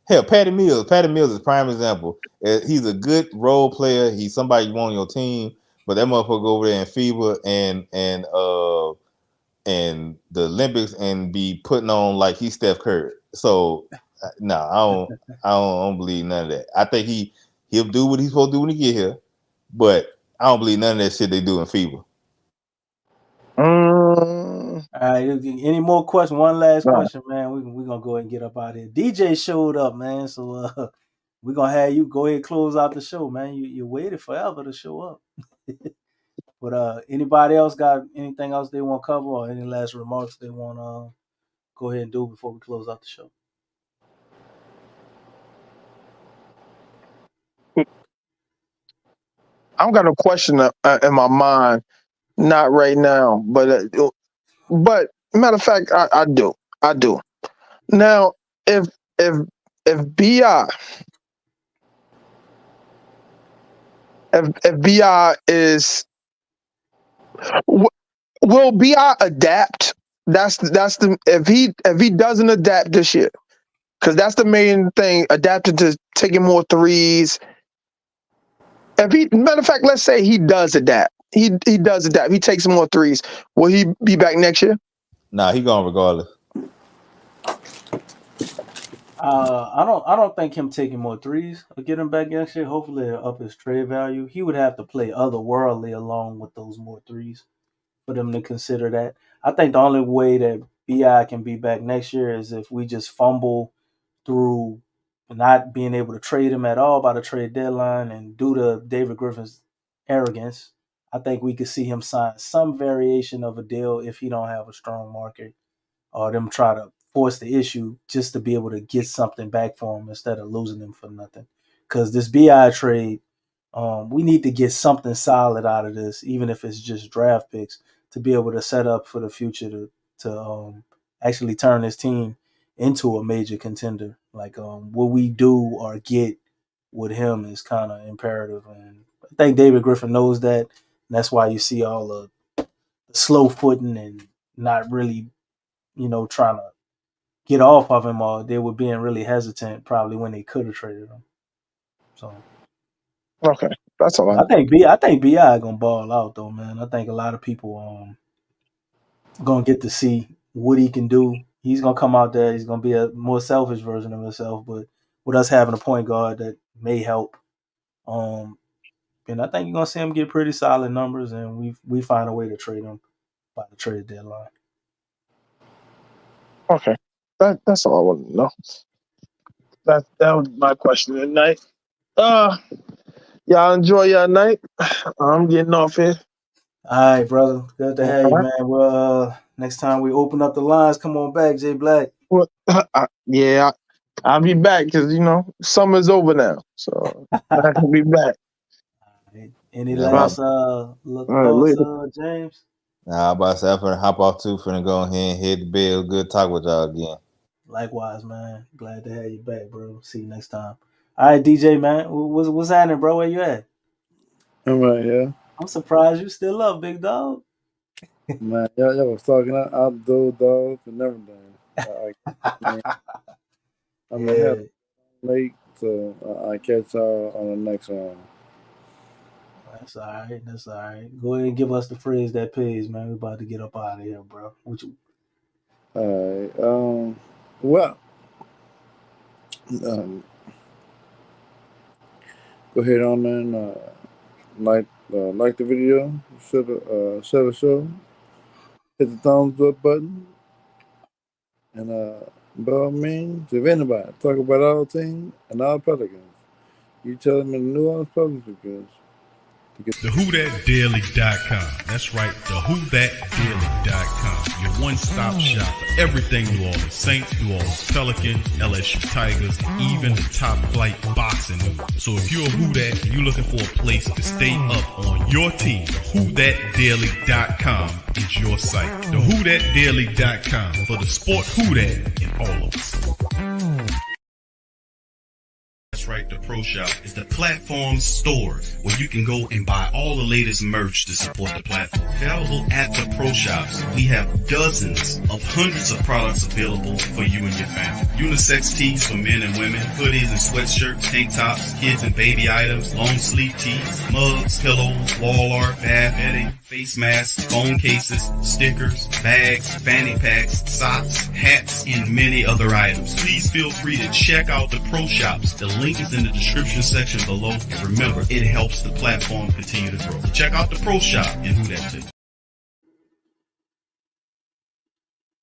D: hell, Patty Mills. Patty Mills is a prime example. He's a good role player. He's somebody you want on your team, but that motherfucker go over there in FIBA and the Olympics and be putting on like he's Steph Curry. So no, I don't believe none of that. I think he'll do what he's supposed to do when he get here, but I don't believe none of that shit they do in FIBA.
F: Mm,
A: All right, any more questions? One last
F: nah.
A: question, man. We're gonna go ahead and get up out of here. DJ showed up, man. So we're gonna have you go ahead and close out the show, man. You waited forever to show up. But anybody else got anything else they want to cover or any last remarks they want to go ahead and do before we close out the show?
F: I've got a question in my mind, not right now, but matter of fact, I do. I do. Now, if if if Bi if Bi is will Bi adapt? That's the if he doesn't adapt this year, because that's the main thing. Adapting to taking more threes. If he matter of fact, let's say he does adapt. He does adapt. He takes more threes. Will he be back next year?
D: Nah, he gone regardless.
A: I don't think him taking more threes will get him back next year. Hopefully, it'll up his trade value. He would have to play otherworldly along with those more threes for them to consider that. I think the only way that Bi can be back next year is if we just fumble through not being able to trade him at all by the trade deadline, and due to David Griffin's arrogance, I think we could see him sign some variation of a deal if he don't have a strong market, or them try to force the issue just to be able to get something back for him instead of losing him for nothing. Because this Bi trade, we need to get something solid out of this, even if it's just draft picks, to be able to set up for the future to actually turn this team into a major contender. Like what we do or get with him is kind of imperative, and I think David Griffin knows that. And that's why you see all the slow footing and not really, trying to get off of him, or they were being really hesitant probably when they could have traded him. So
F: Okay, that's all.
A: I think Bi gonna ball out though, man. I think a lot of people gonna get to see what he can do. He's gonna come out there. He's gonna be a more selfish version of himself, but with us having a point guard that may help, um, and I think you're gonna see him get pretty solid numbers, and we find a way to trade him by the trade deadline.
F: Okay, that's all I want to know. That was my question tonight. Y'all enjoy your night. I'm getting off here.
A: All right, brother. Good to have you,
F: Alright.
A: man. Well, next time we open up the lines, come on back, Jay Black.
F: Well, yeah, I'll be back because summer's over now, so I can be back.
A: Any
D: Yeah,
F: All
A: last
F: right,
A: thoughts,
F: later.
A: James?
D: nah, I'm about to say I'm finna hop off too, finna go ahead and hit the bed. Good talk with y'all again.
A: Likewise, man. Glad to have you back, bro. See you next time. All right, DJ, man. What's happening, bro? Where you at?
E: I'm right here.
A: I'm surprised you still up, big dog.
E: Man, y'all was talking outdoor dogs and everything. Man, I'm a hell
A: Yeah,
E: late, so I catch y'all on the next one.
A: that's all right. That's all right. Go ahead and give us the phrase that pays, man. We about to get up out of here, bro.
E: All right. Well, um, go ahead on and like the video, share the show, hit the thumbs up button, and by all means, if anybody talk about our team and our Pelicans, you tell them in the New Orleans Pelicans because
G: TheWhoThatDaily.com. That's right, TheWhoThatDaily.com. Your one-stop shop for everything New Orleans Saints, New Orleans Pelicans, LSU Tigers, even the top flight boxing news. So if you're a Who That and you're looking for a place to stay up on your team, TheWhoThatDaily.com is your site. TheWhoThatDaily.com for the sport Who That in all of us. That's right, the Pro Shop is the platform store where you can go and buy all the latest merch to support the platform. Available at the Pro Shops, we have dozens of hundreds of products available for you and your family. Unisex tees for men and women, hoodies and sweatshirts, tank tops, kids and baby items, long sleeve tees, mugs, pillows, wall art, bath bedding, face masks, phone cases, stickers, bags, fanny packs, socks, hats, and many other items. Please feel free to check out the Pro Shops. The link is in the description section below. And remember, it helps the platform continue to grow. So check out the Pro Shop and Who That too.